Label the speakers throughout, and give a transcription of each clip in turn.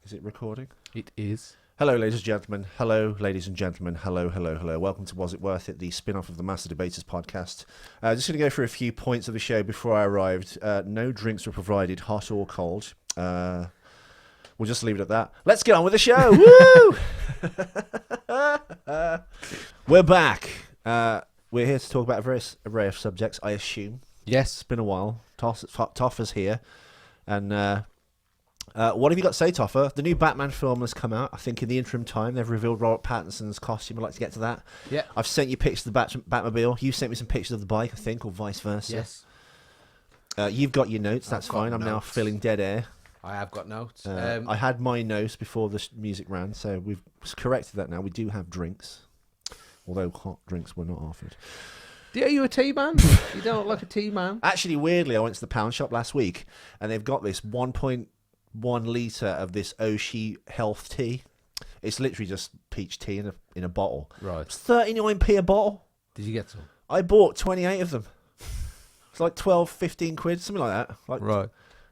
Speaker 1: Is it recording?
Speaker 2: It is.
Speaker 1: Hello, ladies and gentlemen. Hello, ladies and gentlemen. Hello, hello, hello. Welcome to Was It Worth It, the spin-off of the Master Debaters podcast. Just going to go through a few points of the show before I arrived. No drinks were provided, hot or cold. We'll just leave it at that. Let's get on with the show. Woo! We're back. We're here to talk about a various array of subjects, I assume.
Speaker 2: Yes.
Speaker 1: It's been a while. Toffer's here. And what have you got to say, Toffer? The new Batman film has come out. I think in the interim time, they've revealed Robert Pattinson's costume. I'd like to get to that.
Speaker 2: Yeah.
Speaker 1: I've sent you pictures of the Batmobile. You sent me some pictures of the bike, I think, or vice versa.
Speaker 2: Yes.
Speaker 1: You've got your notes. That's
Speaker 2: I've got
Speaker 1: fine. I'm now
Speaker 2: notes.
Speaker 1: filling dead air.
Speaker 2: I have got notes.
Speaker 1: I had my notes before the music ran, so we've corrected that now. We do have drinks, although hot drinks were not offered.
Speaker 2: Are you a tea man? You don't look like a tea man.
Speaker 1: Actually, weirdly, I went to the pound shop last week, and they've got this 1.1 litre of this Oshi Health tea. It's literally just peach tea in a bottle.
Speaker 2: Right.
Speaker 1: It's 39p a bottle.
Speaker 2: Did you get some?
Speaker 1: I bought 28 of them. It's like 12, 15 quid, something like that. Like
Speaker 2: Right.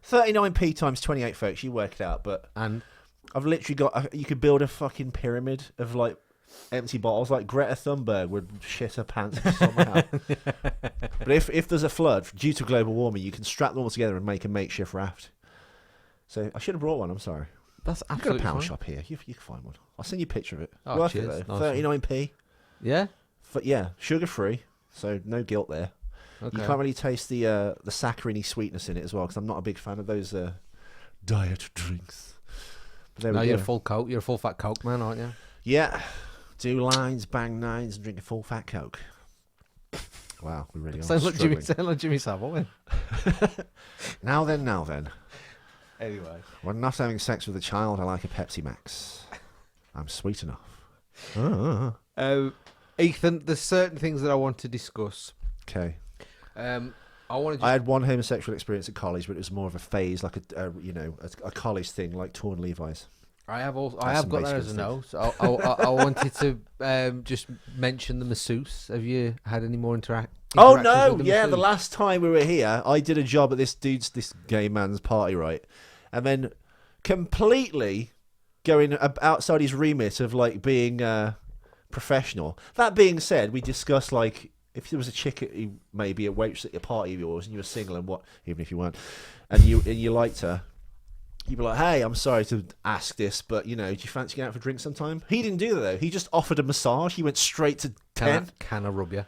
Speaker 1: 39p times 28, folks. You work it out. But
Speaker 2: And
Speaker 1: I've literally got... You could build a fucking pyramid of, like, empty bottles. Like Greta Thunberg would shit her pants somehow. But if there's a flood due to global warming, you can strap them all together and make a makeshift raft. So I should have brought one. I'm sorry.
Speaker 2: that's
Speaker 1: You've got a
Speaker 2: absolutely
Speaker 1: pound
Speaker 2: fine.
Speaker 1: shop here. You can find one. I'll send you a picture of it.
Speaker 2: Oh,
Speaker 1: Worth
Speaker 2: cheers.
Speaker 1: it though.
Speaker 2: Nice
Speaker 1: 39p.
Speaker 2: Yeah?
Speaker 1: But yeah, sugar free. So no guilt there.
Speaker 2: Okay.
Speaker 1: You can't really taste the saccharine sweetness in it as well, because I'm not a big fan of those diet drinks. But there
Speaker 2: No,
Speaker 1: we
Speaker 2: you're a
Speaker 1: go.
Speaker 2: full Coke. You're a full fat Coke man, aren't you?
Speaker 1: Yeah. Do lines, bang nines, and drink a full fat Coke. Wow, we really are
Speaker 2: Sound like
Speaker 1: struggling.
Speaker 2: Jimmy Savile.
Speaker 1: Now then.
Speaker 2: Anyway.
Speaker 1: When not having sex with a child, I like a Pepsi Max. I'm sweet enough.
Speaker 2: Ethan, there's certain things that I want to discuss.
Speaker 1: Okay.
Speaker 2: I want to
Speaker 1: I had one homosexual experience at college, but it was more of a phase, like a college thing, like torn Levi's.
Speaker 2: I have
Speaker 1: some
Speaker 2: got that
Speaker 1: basic
Speaker 2: as a
Speaker 1: things.
Speaker 2: note. I wanted to just mention the masseuse. Have you had any more interactions?
Speaker 1: Oh no!
Speaker 2: With
Speaker 1: Yeah, the
Speaker 2: masseuse?
Speaker 1: last time we were here, I did a job at this gay man's party, right? And then completely going outside his remit of like being professional. That being said, we discussed like if there was a chick, maybe a waitress at your party of yours, and you were single, and even if you weren't, and you liked her. You'd be like, hey, I'm sorry to ask this, but, do you fancy going out for a drink sometime? He didn't do that, though. He just offered a massage. He went straight to 10.
Speaker 2: Can I rub you?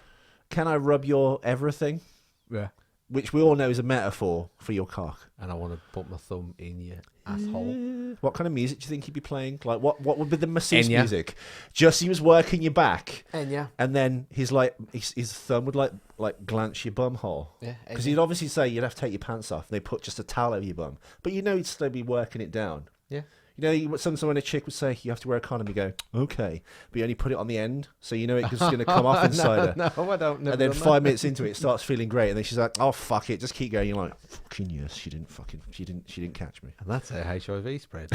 Speaker 1: Can I rub your everything?
Speaker 2: Yeah.
Speaker 1: Which we all know is a metaphor for your cock.
Speaker 2: And I want to put my thumb in your asshole.
Speaker 1: What kind of music do you think he'd be playing? Like, what would be the masseuse
Speaker 2: Enya.
Speaker 1: music? Just he was working your back,
Speaker 2: And yeah.
Speaker 1: and then his thumb would, like glance your bum hole.
Speaker 2: Yeah.
Speaker 1: Because he'd obviously say you'd have to take your pants off, and they put just a towel over your bum. But he'd still be working it down.
Speaker 2: Yeah.
Speaker 1: Sometimes when a chick would say, you have to wear a condom, you go, okay. But you only put it on the end, so you know it's going to come off inside her.
Speaker 2: No, I don't know.
Speaker 1: And then 5 minutes into it, it starts feeling great. And then she's like, oh, fuck it, just keep going. You're like, fucking yes, she didn't catch me.
Speaker 2: And that's a HIV spread.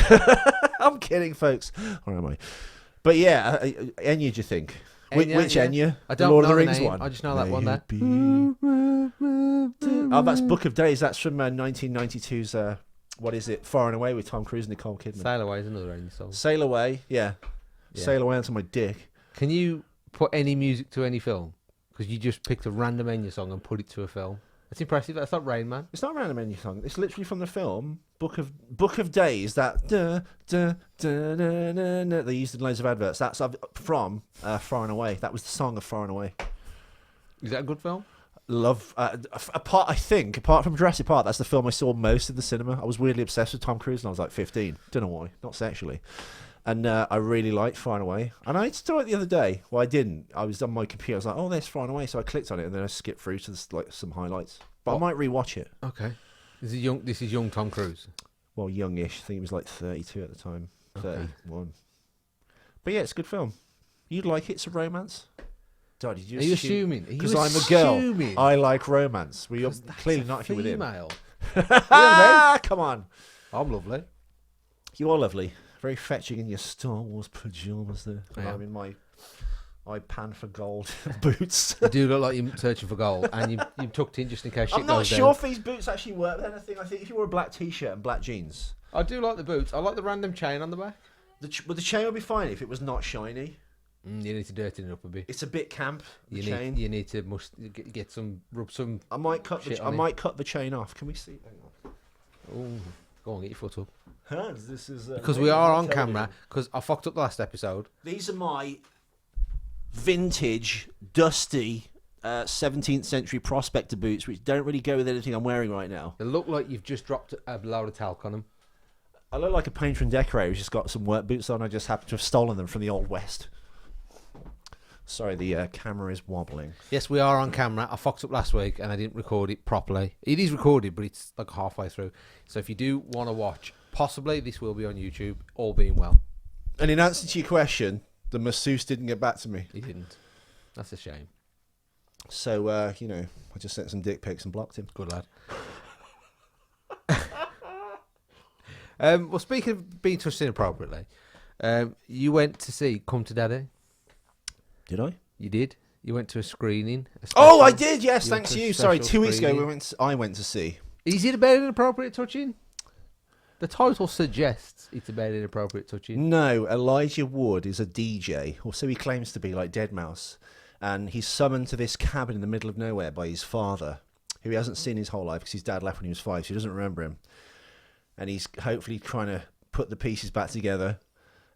Speaker 1: I'm kidding, folks. Where am I? But yeah, Enya, do you think?
Speaker 2: Enya,
Speaker 1: Which
Speaker 2: yeah.
Speaker 1: Enya?
Speaker 2: I
Speaker 1: The
Speaker 2: don't
Speaker 1: Lord of
Speaker 2: know
Speaker 1: the
Speaker 2: the
Speaker 1: Rings
Speaker 2: name.
Speaker 1: one?
Speaker 2: I just know that one there.
Speaker 1: Oh, that's Book of Days. That's from 1992's... what is it? Far and Away with Tom Cruise and Nicole Kidman.
Speaker 2: Sail Away is another Enya song.
Speaker 1: Sail Away, yeah. Sail Away onto my dick.
Speaker 2: Can you put any music to any film? Because you just picked a random Enya song and put it to a film. That's impressive. That's not Rain Man.
Speaker 1: It's not a random Enya song. It's literally from the film Book of Days. That da, da, da, da, da, da, they used in loads of adverts. That's from Far and Away. That was the song of Far and Away.
Speaker 2: Is that a good film?
Speaker 1: Love apart from Jurassic Park, that's the film I saw most in the cinema. I was weirdly obsessed with Tom Cruise when I was like 15. Don't know why, not sexually. And I really liked Far and Away. And I saw it the other day. Well, I didn't. I was on my computer. I was like, oh, there's Far and Away. So I clicked on it and then I skipped through to some highlights. But I might rewatch it.
Speaker 2: Okay. This is young Tom Cruise.
Speaker 1: Well, youngish. I think he was like 32 at the time.
Speaker 2: Okay.
Speaker 1: 31. But yeah, it's a good film. You'd like it? It's a romance. God, did you
Speaker 2: Are you assuming?
Speaker 1: Because I'm a girl. I like romance. Well, you're clearly not if you're with him.
Speaker 2: Female.
Speaker 1: Come on.
Speaker 2: I'm lovely.
Speaker 1: You are lovely. Very fetching in your Star Wars pajamas there.
Speaker 2: I am.
Speaker 1: I'm in my pan for gold boots.
Speaker 2: You do look like you're searching for gold, and you tucked in just in case shit
Speaker 1: I'm not
Speaker 2: goes
Speaker 1: sure
Speaker 2: down.
Speaker 1: if these boots actually work with anything. I think if you wore a black t-shirt and black jeans,
Speaker 2: I do like the boots. I like the random chain on the back.
Speaker 1: But the chain would be fine if it was not shiny.
Speaker 2: You need to dirty it up a bit.
Speaker 1: It's a bit camp. The
Speaker 2: You
Speaker 1: chain.
Speaker 2: need to get some rub some.
Speaker 1: I might cut
Speaker 2: shit
Speaker 1: the.
Speaker 2: on
Speaker 1: I
Speaker 2: it.
Speaker 1: might cut the chain off. Can we see? Hang on.
Speaker 2: Oh, go on, get your foot up.
Speaker 1: Huh? This is
Speaker 2: Because we are on camera. Because I fucked up the last episode.
Speaker 1: These are my vintage, dusty 17th century prospector boots, which don't really go with anything I'm wearing right now.
Speaker 2: They look like you've just dropped a load of talc on them.
Speaker 1: I look like a painter and decorator who's just got some work boots on. I just happen to have stolen them from the Old West. Sorry, the camera is wobbling.
Speaker 2: Yes, we are on camera. I fucked up last week and I didn't record it properly. It is recorded, but it's like halfway through. So if you do want to watch, possibly this will be on YouTube, all being well.
Speaker 1: And in answer to your question, the masseuse didn't get back to me.
Speaker 2: He didn't. That's a shame.
Speaker 1: So, I just sent some dick pics and blocked him.
Speaker 2: Good lad. Well, speaking of being touched inappropriately, you went to see Come to Daddy.
Speaker 1: Did I?
Speaker 2: You did. You went to a screening.
Speaker 1: Oh, I did. Yes,
Speaker 2: You
Speaker 1: thanks
Speaker 2: went
Speaker 1: to
Speaker 2: to a
Speaker 1: you. Sorry,
Speaker 2: special
Speaker 1: 2 weeks ago
Speaker 2: screening.
Speaker 1: I went to see.
Speaker 2: Is it about inappropriate touching? The title suggests it's about inappropriate touching.
Speaker 1: No, Elijah Wood is a DJ, or so he claims to be, like Deadmau5, and he's summoned to this cabin in the middle of nowhere by his father, who he hasn't seen his whole life because his dad left when he was 5, so he doesn't remember him. And he's hopefully trying to put the pieces back together.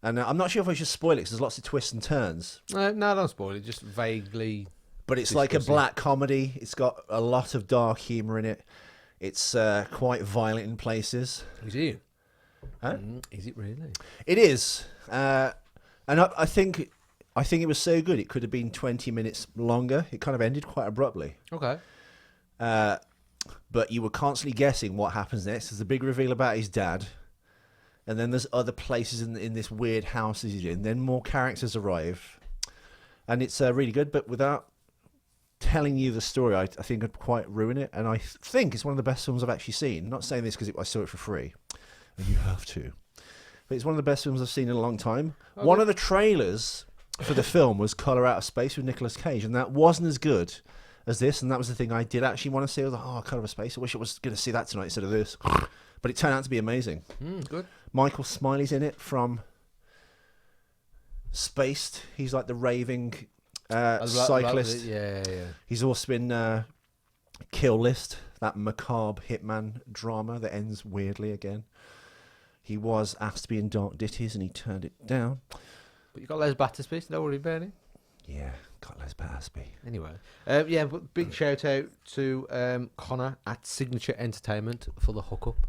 Speaker 1: And I'm not sure if I should spoil it because there's lots of twists and turns.
Speaker 2: No, don't spoil it. Just vaguely.
Speaker 1: But it's like a
Speaker 2: discuss it.
Speaker 1: black comedy. It's got a lot of dark humour in it. It's quite violent in places.
Speaker 2: Is it?
Speaker 1: Huh?
Speaker 2: Is it really?
Speaker 1: It is. And I think it was so good it could have been 20 minutes longer. It kind of ended quite abruptly.
Speaker 2: Okay.
Speaker 1: But you were constantly guessing what happens next. There's a big reveal about his dad. And then there's other places in this weird house he's in. Then more characters arrive. And it's really good. But without telling you the story, I think I'd quite ruin it. And I think it's one of the best films I've actually seen. I'm not saying this because I saw it for free. And you have to. But it's one of the best films I've seen in a long time.
Speaker 2: Okay.
Speaker 1: One of the trailers for the film was Colour Out of Space with Nicolas Cage. And that wasn't as good as this. And that was the thing I did actually want to see. I was like, oh, Colour Out of Space. I wish I was going to see that tonight instead of this. But it turned out to be amazing.
Speaker 2: Good.
Speaker 1: Michael Smiley's in it from Spaced. He's like the raving cyclist.
Speaker 2: Yeah.
Speaker 1: He's also been Kill List, that macabre hitman drama that ends weirdly again. He was asked to be in Dark Ditties and he turned it down.
Speaker 2: But you got Les Battersby, don't worry about it.
Speaker 1: Yeah, got Les Battersby.
Speaker 2: Anyway, but big shout out to Connor at Signature Entertainment for the hookup.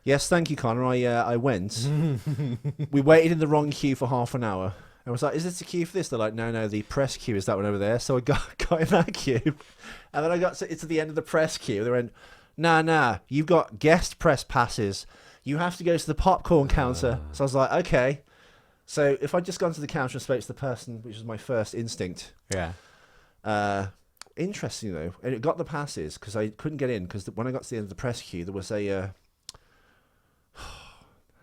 Speaker 1: Yes, thank you, Connor. I went. We waited in the wrong queue for half an hour. I was like, is this the queue for this? They're like, no, the press queue is that one over there. So I got in that queue. And then I got to the end of the press queue. They went, nah, you've got guest press passes. You have to go to the popcorn counter. So I was like, okay. So if I'd just gone to the counter and spoke to the person, which was my first instinct.
Speaker 2: Yeah.
Speaker 1: Interesting, though. And it got the passes because I couldn't get in because when I got to the end of the press queue, there was a...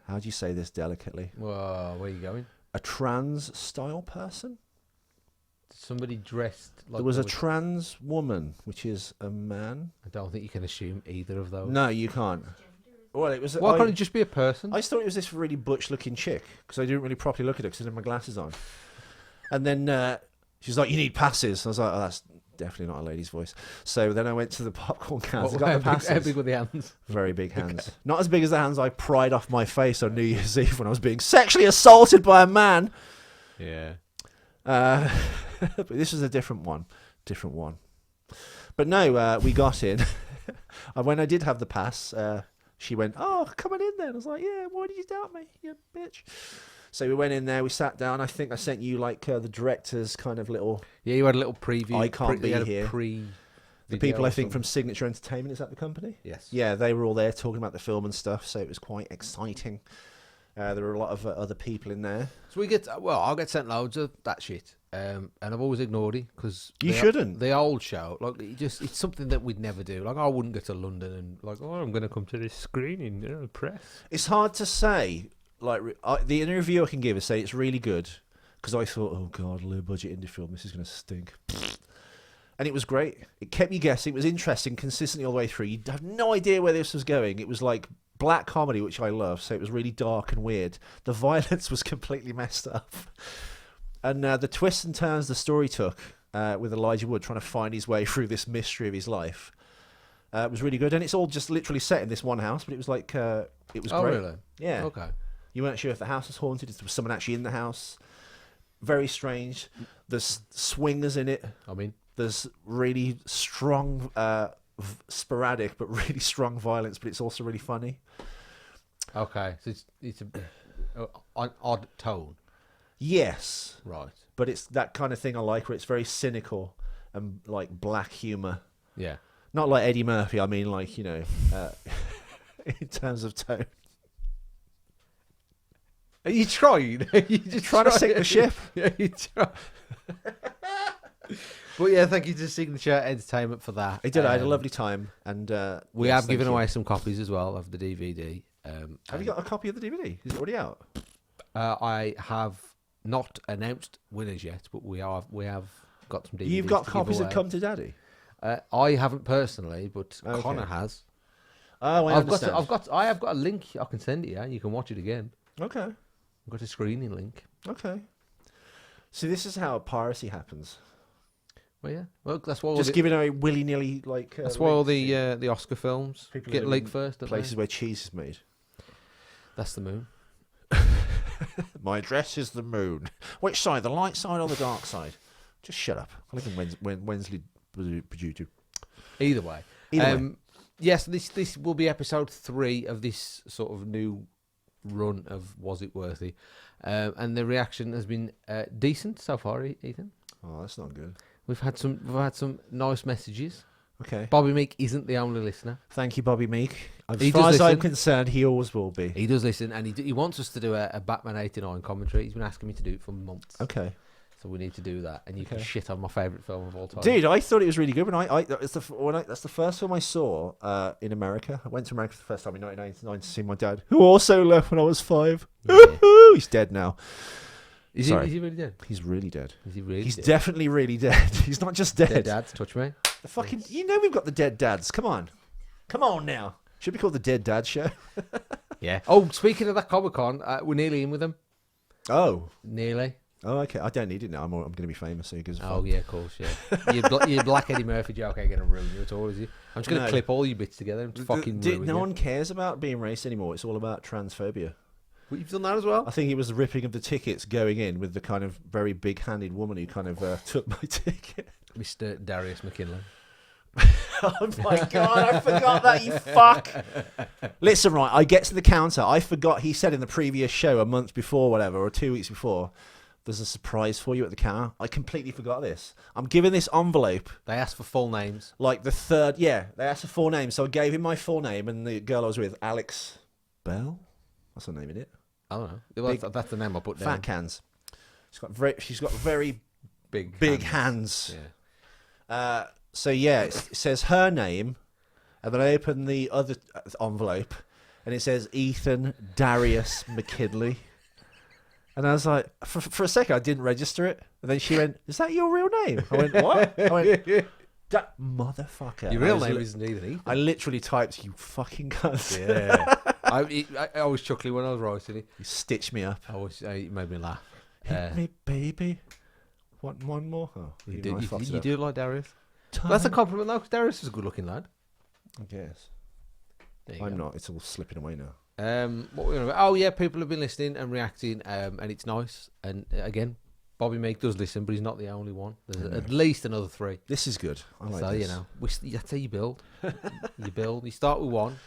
Speaker 1: how do you say this delicately?
Speaker 2: Whoa, where are you going?
Speaker 1: A trans-style person?
Speaker 2: Somebody dressed like...
Speaker 1: There was a trans woman, which is a man.
Speaker 2: I don't think you can assume either of those.
Speaker 1: No, you can't. Well, it was.
Speaker 2: Why can't it just be a person?
Speaker 1: I just thought it was this really butch-looking chick because I didn't really properly look at her because I didn't have my glasses on. And then she's like, "You need passes." I was like, "Oh, that's definitely not a lady's voice." So then I went to the popcorn counter. Got the passes.
Speaker 2: How big were the hands?
Speaker 1: Very big hands. Okay. Not as big as the hands I pried off my face on New Year's Eve when I was being sexually assaulted by a man.
Speaker 2: Yeah.
Speaker 1: But this was a different one. But no, we got in. And when I did have the pass, she went, "Oh, come on in then." I was like, "Yeah, why did you doubt me, you bitch?" So we went in there, we sat down. I think I sent you like the director's kind of little...
Speaker 2: Yeah, you had a little preview.
Speaker 1: I can't be here. The people I think from Signature Entertainment, is that the company?
Speaker 2: Yes.
Speaker 1: Yeah, they were all there talking about the film and stuff, so it was quite exciting. There were a lot of other people in there.
Speaker 2: So I'll get sent loads of that shit, and I've always ignored it because
Speaker 1: you shouldn't.
Speaker 2: The old show, like it's something that we'd never do. Like I wouldn't go to London and like, oh, I'm going to come to this screening, press.
Speaker 1: It's hard to say. Like the review I can give is say it's really good because I thought, oh god, low budget indie film, this is going to stink. And it was great. It kept you guessing. It was interesting consistently all the way through. You had no idea where this was going. It was like black comedy, which I love. So it was really dark and weird. The violence was completely messed up, and the twists and turns the story took with Elijah Wood trying to find his way through this mystery of his life. It was really good, and it's all just literally set in this one house. But it was like it was great.
Speaker 2: Really?
Speaker 1: Yeah.
Speaker 2: Okay.
Speaker 1: You weren't sure if the house was haunted. If there was someone actually in the house. Very strange. There's swingers in it.
Speaker 2: I mean,
Speaker 1: there's really strong, sporadic but really strong violence. But it's also really funny.
Speaker 2: Okay, so it's an odd tone.
Speaker 1: Yes.
Speaker 2: Right.
Speaker 1: But it's that kind of thing I like, where it's very cynical and like black humor.
Speaker 2: Yeah.
Speaker 1: Not like Eddie Murphy. I mean, like, in terms of tone.
Speaker 2: Are you trying? Are you just
Speaker 1: Trying to sink the ship.
Speaker 2: Yeah, you try. But yeah, thank you to Signature Entertainment for that.
Speaker 1: I did. I had a lovely time, and
Speaker 2: We
Speaker 1: yes,
Speaker 2: have given
Speaker 1: thank you.
Speaker 2: away some copies as well of the DVD.
Speaker 1: Have you got a copy of the DVD? Is it already out?
Speaker 2: I have not announced winners yet, but we have got some DVDs.
Speaker 1: You've got
Speaker 2: to
Speaker 1: copies
Speaker 2: give
Speaker 1: that
Speaker 2: away.
Speaker 1: come to Daddy.
Speaker 2: I haven't personally, but
Speaker 1: Okay.
Speaker 2: Connor has.
Speaker 1: Oh, I understand.
Speaker 2: I have got a link. I can send it. Yeah, you can watch it again.
Speaker 1: Okay.
Speaker 2: I've got a screening link.
Speaker 1: Okay. See, this is how piracy happens.
Speaker 2: Well, yeah. Well, that's why.
Speaker 1: Just giving away willy-nilly, like...
Speaker 2: That's why all
Speaker 1: links.
Speaker 2: the Oscar films
Speaker 1: People
Speaker 2: get
Speaker 1: live
Speaker 2: leaked
Speaker 1: in
Speaker 2: first. Don't
Speaker 1: places
Speaker 2: they?
Speaker 1: where cheese is made.
Speaker 2: That's the moon.
Speaker 1: My address is the moon. Which side? The light side or the dark side? Just shut up. I live in Wensley, Bujutu.
Speaker 2: Either way.
Speaker 1: Either way.
Speaker 2: Yes, this will be episode 3 of this sort of new run of Was It Worthy, and the reaction has been decent so far, Ethan.
Speaker 1: Oh, that's not good.
Speaker 2: We've had some nice messages.
Speaker 1: Okay.
Speaker 2: Bobby Meek isn't the only listener.
Speaker 1: Thank you, Bobby Meek. As
Speaker 2: He
Speaker 1: far
Speaker 2: does
Speaker 1: as I'm
Speaker 2: listen.
Speaker 1: concerned, he always will be.
Speaker 2: He does listen, and he wants us to do a Batman 89 commentary. He's been asking me to do it for months.
Speaker 1: Okay.
Speaker 2: So we need to do that, and you can
Speaker 1: Okay.
Speaker 2: shit on my favourite film of all time.
Speaker 1: Dude, I thought it was really good. That's the first film I saw in America. I went to America for the first time in 1999 to see my dad, who also left when I was 5.
Speaker 2: Yeah.
Speaker 1: He's dead now.
Speaker 2: Is
Speaker 1: Sorry.
Speaker 2: he really dead?
Speaker 1: He's really dead.
Speaker 2: Is he really
Speaker 1: He's
Speaker 2: dead?
Speaker 1: definitely really dead. He's not just dead.
Speaker 2: Dead dads, touch me.
Speaker 1: The fucking, we've got the dead dads. Come on now. Should be called the Dead Dad Show.
Speaker 2: Yeah. Oh, speaking of that Comic-Con, we're nearly in with them.
Speaker 1: Oh,
Speaker 2: Nearly.
Speaker 1: okay. I don't need it now. I'm going to be famous. So who gives a
Speaker 2: Oh
Speaker 1: fuck?
Speaker 2: yeah, of course, yeah. Your Black Eddie Murphy joke ain't gonna ruin you at all, is he? I'm just gonna
Speaker 1: No.
Speaker 2: clip all your bits together and fucking ruin
Speaker 1: No
Speaker 2: you.
Speaker 1: one cares about being racist anymore. It's all about transphobia.
Speaker 2: Well, you've done that as well.
Speaker 1: I think it was the ripping of the tickets going in with the kind of very big-handed woman who kind of took my ticket.
Speaker 2: Mr. Darius McKinley.
Speaker 1: Oh my god, I forgot that, you fuck. Listen, right, I get to the counter. I forgot he said in the previous show a month before, whatever, or 2 weeks before, there's a surprise for you at the counter. I completely forgot this. I'm given this envelope,
Speaker 2: They asked for full names.
Speaker 1: like the third, they asked for full name. So I gave him my full name, and the girl I was with, Alex Bell? What's her name in it?
Speaker 2: I don't know. Well,
Speaker 1: Big-
Speaker 2: that's the name I put down.
Speaker 1: Fat cans. She's got very
Speaker 2: Big
Speaker 1: hands.
Speaker 2: Yeah.
Speaker 1: So it says her name, and then I open the other envelope, and it says Ethan Darius McKinley. And I was like, for a second, I didn't register it. And then she went, "Is that your real name?" I went, "What?" I went, "That motherfucker."
Speaker 2: Your
Speaker 1: And
Speaker 2: real
Speaker 1: I was
Speaker 2: name
Speaker 1: li-
Speaker 2: isn't either Ethan.
Speaker 1: I literally typed, "You fucking cunt."
Speaker 2: Yeah. I was chuckling when I was writing it.
Speaker 1: You stitched me up.
Speaker 2: It made me laugh.
Speaker 1: Hit me, baby. One more. Oh,
Speaker 2: You
Speaker 1: even I
Speaker 2: do,
Speaker 1: fucked it
Speaker 2: you
Speaker 1: up.
Speaker 2: do like Darius.
Speaker 1: Time.
Speaker 2: That's a compliment though, 'cause Darius is a good-looking lad.
Speaker 1: I guess.
Speaker 2: There you
Speaker 1: I'm
Speaker 2: go.
Speaker 1: not. It's all slipping away now.
Speaker 2: What were we on about? Oh yeah, people have been listening and reacting, and it's nice. And again, Bobby Meek does listen, but he's not the only one. There's at least another 3.
Speaker 1: This is good. I like
Speaker 2: So
Speaker 1: this.
Speaker 2: you know, that's how you build. You build. You start with one,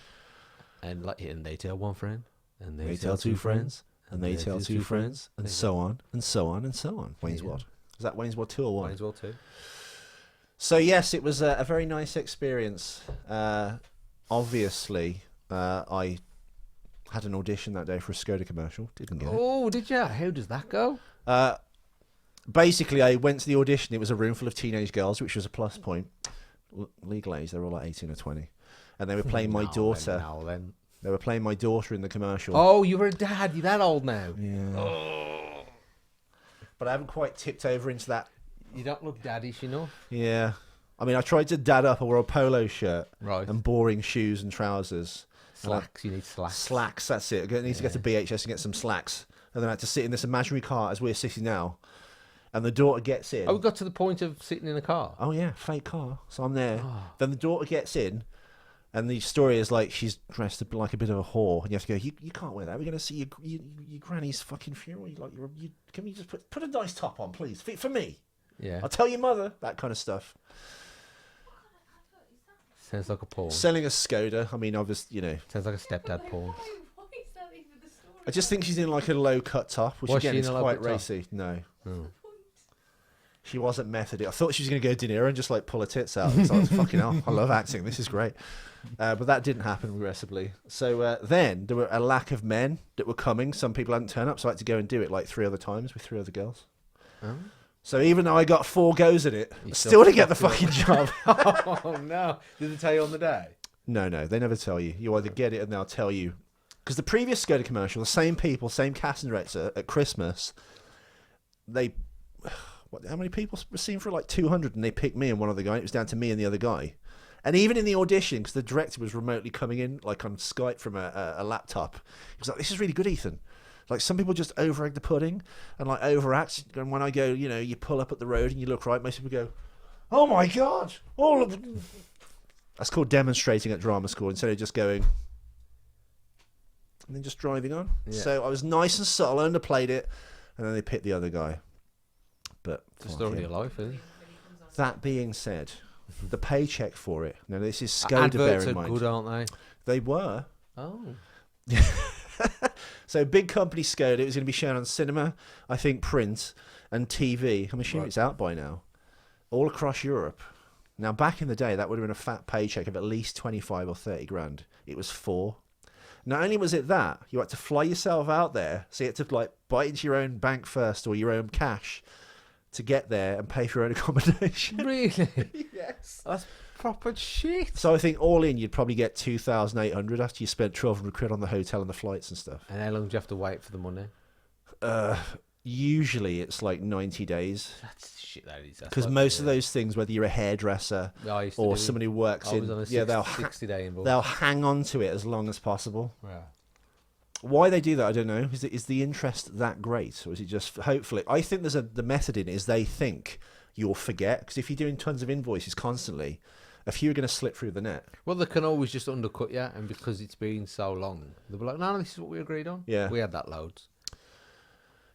Speaker 2: and they tell one friend, and
Speaker 1: They tell 2 friends, and they tell 2 friends, and so on, and so on, and so on. Wayne's
Speaker 2: Yeah.
Speaker 1: World. Is that Wayne's World 2 or 1?
Speaker 2: Might as well too.
Speaker 1: So yes, it was a very nice experience. Obviously, I had an audition that day for a Skoda commercial. Didn't get it.
Speaker 2: Oh, did you? How does that go?
Speaker 1: Basically, I went to the audition. It was a room full of teenage girls, which was a plus point. Legal age, they were all like 18 or 20. And they were playing my daughter.
Speaker 2: Then.
Speaker 1: They were playing my daughter in the commercial.
Speaker 2: Oh, you were a dad. You're that old now.
Speaker 1: Yeah.
Speaker 2: Oh.
Speaker 1: But I haven't quite tipped over into that.
Speaker 2: You don't look daddish enough.
Speaker 1: Yeah. I mean, I tried to dad up. I wore a polo shirt
Speaker 2: Right.
Speaker 1: and boring shoes and trousers.
Speaker 2: Slacks. You need slacks.
Speaker 1: Slacks, that's it. I need to get to BHS and get some slacks. And then I had to sit in this imaginary car as we're sitting now. And the daughter gets in.
Speaker 2: Oh, we got to the point of sitting in a car.
Speaker 1: Oh, yeah, fake car. So I'm there.
Speaker 2: Oh.
Speaker 1: Then the daughter gets in. And the story is like she's dressed up like a bit of a whore. And you have to go, you can't wear that. We're going to see your granny's fucking funeral. Can we just put a nice top on, please? For me.
Speaker 2: Yeah.
Speaker 1: I'll tell your mother. That kind of stuff.
Speaker 2: Sounds like a porn.
Speaker 1: Selling a Skoda. I mean, obviously,
Speaker 2: Sounds like a stepdad porn.
Speaker 1: I just think she's in like a low cut top, which
Speaker 2: Was
Speaker 1: again
Speaker 2: she in
Speaker 1: is
Speaker 2: a low
Speaker 1: quite
Speaker 2: cut top?
Speaker 1: racy. No,
Speaker 2: Oh.
Speaker 1: she wasn't method. I thought she was going to go De Niro and just like pull her tits out. So I was fucking hell. I love acting. This is great. But that didn't happen regrettably. So then there were a lack of men that were coming. Some people hadn't turned up, so I had to go and do it like 3 other times with 3 other girls.
Speaker 2: Oh.
Speaker 1: So even though I got 4 goes at it,
Speaker 2: You
Speaker 1: still didn't get the fucking job.
Speaker 2: Oh no! Did they tell you on the day?
Speaker 1: No, they never tell you. You either get it and they'll tell you. Because the previous Skoda commercial, the same people, same casting director at Christmas, how many people were seen for like 200 and they picked me and one other guy. It was down to me and the other guy. And even in the audition, because the director was remotely coming in like on Skype from a laptop, he was like, this is really good, Ethan. Like some people just over-egg the pudding and like overact. And when I go, you pull up at the road and you look right, most people go, oh my God. That's called demonstrating at drama school instead of just going... and then just driving on. Yeah. So I was nice and subtle, underplayed it, and then they picked the other guy. But
Speaker 2: It's the story of your life, isn't it?
Speaker 1: That being said, the paycheck for it. Now this is Skoda, bear
Speaker 2: Adverts
Speaker 1: in
Speaker 2: are
Speaker 1: mind.
Speaker 2: good, aren't they?
Speaker 1: They were.
Speaker 2: Oh.
Speaker 1: So big company Skoda. It was going to be shown on cinema, I think print, and TV. I'm assuming it's out by now, all across Europe. Now back in the day, that would have been a fat paycheck of at least 25 or 30 grand. It was 4. Not only was it that, you had to fly yourself out there, so you had to like bite into your own bank first or your own cash to get there and pay for your own accommodation.
Speaker 2: Really?
Speaker 1: Yes.
Speaker 2: That's proper shit.
Speaker 1: So I think all in, you'd probably get 2,800 after you spent 1,200 quid on the hotel and the flights and stuff.
Speaker 2: And how long do you have to wait for the money?
Speaker 1: Usually it's like 90 days.
Speaker 2: That's shit, that is.
Speaker 1: Because most of those things, whether you're a hairdresser or
Speaker 2: do
Speaker 1: somebody who works
Speaker 2: I was on a 60-day involved.
Speaker 1: they'll hang on to it as long as possible.
Speaker 2: Yeah.
Speaker 1: Why they do that, I don't know. Is the interest that great, or is it just hopefully? I think the method in it is they think you'll forget, because if you're doing tons of invoices constantly, a few are going to slip through the net.
Speaker 2: Well, they can always just undercut you, and because it's been so long, they'll be like, "No, this is what we agreed on."
Speaker 1: Yeah,
Speaker 2: we had that loads.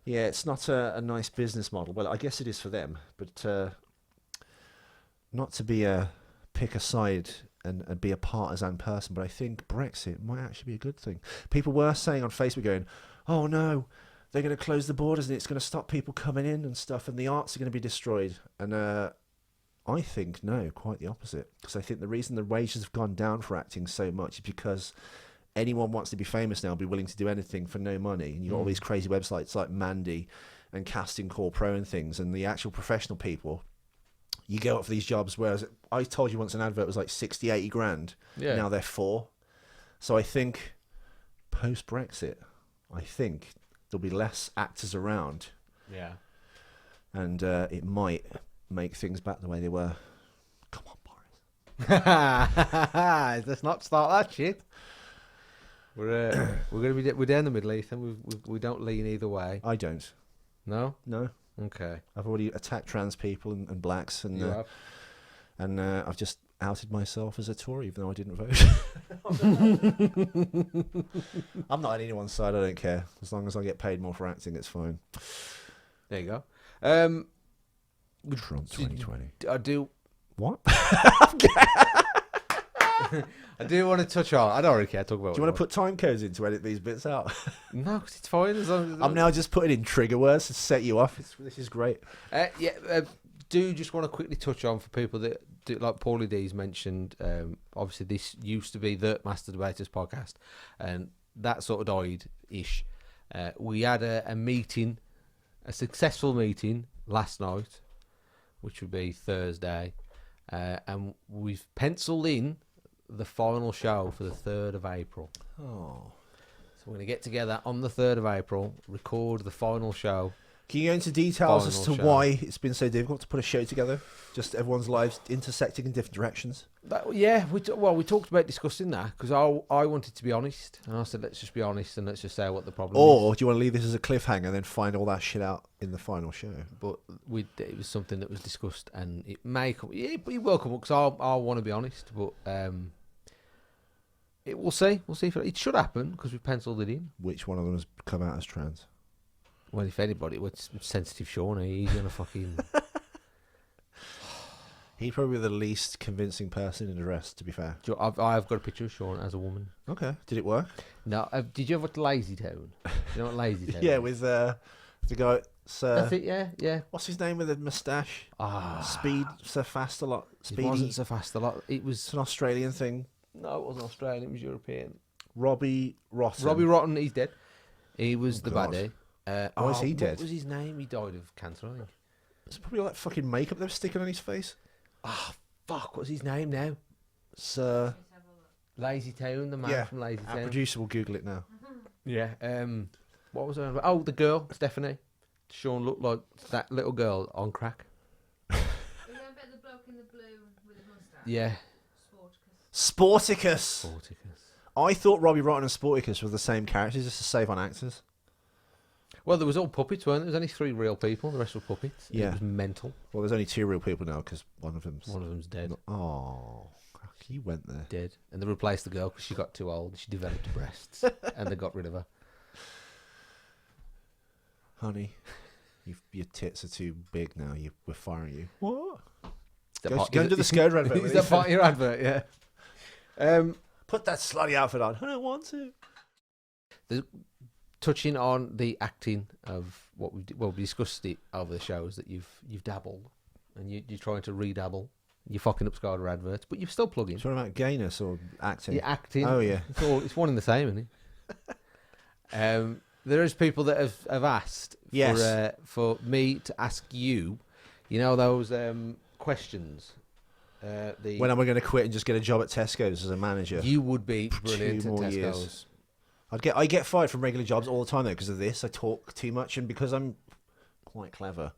Speaker 1: Yeah, it's not a nice business model. Well, I guess it is for them, but not to be pick a side and be a partisan person, but I think Brexit might actually be a good thing. People were saying on Facebook going, oh no, they're going to close the borders and it's going to stop people coming in and stuff and the arts are going to be destroyed. And I think no, quite the opposite. Because I think the reason the wages have gone down for acting so much is because anyone wants to be famous now and be willing to do anything for no money. And you've got all these crazy websites like Mandy and Casting Call Pro and things, and the actual professional people, you go up for these jobs, whereas I told you once an advert was like 60, 80 grand.
Speaker 2: Yeah.
Speaker 1: Now they're 4. So I think post-Brexit, I think there'll be less actors around.
Speaker 2: Yeah.
Speaker 1: And it might make things back the way they were. Come on, Boris.
Speaker 2: Let's not start that shit. We're we're down the middle, Ethan. We don't lean either way.
Speaker 1: I don't.
Speaker 2: No.
Speaker 1: Okay. I've already attacked trans people and blacks, and
Speaker 2: You have.
Speaker 1: and I've just outed myself as a Tory, even though I didn't vote. I'm not on anyone's side. I don't care. As long as I get paid more for acting, it's fine.
Speaker 2: There you go.
Speaker 1: Trump 2020.
Speaker 2: I do.
Speaker 1: What?
Speaker 2: I do want to touch on. I don't really care. Talk about.
Speaker 1: Do you want to put time codes in to edit these bits out?
Speaker 2: No, 'cause it's fine. As long as
Speaker 1: I'm now just putting in trigger words to set you off. This is great.
Speaker 2: Do just want to quickly touch on for people that do, like Paulie D's mentioned. Obviously, this used to be the Master Debaters podcast, and that sort of died ish. We had a meeting, a successful meeting last night, which would be Thursday, and we've penciled in the final show for the 3rd of April.
Speaker 1: Oh.
Speaker 2: So we're going to get together on the 3rd of April, record the final show.
Speaker 1: Can you go into details as to
Speaker 2: Final show.
Speaker 1: why it's been so difficult to put a show together? Just everyone's lives intersecting in different directions.
Speaker 2: We talked about discussing that because I wanted to be honest, and I said let's just be honest and let's just say what the problem is.
Speaker 1: Or do you want to leave this as a cliffhanger and then find all that shit out in the final show?
Speaker 2: But it was something that was discussed, and it may come. Yeah, but it will come up because I want to be honest, but we'll see. We'll see if it should happen because we penciled it in.
Speaker 1: Which one of them has come out as trans?
Speaker 2: Well, if anybody, it's sensitive Sean, he's gonna fucking.
Speaker 1: He'd probably be the least convincing person in the rest, to be fair.
Speaker 2: I've got a picture of Sean as a woman.
Speaker 1: Okay. Did it work?
Speaker 2: No, did you ever watch Lazy Town? You know what Lazy Town?
Speaker 1: Yeah,
Speaker 2: is?
Speaker 1: with the guy.
Speaker 2: That's it. Yeah.
Speaker 1: What's his name with the moustache? Speed, so fast a lot. Speedy.
Speaker 2: It wasn't so fast a lot. It was.
Speaker 1: It's an Australian thing.
Speaker 2: No, it wasn't Australian. It was European.
Speaker 1: Robbie Rotten.
Speaker 2: Robbie Rotten. He's dead. He was the
Speaker 1: God.
Speaker 2: baddie.
Speaker 1: Why is he dead?
Speaker 2: What was his name? He died of cancer, I think.
Speaker 1: It's probably all that fucking makeup they're sticking on his face.
Speaker 2: Fuck, what's his name now?
Speaker 1: Sir.
Speaker 2: Lazy Town, the man from Lazy
Speaker 1: Our
Speaker 2: Town.
Speaker 1: producer will Google it now.
Speaker 2: Yeah. What was I on about? Oh, the girl, Stephanie. Sean looked like that little girl on crack.
Speaker 3: You know about the bloke in the blue with the moustache?
Speaker 2: Yeah.
Speaker 1: Sporticus.
Speaker 2: Sporticus.
Speaker 1: I thought Robbie Rotten and Sporticus were the same characters, just to save on actors.
Speaker 2: Well, there was all puppets, weren't there? There was only 3 real people. The rest were puppets.
Speaker 1: Yeah.
Speaker 2: It was mental.
Speaker 1: Well, there's only 2 real people now because one of them's
Speaker 2: dead.
Speaker 1: Oh, you went there.
Speaker 2: Dead. And they replaced the girl because she got too old. She developed breasts. And they got rid of her.
Speaker 1: Honey, your tits are too big now. We're firing you. What?
Speaker 2: Go
Speaker 1: Go and do the Skoda advert.
Speaker 2: Is that part of your advert? Yeah.
Speaker 1: Put that slutty outfit on. I don't want to.
Speaker 2: Touching on the acting of what we discussed it over the shows that you've dabbled and you're trying to redabble. You're fucking up Skoda adverts, but you're still plugging.
Speaker 1: Talking about gayness or acting?
Speaker 2: You're acting.
Speaker 1: Oh yeah.
Speaker 2: It's one and the same, isn't it? There is people that have asked for me to ask you. You know those questions.
Speaker 1: When am I going to quit and just get a job at Tesco's as a manager?
Speaker 2: You would be brilliant
Speaker 1: 2
Speaker 2: at
Speaker 1: more
Speaker 2: Tesco's.
Speaker 1: years. I get fired from regular jobs all the time though because of this. I talk too much, and because I'm quite clever,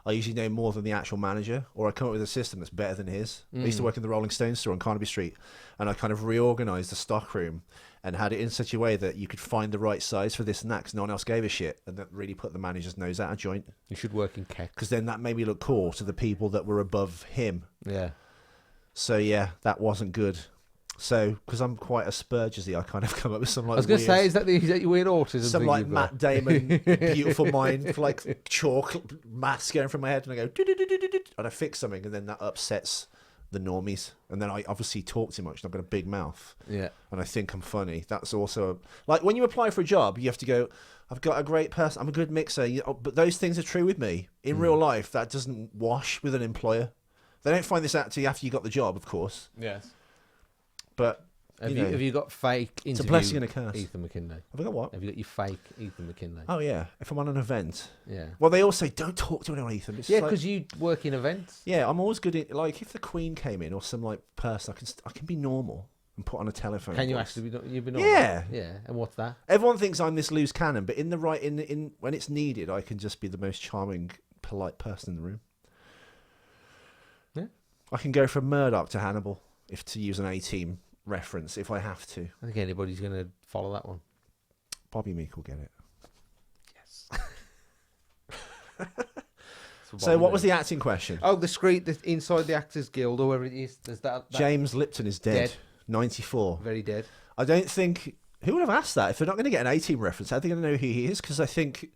Speaker 1: I usually know more than the actual manager, or I come up with a system that's better than his. I used to work in the Rolling Stones store on Carnaby Street, and I kind of reorganised the stock room and had it in such a way that you could find the right size for this and that, because no one else gave a shit, and that really put the manager's nose out of joint.
Speaker 2: You should work in Keck.
Speaker 1: Because then that made me look cool to the people that were above him.
Speaker 2: Yeah.
Speaker 1: So yeah, that wasn't good. So, because I'm quite Aspergersy, I kind of come up with some like.
Speaker 2: I was going to say, is that your weird autism?
Speaker 1: Some
Speaker 2: thing
Speaker 1: like
Speaker 2: you've got?
Speaker 1: Matt Damon, beautiful mind, like chalk maths going from my head, and I go, "Do-do-do-do-do-do," and I fix something, and then that upsets the normies, and then I obviously talk too much, and I've got a big mouth,
Speaker 2: Yeah.
Speaker 1: and I think I'm funny. That's also like when you apply for a job, you have to go, "I've got a great person, I'm a good mixer," but those things are true with me in real life. That doesn't wash with an employer. They don't find this out till after you got the job, of course.
Speaker 2: Yes.
Speaker 1: But
Speaker 2: Have you got fake interview?
Speaker 1: it's a blessing and a curse.
Speaker 2: Ethan McKinley.
Speaker 1: Have I got what?
Speaker 2: Have you got your fake Ethan McKinley?
Speaker 1: Oh yeah, if I'm on an event.
Speaker 2: Yeah.
Speaker 1: Well, they all say don't talk to anyone, Ethan. It's
Speaker 2: Yeah,
Speaker 1: like-
Speaker 2: because you work in events.
Speaker 1: yeah, I'm always good at like if the Queen came in or some like person, I can be normal and put on a telephone.
Speaker 2: Can you
Speaker 1: voice.
Speaker 2: actually be? You've been
Speaker 1: Yeah.
Speaker 2: Yeah. And what's that?
Speaker 1: Everyone thinks I'm this loose cannon, but in the right in when it's needed, I can just be the most charming, polite person in the room.
Speaker 2: Yeah.
Speaker 1: I can go from Murdoch to Hannibal, if to use an A-Team reference, if I have to.
Speaker 2: I think anybody's going to follow that one.
Speaker 1: Bobby Meek will get it.
Speaker 2: Yes.
Speaker 1: So what was the acting question?
Speaker 2: Oh, the screen inside the Actors Guild, or wherever it is. There's that
Speaker 1: James Lipton is dead.
Speaker 2: Dead.
Speaker 1: 94.
Speaker 2: very dead.
Speaker 1: I don't think... Who would have asked that? If they're not going to get an A-Team reference, how are they going to know who he is? Because I think...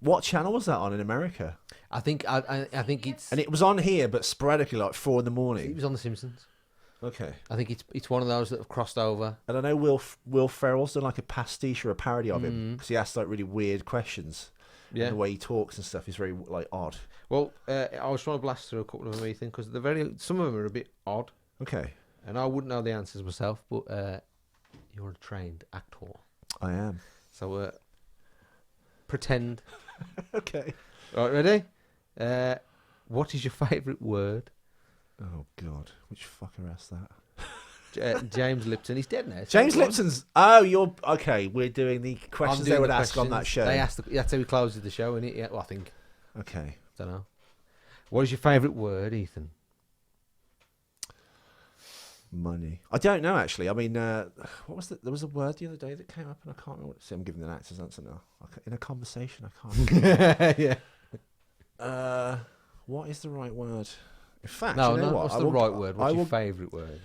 Speaker 1: What channel was that on in America?
Speaker 2: I think it's.
Speaker 1: And it was on here, but sporadically, like 4 in the
Speaker 2: It
Speaker 1: morning.
Speaker 2: was on The Simpsons.
Speaker 1: Okay.
Speaker 2: I think it's one of those that have crossed over.
Speaker 1: And I know Will Ferrell's done like a pastiche or a parody of him because he asks like really weird questions.
Speaker 2: Yeah.
Speaker 1: And the way he talks and stuff is very like odd.
Speaker 2: Well, I was trying to blast through a couple of them, Ethan, because some of them are a bit odd,
Speaker 1: Okay.
Speaker 2: and I wouldn't know the answers myself. But you're a trained actor,
Speaker 1: I am.
Speaker 2: so pretend.
Speaker 1: Okay.
Speaker 2: All right, ready? What is your favourite word?
Speaker 1: Oh God, which fucker asked that?
Speaker 2: James Lipton. He's dead now.
Speaker 1: James Lipton's. Oh, you're okay. We're doing the
Speaker 2: I'm
Speaker 1: questions
Speaker 2: doing
Speaker 1: they would
Speaker 2: the
Speaker 1: ask on that
Speaker 2: questions.
Speaker 1: show.
Speaker 2: They asked. That's how he closes the show, isn't it? Yeah. Well, I think.
Speaker 1: Okay.
Speaker 2: Don't know. What is your favourite word, Ethan?
Speaker 1: Money. I don't know actually. I mean, what was there was a word the other day that came up, and I can't remember. See, I'm giving an actor's answer now. In a conversation, I can't.
Speaker 2: Yeah.
Speaker 1: What is the right word? In fact,
Speaker 2: No,
Speaker 1: you know
Speaker 2: no.
Speaker 1: what?
Speaker 2: What's
Speaker 1: I
Speaker 2: the
Speaker 1: will-
Speaker 2: right word? What's
Speaker 1: I
Speaker 2: your
Speaker 1: will-
Speaker 2: favourite word?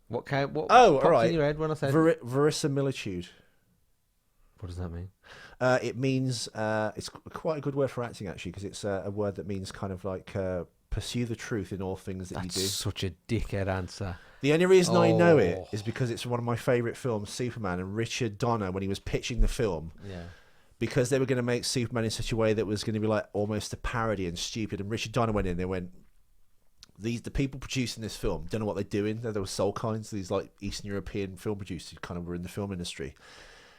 Speaker 2: What came? What
Speaker 1: Oh,
Speaker 2: popped
Speaker 1: all right.
Speaker 2: in your head when I said?
Speaker 1: Verisimilitude.
Speaker 2: What does that mean?
Speaker 1: It means it's quite a good word for acting actually, because it's a word that means kind of like pursue the truth in all things that
Speaker 2: That's
Speaker 1: you do.
Speaker 2: such a dickhead answer.
Speaker 1: The only reason I know it
Speaker 2: Oh.
Speaker 1: is because it's one of my favourite films, Superman, and Richard Donner, when he was pitching the film,
Speaker 2: Yeah.
Speaker 1: because they were going to make Superman in such a way that was going to be like almost a parody and stupid. And Richard Donner went in. They went, the people producing this film don't know what they're doing. There were soul kinds. These like Eastern European film producers who kind of were in the film industry.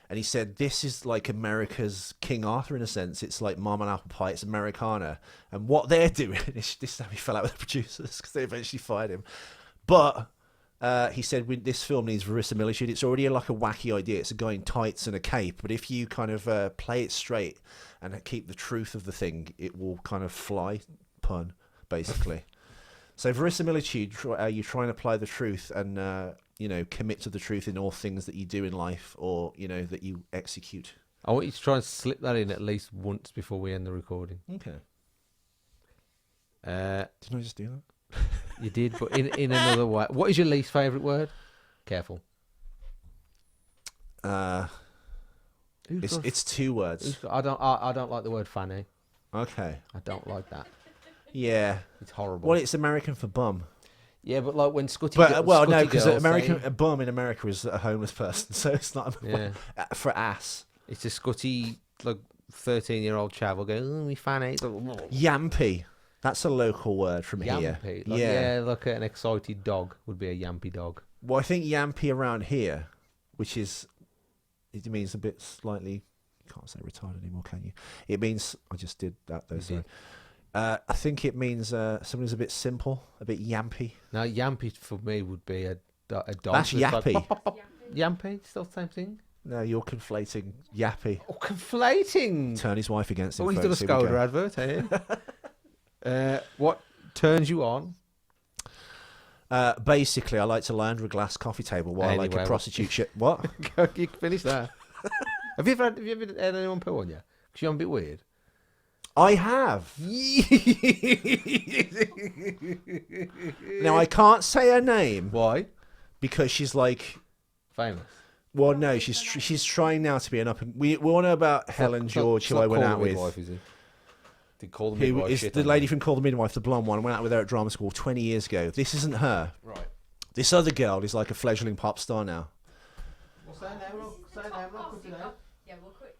Speaker 1: And he said, this is like America's King Arthur in a sense. It's like Marmite Apple Pie. It's Americana. And what they're doing is this is how he fell out with the producers, because they eventually fired him. But he said, this film needs verisimilitude. It's already like a wacky idea. It's a guy in tights and a cape. But if you kind of play it straight and keep the truth of the thing, it will kind of fly. Pun, basically. So verisimilitude, you try and apply the truth and, commit to the truth in all things that you do in life, or, that you execute.
Speaker 2: I want you to try and slip that in at least once before we end the recording.
Speaker 1: Okay.
Speaker 2: Uh,
Speaker 1: Didn't I just do that?
Speaker 2: you did, but in another way. What is your least favourite word? Careful.
Speaker 1: It's two words.
Speaker 2: I don't like the word fanny.
Speaker 1: Okay.
Speaker 2: I don't like that.
Speaker 1: Yeah.
Speaker 2: It's horrible.
Speaker 1: Well, it's American for bum.
Speaker 2: Yeah, but like when Scotty.
Speaker 1: But well, no,
Speaker 2: Scotty
Speaker 1: because
Speaker 2: girls
Speaker 1: American
Speaker 2: say-
Speaker 1: a bum in America is a homeless person, so it's not
Speaker 2: Yeah.
Speaker 1: for ass.
Speaker 2: It's a Scotty like 13-year-old chap will go, oh, we fanny.
Speaker 1: Yampy. That's a local word from here.
Speaker 2: Yampy. Like, yeah, like an excited dog would be a yampy dog.
Speaker 1: Well, I think yampy around here, which is, it means a bit slightly. You can't say retarded anymore, can you? It means I just did that though.
Speaker 2: You
Speaker 1: Sorry.
Speaker 2: did.
Speaker 1: I think it means someone who's a bit simple, a bit yampy.
Speaker 2: Now, yampy for me would be a dog.
Speaker 1: That's yappy.
Speaker 2: Like, pop, pop, pop. Yampy, still the same thing.
Speaker 1: No, you're conflating yappy.
Speaker 2: Oh, conflating.
Speaker 1: Turn his wife against him.
Speaker 2: Oh, he's done a
Speaker 1: folks. Here we
Speaker 2: Skoda
Speaker 1: go.
Speaker 2: advert, eh? What turns you on?
Speaker 1: Basically, I like to lie under a glass coffee table while like
Speaker 2: Anyway,
Speaker 1: a prostitute shit. What?
Speaker 2: You can finish that. have you ever had anyone poo on you? Because you're a bit weird.
Speaker 1: I have. Now I can't say her name
Speaker 2: Why?
Speaker 1: because she's like.
Speaker 2: Famous.
Speaker 1: Well, no, she's trying now to be an up. We all know about Helen George, who I went out with.
Speaker 2: Midwife, is it? Did call the
Speaker 1: Who
Speaker 2: midwife
Speaker 1: is
Speaker 2: shit
Speaker 1: the
Speaker 2: on
Speaker 1: lady
Speaker 2: you?
Speaker 1: from Call the Midwife, the blonde one? I went out with her at drama school 20 years ago. This isn't her.
Speaker 2: Right.
Speaker 1: This other girl is like a fledgling pop star now.
Speaker 2: What's her name? Say her name. Not quick enough.
Speaker 3: Yeah, we'll quit.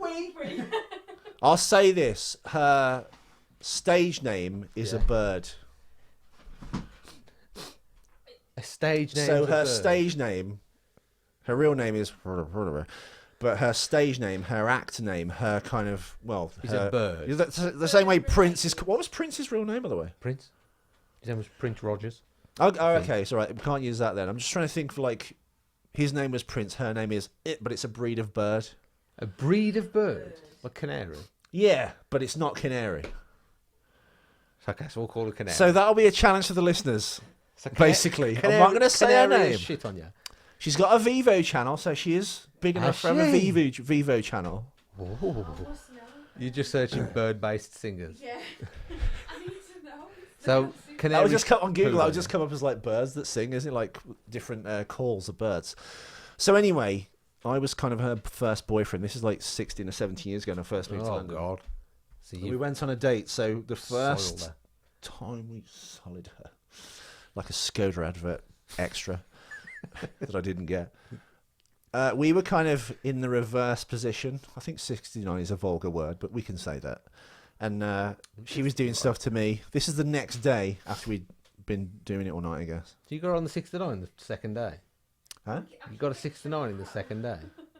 Speaker 3: We.
Speaker 1: I'll say this: her stage name is a
Speaker 2: Yeah.
Speaker 1: bird.
Speaker 2: A stage name.
Speaker 1: So
Speaker 2: of a
Speaker 1: her
Speaker 2: bird.
Speaker 1: stage name, her real name is, but her stage name, her actor name, her kind of
Speaker 2: Is
Speaker 1: her,
Speaker 2: a bird.
Speaker 1: The same way Prince is. What was Prince's real name, by the way?
Speaker 2: Prince. His name was Prince Rogers.
Speaker 1: Oh, okay, it's all right. We can't use that then. I'm just trying to think of like, his name was Prince, her name is it, but it's a breed of bird.
Speaker 2: A breed of bird, like canary.
Speaker 1: Yeah, but it's not canary.
Speaker 2: Okay, so we'll call it canary.
Speaker 1: So that'll be a challenge to the listeners.
Speaker 2: So
Speaker 1: Basically, I'm not going to say her
Speaker 2: canary
Speaker 1: name.
Speaker 2: Shit on you.
Speaker 1: She's got a Vivo channel, so she is big enough
Speaker 2: Has
Speaker 1: for a
Speaker 2: she?
Speaker 1: Vivo channel.
Speaker 2: Whoa.
Speaker 3: What's the name?
Speaker 2: You're just searching bird-based singers.
Speaker 3: Yeah. I need to know.
Speaker 2: So
Speaker 1: That
Speaker 2: canary.
Speaker 1: would just come on Google.
Speaker 2: poo
Speaker 1: That
Speaker 2: on
Speaker 1: would just
Speaker 2: you.
Speaker 1: come up as like birds that sing, isn't it? Like different calls of birds. So anyway, I was kind of her first boyfriend. This is like 16 or 17 years ago when I first moved to
Speaker 2: Oh
Speaker 1: London.
Speaker 2: God. So
Speaker 1: We
Speaker 2: you
Speaker 1: went on a date. So the
Speaker 2: soiled
Speaker 1: first
Speaker 2: her.
Speaker 1: time we solid her, like a Skoda advert extra that I didn't get. We were kind of in the reverse position. I think 69 is a vulgar word, but we can say that. And she was doing stuff to me. This is the next day after we'd been doing it all night, I guess.
Speaker 2: So you got her on the 69 the second day.
Speaker 1: Huh?
Speaker 2: You got a 69 in the second day.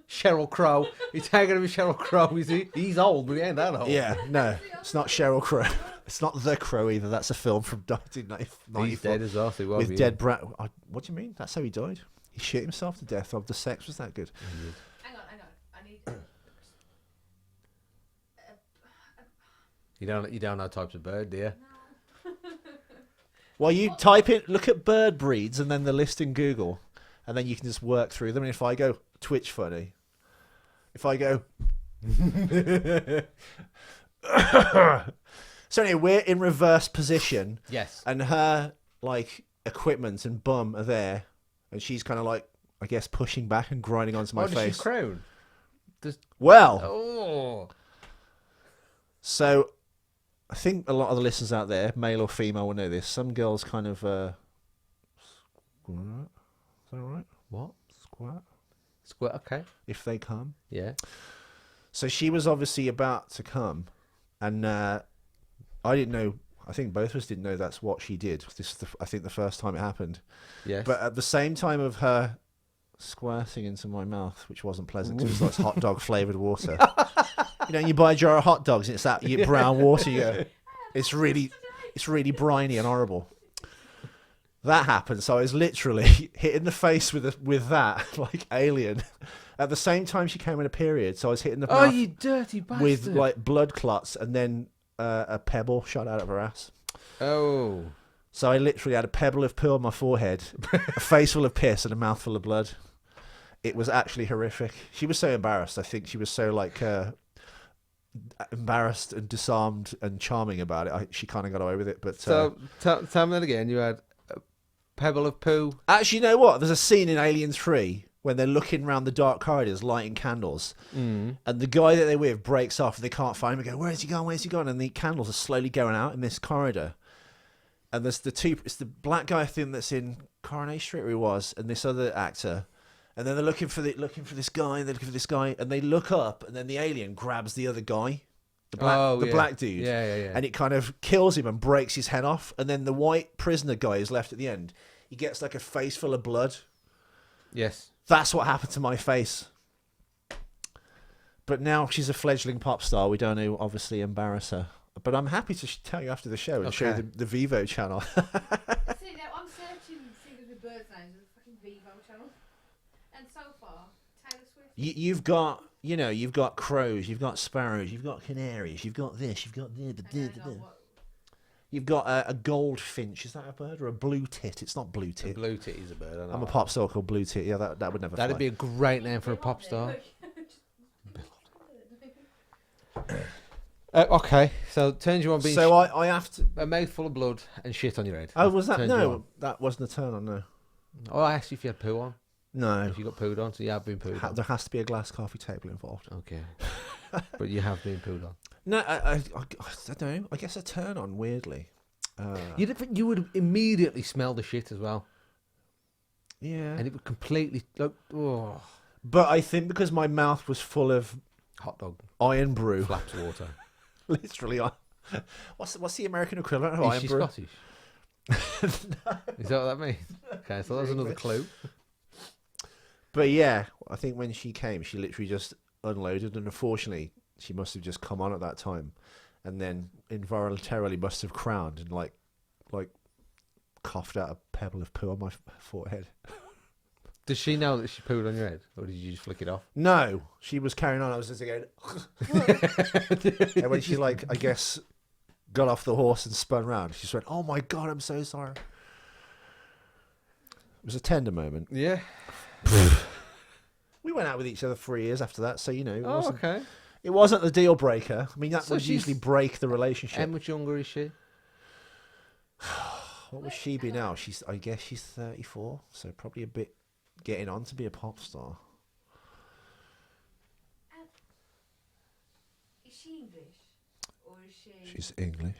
Speaker 2: Cheryl Crow. He's taking him with Cheryl Crow, is he? He's old, but he ain't that old.
Speaker 1: Yeah, no, it's not Cheryl Crow. It's not The Crow either. That's a film from
Speaker 2: He's
Speaker 1: 1994
Speaker 2: dead as well. So he won't
Speaker 1: with
Speaker 2: be
Speaker 1: dead Brad. What do you mean? That's how he died. He shit himself to death. Of the sex was that good?
Speaker 3: Hang on. I need.
Speaker 2: You don't know types of bird, do you?
Speaker 3: No.
Speaker 1: Well, you type in, look at bird breeds, and then the list in Google, and then you can just work through them. And if I go Twitch funny, if I go. So anyway, we're in reverse position.
Speaker 2: Yes.
Speaker 1: And her like equipment and bum are there, and she's kind of like, I guess, pushing back and grinding onto my
Speaker 2: Does
Speaker 1: face.
Speaker 2: she crown?
Speaker 1: Well,
Speaker 2: Oh.
Speaker 1: so I think a lot of the listeners out there, male or female, will know this. Some girls kind of squirt. Is that right?
Speaker 2: What?
Speaker 1: Squirt
Speaker 2: Squirt. Okay.
Speaker 1: if they come.
Speaker 2: Yeah.
Speaker 1: So she was obviously about to come, and I didn't know. I think both of us didn't know that's what she did. This is, I think, the first time it happened.
Speaker 2: Yes.
Speaker 1: But at the same time of her squirting into my mouth, which wasn't pleasant because it was like hot dog flavored water. You know, you buy a jar of hot dogs and it's that brown water. You go, it's really briny and horrible. That happened, so I was literally hit in the face with that like alien. At the same time, she came in a period, so I was hitting the mouth
Speaker 2: you dirty bastard.
Speaker 1: with like blood clots, and then a pebble shot out of her ass.
Speaker 2: Oh.
Speaker 1: So I literally had a pebble of poo on my forehead, a face full of piss, and a mouthful of blood. It was actually horrific. She was so embarrassed. I think she was so like embarrassed and disarmed and charming about it. She kind of got away with it. But
Speaker 2: So tell me that again. You had a pebble of poo.
Speaker 1: actually, you know what? There's a scene in Alien 3 when they're looking around the dark corridors, lighting candles, and the guy that they're with breaks off. And they can't find him. They go, "Where's he gone? Where's he gone?" And the candles are slowly going out in this corridor. And there's it's the black guy, I think, that's in Coronation Street where he was, and this other actor. And then they're looking for this guy, and they're looking for this guy, and they look up, and then the alien grabs the other guy, the black dude,
Speaker 2: Yeah.
Speaker 1: and it kind of kills him and breaks his head off. And then the white prisoner guy is left at the end. He gets like a face full of blood.
Speaker 2: Yes.
Speaker 1: That's what happened to my face. But now she's a fledgling pop star. We don't know, obviously, embarrass her. But I'm happy to tell you after the show and show the Vivo channel.
Speaker 3: See, now I'm searching singers with birds names on the fucking Vivo channel. And so far, Taylor Swift.
Speaker 1: You've got, you've got crows, you've got sparrows, you've got canaries, you've got this, you've got you've got a goldfinch. Is that a bird or a blue tit? It's not blue
Speaker 2: A
Speaker 1: tit.
Speaker 2: blue tit is a bird. I know.
Speaker 1: I'm a pop star called Blue Tit. Yeah, that would never.
Speaker 2: That'd
Speaker 1: fly.
Speaker 2: be a great name for a pop star. Okay, so turns you on being
Speaker 1: So I have to.
Speaker 2: a mouthful of blood and shit on your head.
Speaker 1: Oh, was that
Speaker 2: Turns you
Speaker 1: no?
Speaker 2: on.
Speaker 1: That wasn't a turn on. No,
Speaker 2: Oh, I asked you if you had poo on.
Speaker 1: no.
Speaker 2: If you got pooed on, so you have been pooed on.
Speaker 1: There has to be a glass coffee table involved.
Speaker 2: Okay. But you have been pooed on.
Speaker 1: No, I don't know. I guess a turn on. Weirdly.
Speaker 2: You would immediately smell the shit as well.
Speaker 1: Yeah.
Speaker 2: And it would completely like
Speaker 1: But I think because my mouth was full of
Speaker 2: hot dog
Speaker 1: iron brew,
Speaker 2: flaps water.
Speaker 1: literally. What's the American equivalent of
Speaker 2: Is
Speaker 1: iron
Speaker 2: she
Speaker 1: brew?
Speaker 2: Scottish? Is that what that means? Okay, so that's another clue.
Speaker 1: But yeah, I think when she came, she literally just unloaded, and unfortunately, she must have just come on at that time, and then involuntarily must have crowned and like coughed out a pebble of poo on my forehead.
Speaker 2: Does she know that she pooed on your head, or did you just flick it off?
Speaker 1: No, she was carrying on. I was just going, and when she I guess, got off the horse and spun round, she just went, "Oh my God, I'm so sorry." It was a tender moment.
Speaker 2: Yeah.
Speaker 1: We went out with each other 3 years after that, so
Speaker 2: Okay.
Speaker 1: it wasn't the deal breaker. I mean, that
Speaker 2: So
Speaker 1: would
Speaker 2: she's-
Speaker 1: usually break the relationship.
Speaker 2: How much younger is she?
Speaker 1: What would she be now? I guess she's 34, so probably a bit getting on to be a pop star.
Speaker 3: Is she English? Or is she...
Speaker 1: She's English.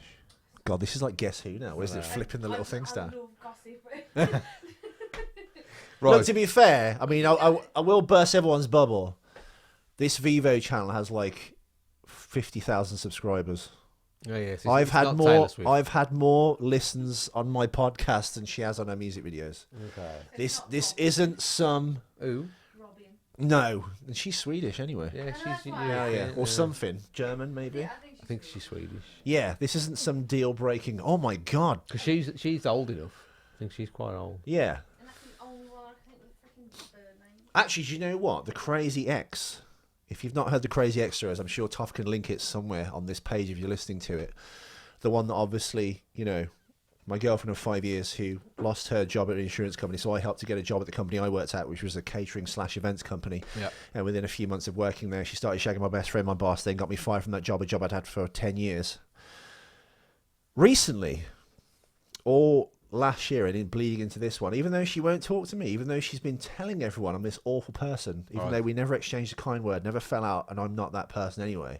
Speaker 1: God, this is like Guess Who now, isn't it? Flipping the little things down.
Speaker 3: I love gossip.
Speaker 1: Look, to be fair, I mean, I will burst everyone's bubble. This Vivo channel has like 50,000 subscribers.
Speaker 2: Oh yes.
Speaker 1: I've had more listens on my podcast than she has on her music videos.
Speaker 2: Okay.
Speaker 1: This isn't some
Speaker 2: Ooh.
Speaker 3: Robin.
Speaker 1: no, and she's Swedish anyway.
Speaker 2: Yeah,
Speaker 3: that's
Speaker 2: she's
Speaker 3: fine.
Speaker 1: Yeah, or something German maybe.
Speaker 3: Yeah, I think she's
Speaker 2: think she's Swedish.
Speaker 1: Yeah, this isn't some deal breaking. Oh my god.
Speaker 2: Because she's old enough. I think she's quite old.
Speaker 1: Yeah.
Speaker 3: And that's the only one I think with freaking bird name.
Speaker 1: Actually, do you know what? The Crazy X. If you've not heard the Crazy X stories, I'm sure Toff can link it somewhere on this page if you're listening to it. The one that obviously, you know, my girlfriend of 5 years who lost her job at an insurance company, so I helped to get a job at the company I worked at, which was a catering/events company.
Speaker 2: Yeah.
Speaker 1: And within a few months of working there, she started shagging my best friend, my boss, then got me fired from that job, a job I'd had for 10 years. Recently, or last year, and in bleeding into this one, even though she won't talk to me, even though she's been telling everyone I'm this awful person, even though we never exchanged a kind word, never fell out, and I'm not that person anyway,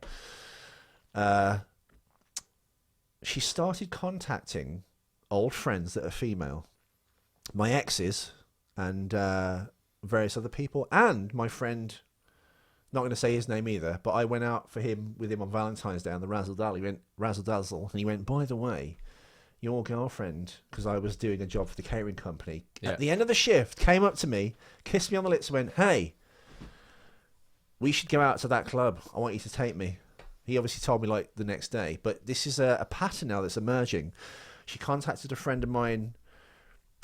Speaker 1: she started contacting old friends that are female, my exes, and various other people, and my friend, not going to say his name either, but I went out with him on Valentine's Day on the Razzle Dazzle. He went Razzle Dazzle, and he went, by the way, your girlfriend, because I was doing a job for the catering company, at the end of the shift, came up to me, kissed me on the lips, and went, hey, we should go out to that club. I want you to take me. He obviously told me like the next day, but this is a pattern now that's emerging. She contacted a friend of mine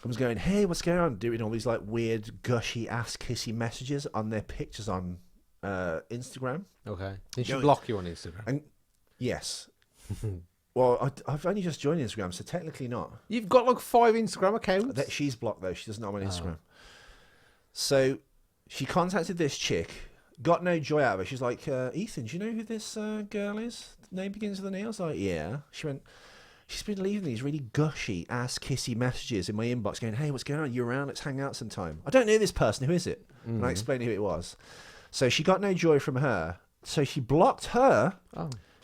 Speaker 1: and was going, hey, what's going on? Doing all these like weird, gushy, ass-kissy messages on their pictures on Instagram.
Speaker 2: Okay. Did she block you on Instagram?
Speaker 1: And yes. Well, I've only just joined Instagram, so technically not.
Speaker 2: You've got like 5 Instagram accounts?
Speaker 1: She's blocked, though. She doesn't know I'm on Instagram. So she contacted this chick, got no joy out of it. She's like, Ethan, do you know who this girl is? The name begins with an E? I was like, yeah. She went, she's been leaving these really gushy, ass-kissy messages in my inbox going, hey, what's going on? You around? Let's hang out sometime. I don't know this person. Who is it? And I explained who it was. So she got no joy from her. So she blocked her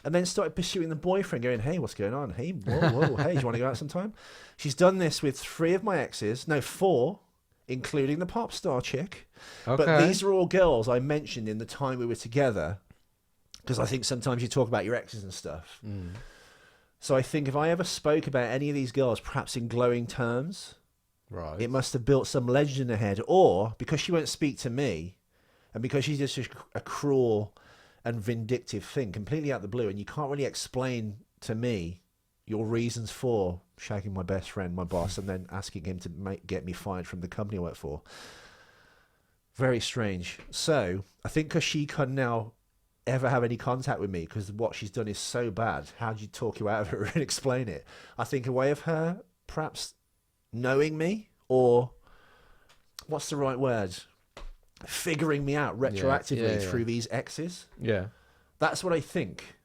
Speaker 1: and then started pursuing the boyfriend going, hey, what's going on? Hey, whoa, hey, do you want to go out sometime? She's done this with 3 of my exes. No, 4, including the pop star chick.
Speaker 2: Okay.
Speaker 1: But these are all girls I mentioned in the time we were together, because I think sometimes you talk about your exes and stuff. So I think if I ever spoke about any of these girls, perhaps in glowing terms, it must have built some legend in her head. Or because she won't speak to me, and because she's just a cruel and vindictive thing, completely out of the blue, and you can't really explain to me your reasons for shagging my best friend, my boss, and then asking him to get me fired from the company I work for. Very strange. So I think because she can now ever have any contact with me, because what she's done is so bad, how do you talk you out of it and explain it? I think a way of her perhaps knowing me, or what's the right word? Figuring me out retroactively through these exes.
Speaker 2: Yeah.
Speaker 1: That's what I think.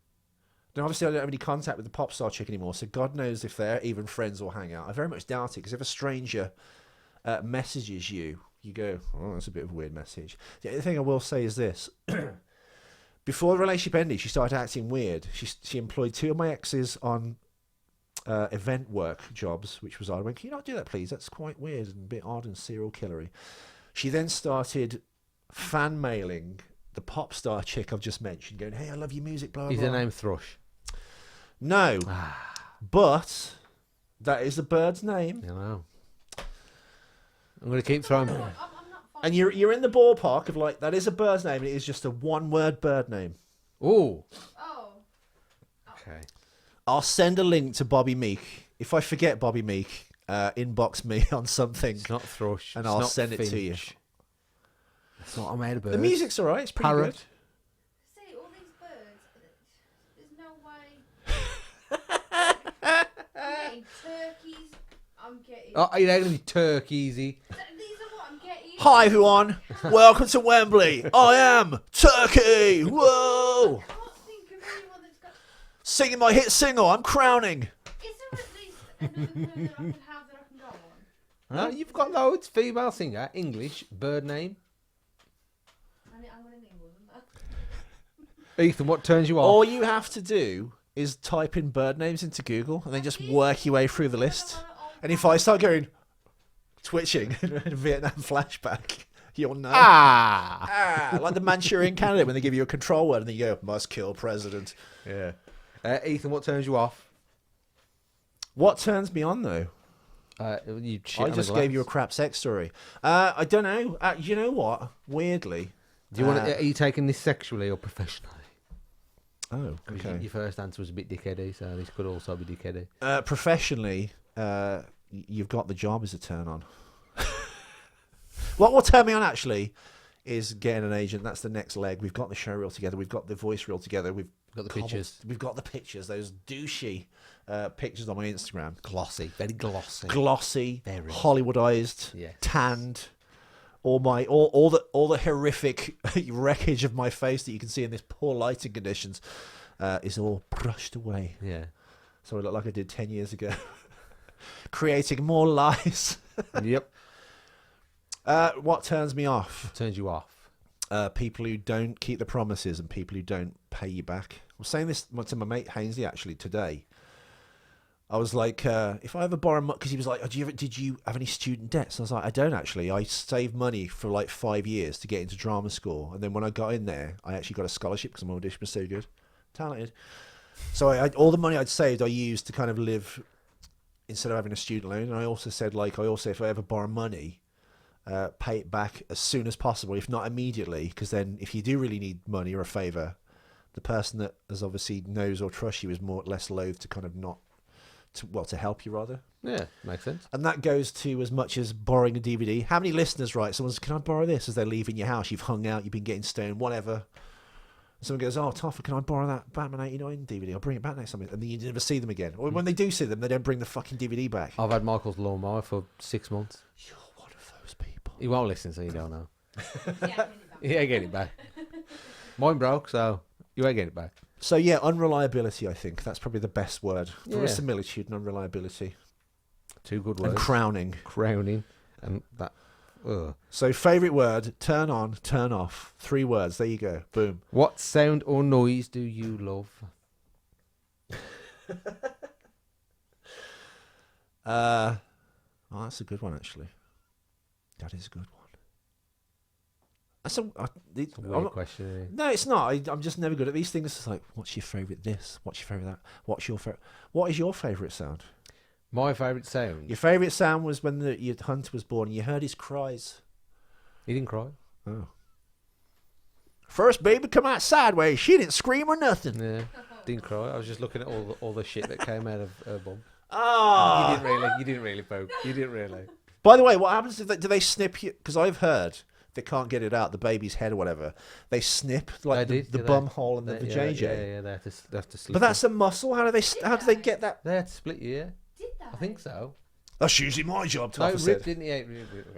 Speaker 1: Now, obviously, I don't have any contact with the pop star chick anymore, so God knows if they're even friends or hang out. I very much doubt it, because if a stranger messages you, you go, oh, that's a bit of a weird message. The other thing I will say is this. Before the relationship ended, she started acting weird. She employed 2 of my exes on event work jobs, which was odd. I went, can you not do that, please? That's quite weird and a bit odd and serial killery. She then started fan mailing the pop star chick I've just mentioned, going, hey, I love your music, blah, blah,
Speaker 2: Is
Speaker 1: blah.
Speaker 2: her name Thrush?
Speaker 1: No. But that is a bird's name.
Speaker 2: I know. I'm going to keep throwing...
Speaker 3: I'm not
Speaker 1: And you're in the ballpark of like, that is a bird's name, and it is just a 1-word bird name.
Speaker 2: Ooh.
Speaker 3: Oh.
Speaker 2: Okay.
Speaker 1: I'll send a link to Bobby Meek. If I forget Bobby Meek, inbox me on something.
Speaker 2: It's not Thrush.
Speaker 1: And
Speaker 2: It's
Speaker 1: I'll
Speaker 2: not
Speaker 1: send it to you.
Speaker 2: Finch. It's not a made of birds.
Speaker 1: The music's alright, it's pretty
Speaker 2: Parrot.
Speaker 1: good.
Speaker 3: See, all these birds, there's no way. I'm getting turkeys. I'm getting.
Speaker 2: Oh, you're going to be turkeysy.
Speaker 3: These are what I'm getting.
Speaker 1: Hi everyone, welcome to Wembley. I am Turkey. Whoa!
Speaker 3: I can't think of anyone that's got.
Speaker 1: Singing my hit single, I'm crowning.
Speaker 3: Is there at least another bird that I can have that I can go on?
Speaker 2: No, you've got loads. Female singer, English, bird name.
Speaker 3: I'm going to need more than that.
Speaker 2: Ethan, what turns you off?
Speaker 1: All you have to do is type in bird names into Google and then just work your way through the list. And if I start going twitching in a Vietnam flashback, you'll know. Like the Manchurian Candidate when they give you a control word and then you go, must kill president.
Speaker 2: Yeah. Ethan, what turns you off?
Speaker 1: What turns me on though?
Speaker 2: You shit
Speaker 1: I
Speaker 2: on a
Speaker 1: just
Speaker 2: glass.
Speaker 1: gave you a crap sex story. I don't know. You know what? Weirdly.
Speaker 2: Do you want? Are you taking this sexually or professionally?
Speaker 1: Oh,
Speaker 2: 'Cause
Speaker 1: okay.
Speaker 2: Your first answer was a bit dickheady, so this could also be dickheady.
Speaker 1: Professionally, you've got the job as a turn on. What will turn me on actually is getting an agent. That's the next leg. We've got the show reel together. We've got the voice reel together. We've
Speaker 2: Got the pictures.
Speaker 1: We've got the pictures. Those douchey pictures on my Instagram.
Speaker 2: Glossy. Very glossy.
Speaker 1: Glossy,
Speaker 2: Very.
Speaker 1: Hollywoodized,
Speaker 2: Yes.
Speaker 1: tanned. All the horrific wreckage of my face that you can see in this poor lighting conditions is all brushed away.
Speaker 2: Yeah.
Speaker 1: So I look like I did 10 years ago. Creating more lies.
Speaker 2: Yep.
Speaker 1: What turns me off?
Speaker 2: Turns you off.
Speaker 1: People who don't keep the promises and people who don't pay you back. I was saying this to my mate Hainsley actually today. I was like, if I ever borrow money, because he was like, oh, did you have any student debts? And I was like, I don't actually. I saved money for like 5 years to get into drama school. And then when I got in there, I actually got a scholarship because my audition was so good. Talented. So all the money I'd saved, I used to kind of live instead of having a student loan. And I also said, if I ever borrow money, pay it back as soon as possible, if not immediately. Because then if you do really need money or a favour, the person that has obviously knows or trusts you is less loath to kind of not, to help you rather.
Speaker 2: Yeah, makes sense.
Speaker 1: And that goes to as much as borrowing a DVD. How many listeners, right? Someone's, can I borrow this? As they're leaving your house, you've hung out, you've been getting stoned, whatever. Someone goes, oh, Toffer, can I borrow that Batman 89 DVD? I'll bring it back next time. And then you never see them again. Or when they do see them, they don't bring the fucking DVD back.
Speaker 2: I've had Michael's lawnmower for 6 months.
Speaker 1: You're one of those people.
Speaker 2: He won't listen, so you don't know.
Speaker 3: Yeah,
Speaker 2: He ain't getting it back. Mine broke, so you ain't getting it back.
Speaker 1: So yeah, unreliability, I think. That's probably the best word.
Speaker 2: Yeah.
Speaker 1: Verisimilitude and unreliability.
Speaker 2: Two good words.
Speaker 1: And crowning.
Speaker 2: Crowning. And that. Ugh.
Speaker 1: So favourite word, turn on, turn off. 3 words. There you go. Boom.
Speaker 2: What sound or noise do you love?
Speaker 1: Oh, that's a good one, actually. That is a good one. That's
Speaker 2: It's a weird question. Isn't it?
Speaker 1: No, it's not. I'm just never good at these things. It's like, what's your favourite this? What's your favourite that? What is your favourite sound?
Speaker 2: My favourite sound.
Speaker 1: Your favourite sound was when your hunter was born and you heard his cries.
Speaker 2: He didn't cry.
Speaker 1: Oh. First baby come out sideways. She didn't scream or nothing.
Speaker 2: Yeah, didn't cry. I was just looking at all the shit that came out of her bum.
Speaker 1: Oh.
Speaker 2: You didn't really poke. You didn't really.
Speaker 1: By the way, what happens if do they snip you? Because I've heard they can't get it out, the baby's head or whatever. They snip like the bum hole and the vajayjay.
Speaker 2: Yeah, they have to split.
Speaker 1: But that's a muscle. How do they get that?
Speaker 2: They had to split you. Yeah,
Speaker 3: Did that?
Speaker 2: I think so.
Speaker 1: That's usually my job.
Speaker 2: No,
Speaker 1: Toffer
Speaker 2: Rip
Speaker 1: said.
Speaker 2: didn't he? Rip.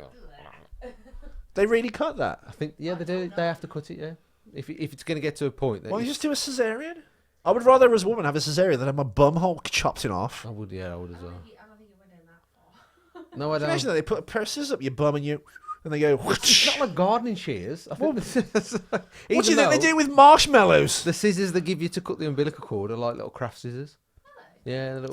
Speaker 1: They really cut that.
Speaker 2: I think they do. They have to cut it. Yeah, if it's going to get to a point that
Speaker 1: Why don't you just do a cesarean? I would rather as a woman have a cesarean than have my bum hole chopped in half.
Speaker 2: I would. Yeah, I would as
Speaker 3: I
Speaker 2: well.
Speaker 3: don't think you went in that far.
Speaker 2: No, I don't.
Speaker 1: Imagine that they put a pair of scissors up your bum and they go.
Speaker 2: It's not like gardening shears. I think
Speaker 1: What do you think they do with marshmallows?
Speaker 2: The scissors they give you to cut the umbilical cord are like little craft scissors. Yeah,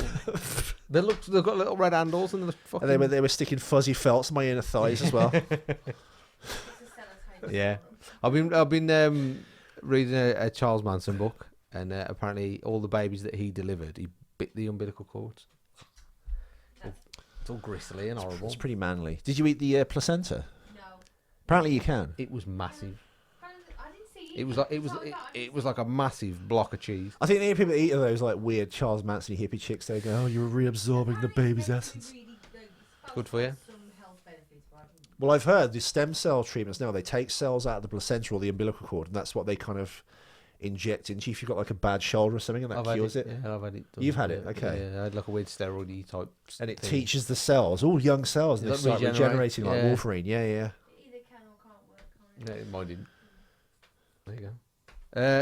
Speaker 2: they've got little red handles and fucking.
Speaker 1: And they were sticking fuzzy felts in my inner thighs as well.
Speaker 3: It's a sellotape.
Speaker 2: Yeah, I've been reading a Charles Manson book, and apparently all the babies that he delivered, he bit the umbilical cords. It's all gristly and horrible.
Speaker 1: It's pretty manly. Did you eat the placenta?
Speaker 3: No.
Speaker 1: Apparently you can.
Speaker 2: It was massive.
Speaker 3: I didn't see
Speaker 2: It was like a massive block of cheese.
Speaker 1: I think the only people that eat are those like weird Charles Manson hippie chicks. They go, oh, you're reabsorbing the baby's essence.
Speaker 2: Good for you.
Speaker 1: Well, I've heard the stem cell treatments now, they take cells out of the placenta or the umbilical cord, and that's what they kind of inject into you if you've got like a bad shoulder or something, and that cures it.
Speaker 2: Yeah, I've had it done.
Speaker 1: You've had it, okay.
Speaker 2: Yeah, I had like a weird steroid type.
Speaker 1: And it
Speaker 2: thing.
Speaker 1: teaches the cells, all young cells, and they
Speaker 2: Does
Speaker 1: start
Speaker 2: that
Speaker 1: regenerating like
Speaker 2: regenerate?
Speaker 1: warfarin. Yeah, yeah.
Speaker 3: Either can or can't work, can't it?
Speaker 2: Yeah, mine didn't. There you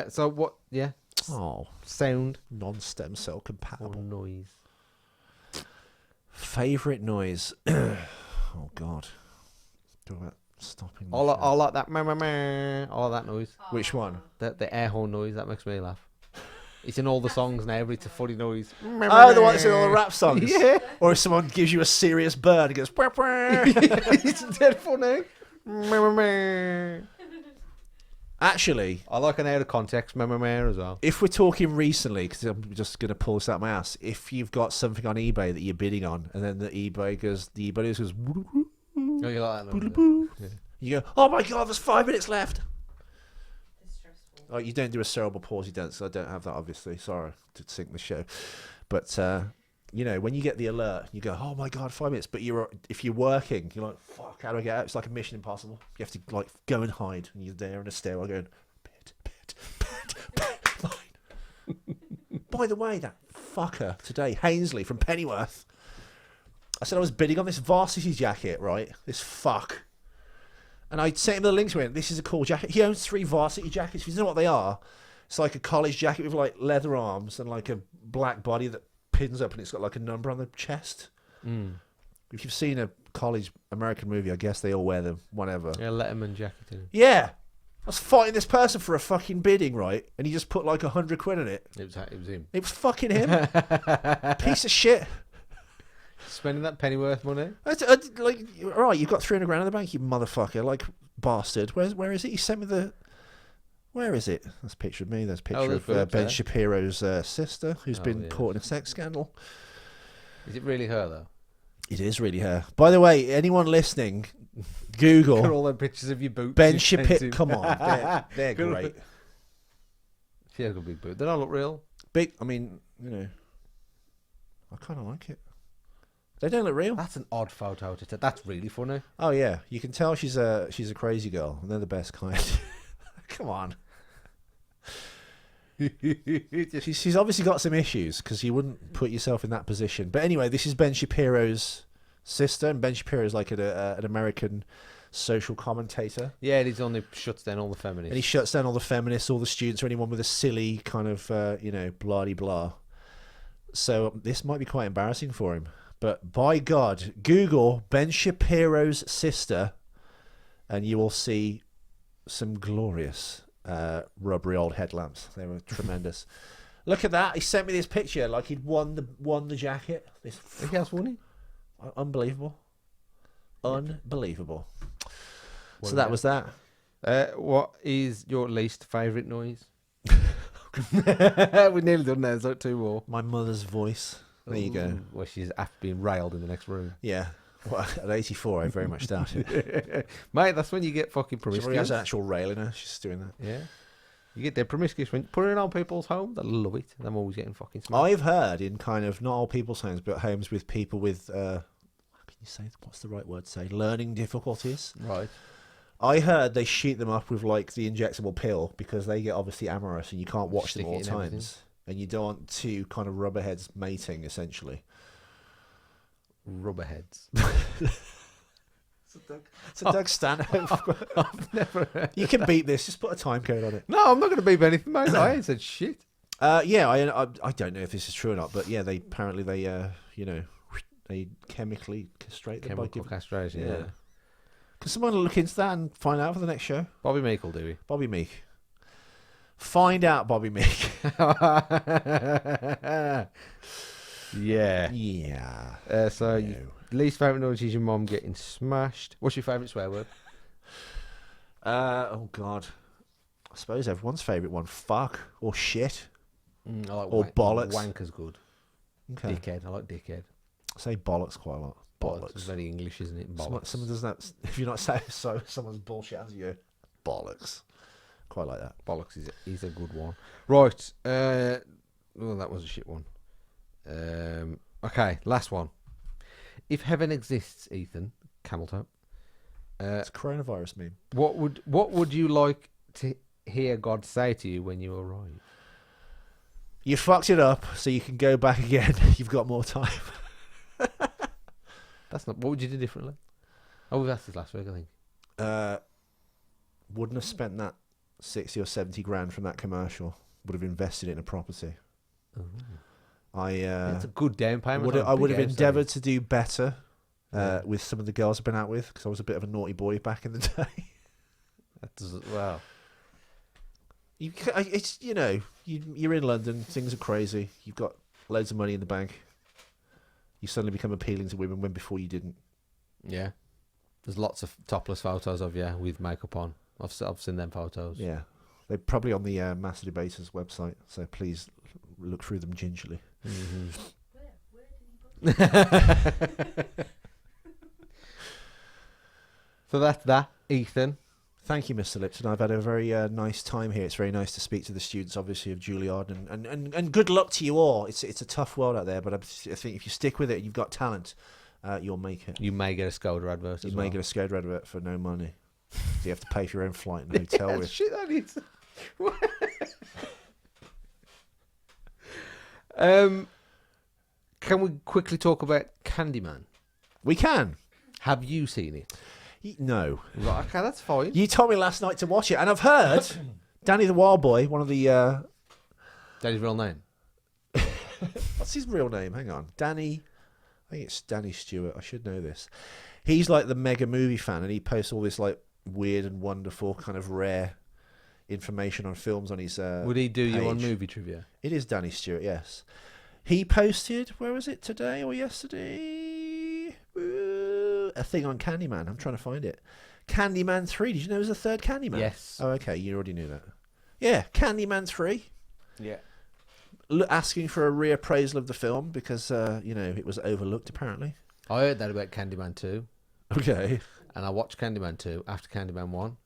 Speaker 2: go. So what? Yeah,
Speaker 1: Oh,
Speaker 2: sound
Speaker 1: non-stem cell
Speaker 2: or
Speaker 1: compatible.
Speaker 2: noise.
Speaker 1: Favourite noise? Oh, God. Talk about stopping. the
Speaker 2: I
Speaker 1: show.
Speaker 2: like that. Meh, meh, meh. I like that noise.
Speaker 1: Which one?
Speaker 2: The air horn noise that makes me laugh. It's in all the songs now, but it's a funny noise.
Speaker 1: Oh, the one that's in all the rap songs.
Speaker 2: Yeah.
Speaker 1: Or if someone gives you a serious bird and goes, "Wah, wah."
Speaker 2: It's dead funny. Meh, meh, meh.
Speaker 1: Actually,
Speaker 2: I like an out of context meh, meh, meh as well.
Speaker 1: if we're talking recently, because I'm just going to pull this out my ass, if you've got something on eBay that you're bidding on, and then the eBay goes, "Woo, woo,"
Speaker 2: Oh, you like that noise?
Speaker 1: boo, boo. You go, oh my God, there's 5 minutes left.
Speaker 3: Distressful.
Speaker 1: Oh, you don't do a cerebral palsy dance. I don't have that, obviously. Sorry to sink the show. But, you know, when you get the alert, you go, oh, my God, 5 minutes. But if you're working, you're like, fuck, how do I get out? It's like a Mission Impossible. You have to, like, go and hide. And you're there in a stairwell going, pit, mine. By the way, that fucker today, Hainsley from Pennyworth, I said I was bidding on this varsity jacket, right? This fuck. And I sent him the link to it. This is a cool jacket. He owns 3 varsity jackets. If you know what they are, it's like a college jacket with like leather arms and like a black body that pins up and it's got like a number on the chest. If you've seen a college American movie, I guess they all wear them, whatever.
Speaker 2: Yeah, Letterman jacket. In.
Speaker 1: Yeah. I was fighting this person for a fucking bidding, right? And he just put like 100 quid in it.
Speaker 2: It was him.
Speaker 1: It was fucking him. Piece of shit.
Speaker 2: Spending that pennyworth money.
Speaker 1: Like, all right, you've got 300 grand in the bank, you motherfucker, like bastard. Where is it? You sent me the. Where is it? That's a picture of me. There's a picture of Ben Shapiro's sister, who's been caught in a sex scandal.
Speaker 2: Is it really her though?
Speaker 1: It is really her. By the way, anyone listening, Google.
Speaker 2: Look at all the pictures of your boots.
Speaker 1: Ben Shapiro. Come on, they're great.
Speaker 2: She has got a big boot. They don't look real.
Speaker 1: Big. I mean, you know, I kind of like it. They don't look real.
Speaker 2: That's an odd photo to take. That's really funny.
Speaker 1: Oh yeah, you can tell she's a crazy girl, and they're the best kind. Come on. She's obviously got some issues because you wouldn't put yourself in that position. But anyway, this is Ben Shapiro's sister, and Ben Shapiro is like an American social commentator.
Speaker 2: Yeah, and he's only shuts down all the feminists.
Speaker 1: And he shuts down all the feminists, all the students, or anyone with a silly kind of, blah-de-blah. So this might be quite embarrassing for him. But by God, Google Ben Shapiro's sister, and you will see some glorious rubbery old headlamps. They were tremendous. Look at that. He sent me this picture like he'd won the jacket. This
Speaker 2: He has won it?
Speaker 1: Unbelievable. Unbelievable. So that was that.
Speaker 2: What is your least favourite noise? We've nearly done that. It's like 2 more.
Speaker 1: My mother's voice. There you go.
Speaker 2: Well, she's after being railed in the next room.
Speaker 1: Yeah. Well, at 84, I very much doubt it.
Speaker 2: Mate, that's when you get fucking
Speaker 1: She already
Speaker 2: promiscuous.
Speaker 1: has an actual rail in her. She's doing that.
Speaker 2: Yeah. You get dead promiscuous when you put it on people's home. They love it. I'm always getting fucking smashed.
Speaker 1: I've heard in kind of not all people's homes, but homes with people with, how can you say, what's the right word to say? Learning difficulties.
Speaker 2: Right.
Speaker 1: I heard they shoot them up with like the injectable pill because they get obviously amorous and you can't watch
Speaker 2: Stick
Speaker 1: them all
Speaker 2: it
Speaker 1: the
Speaker 2: in
Speaker 1: times.
Speaker 2: everything.
Speaker 1: And you don't want two kind of rubberheads mating, essentially.
Speaker 2: Rubberheads.
Speaker 1: It's a Doug Stanhope.
Speaker 2: I've never heard.
Speaker 1: You can beat this. Just put a time code on it.
Speaker 2: No, I'm not going to beep anything, mate. I ain't said shit.
Speaker 1: Yeah, I don't know if this is true or not, but yeah, they they chemically castrate them.
Speaker 2: Chemical castration, yeah.
Speaker 1: Can someone look into that and find out for the next show?
Speaker 2: Bobby Meek will do it.
Speaker 1: Bobby Meek. Find out, Bobby Meek.
Speaker 2: Yeah.
Speaker 1: Yeah.
Speaker 2: So, your least favourite noise is your mum getting smashed. What's your favourite swear word?
Speaker 1: Oh, God. I suppose everyone's favourite one. Fuck. Or shit.
Speaker 2: I like
Speaker 1: Or bollocks.
Speaker 2: Wanker's good.
Speaker 1: Okay.
Speaker 2: Dickhead. I like dickhead.
Speaker 1: I say bollocks quite a lot.
Speaker 2: Bollocks. It's very English, isn't it? Bollocks.
Speaker 1: Someone does that. If you're not saying so, someone's bullshit as you go, bollocks. Quite like that.
Speaker 2: Bollocks is a good one. Right. Well, that was a shit one. Okay, last one. If heaven exists, Ethan, camel toe.
Speaker 1: It's a coronavirus meme.
Speaker 2: What would you like to hear God say to you when you arrive?
Speaker 1: You fucked it up, so you can go back again. You've got more time.
Speaker 2: That's not. What would you do differently? Oh, we've asked this last week, I think.
Speaker 1: Wouldn't have spent that 60 or 70 grand from that commercial. Would have invested it in a property.
Speaker 2: Ooh.
Speaker 1: It's
Speaker 2: a good down payment.
Speaker 1: I would have endeavoured to do better with some of the girls I've been out with because I was a bit of a naughty boy back in the day.
Speaker 2: That doesn't. Well,
Speaker 1: it's you're in London, things are crazy. You've got loads of money in the bank. You suddenly become appealing to women when before you didn't.
Speaker 2: yeah. There's lots of topless photos of you with makeup on. I've seen them photos.
Speaker 1: Yeah, they're probably on the Master Debaters website, so please look through them gingerly.
Speaker 2: Mm-hmm.
Speaker 3: Where did he put
Speaker 2: So that's that, Ethan.
Speaker 1: Thank you, Mr. Lipton. I've had a very nice time here. It's very nice to speak to the students, obviously, of Juilliard, and good luck to you all. It's a tough world out there, but I think if you stick with it, you've got talent, you'll make it.
Speaker 2: You may get a Skoda advert.
Speaker 1: You may get a Skoda advert for no money. So you have to pay for your own flight and hotel. With.
Speaker 2: Shit, that is. Can we quickly talk about Candyman?
Speaker 1: We can.
Speaker 2: Have you seen it?
Speaker 1: No.
Speaker 2: Right, okay, that's fine.
Speaker 1: You told me last night to watch it, and I've heard Danny the Wild Boy, one of the...
Speaker 2: That his real name?
Speaker 1: What's his real name? Hang on. Danny... I think it's Danny Stewart. I should know this. He's like the mega movie fan, and he posts all this like weird and wonderful kind of rare information on films on his
Speaker 2: Would he do you on
Speaker 1: page.
Speaker 2: movie trivia?
Speaker 1: It is Danny Stewart, yes. He posted, where was it, today or yesterday? A thing on Candyman. I'm trying to find it. Candyman 3. Did you know there's a third Candyman?
Speaker 2: Yes.
Speaker 1: Oh, okay. You already knew that. Yeah, Candyman 3.
Speaker 2: Yeah.
Speaker 1: Asking for a reappraisal of the film because, it was overlooked, apparently.
Speaker 2: I heard that about Candyman 2,
Speaker 1: Okay.
Speaker 2: and I watched Candyman 2 after Candyman 1.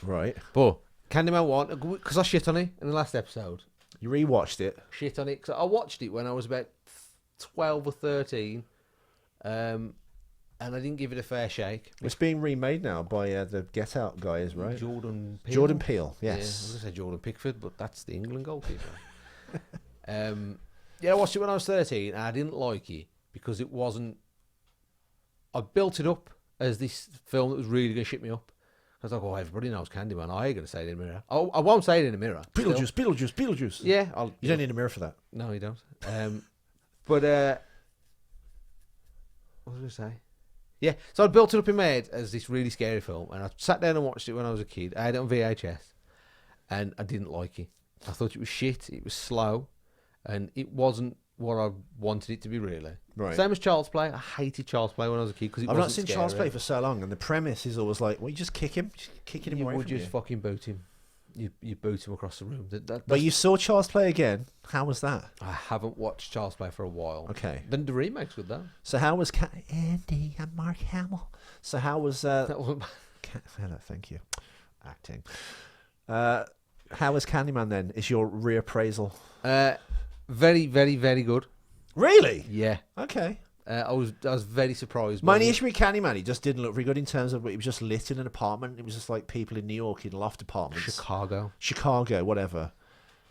Speaker 1: Right.
Speaker 2: But Candyman 1, because I shit on it in the last episode.
Speaker 1: You rewatched it.
Speaker 2: Shit on it. Cause I watched it when I was about 12 or 13, and I didn't give it a fair shake.
Speaker 1: It's being remade now by the Get Out guys, right?
Speaker 2: Jordan Peele.
Speaker 1: Jordan Peele,
Speaker 2: Yeah, I
Speaker 1: yes.
Speaker 2: was going to say Jordan Pickford, but that's the England goalkeeper. Yeah, I watched it when I was 13, and I didn't like it because it wasn't... I built it up as this film that was really going to shit me up. I was like, oh, everybody knows Candyman. I ain't going to say it in a mirror. Oh, I won't say it in a mirror. still.
Speaker 1: Beetlejuice.
Speaker 2: Yeah.
Speaker 1: You don't need a mirror for that.
Speaker 2: No, you don't. But, what was I going to say? Yeah, so I built it up in my head as this really scary film, and I sat down and watched it when I was a kid. I had it on VHS, and I didn't like it. I thought it was shit, it was slow, and it wasn't what I wanted it to be, really.
Speaker 1: Right.
Speaker 2: Same as Child's Play. I hated Child's Play when I was a kid because
Speaker 1: I've not seen Child's Play for so long, and the premise is always like, well, you just kick him, kicking him
Speaker 2: You
Speaker 1: away
Speaker 2: would
Speaker 1: from
Speaker 2: just
Speaker 1: you.
Speaker 2: fucking boot him. You boot him across the room.
Speaker 1: But you saw Child's Play again. How was that?
Speaker 2: I haven't watched Child's Play for a while.
Speaker 1: Okay.
Speaker 2: Then the remake's good though.
Speaker 1: So how was Andy and Mark Hamill? So how was
Speaker 2: That wasn't
Speaker 1: Hello, thank you. Acting. How was Candyman then? Is your reappraisal?
Speaker 2: very, very, very good.
Speaker 1: Really?
Speaker 2: Yeah.
Speaker 1: Okay.
Speaker 2: I was very surprised.
Speaker 1: My
Speaker 2: by
Speaker 1: only
Speaker 2: the-
Speaker 1: issue with Candyman, he just didn't look very good in terms of it was just lit in an apartment. It was just like people in New York in loft apartments. Chicago, whatever.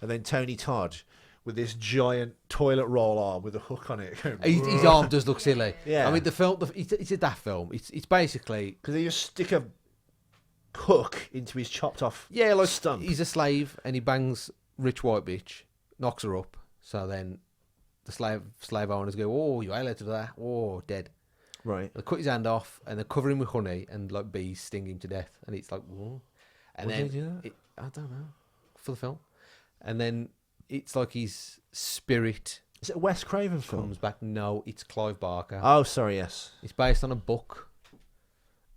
Speaker 1: And then Tony Todd with this giant toilet roll arm with a hook on it.
Speaker 2: His arm does look silly.
Speaker 1: Yeah.
Speaker 2: I mean, the film, it's a daft film. It's basically...
Speaker 1: Because they just stick a hook into his chopped off
Speaker 2: Yeah, like
Speaker 1: stump.
Speaker 2: he's a slave and he bangs rich white bitch, knocks her up. So then the slave owners go, oh, you violated that. Oh, dead.
Speaker 1: Right.
Speaker 2: They cut his hand off and they cover him with honey and like bees sting him to death. And it's like, whoa. And
Speaker 1: Why
Speaker 2: then
Speaker 1: did they do that?
Speaker 2: I don't know, for the film. And then it's like his spirit
Speaker 1: Is it a Wes Craven film?
Speaker 2: comes back. No, it's Clive Barker.
Speaker 1: Oh, sorry, yes.
Speaker 2: It's based on a book,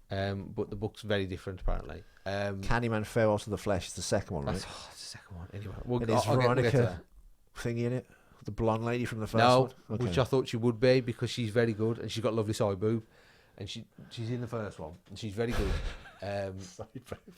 Speaker 2: but the book's very different apparently.
Speaker 1: Candyman Farewell to the Flesh is the second one, right?
Speaker 2: That's the second one. Anyway,
Speaker 1: It is
Speaker 2: I'll get to
Speaker 1: Veronica
Speaker 2: that.
Speaker 1: thingy in it? The blonde lady from the first
Speaker 2: No,
Speaker 1: one? Okay.
Speaker 2: which I thought she would be because she's very good and she's got lovely side boob, and she's in the first one and she's very good.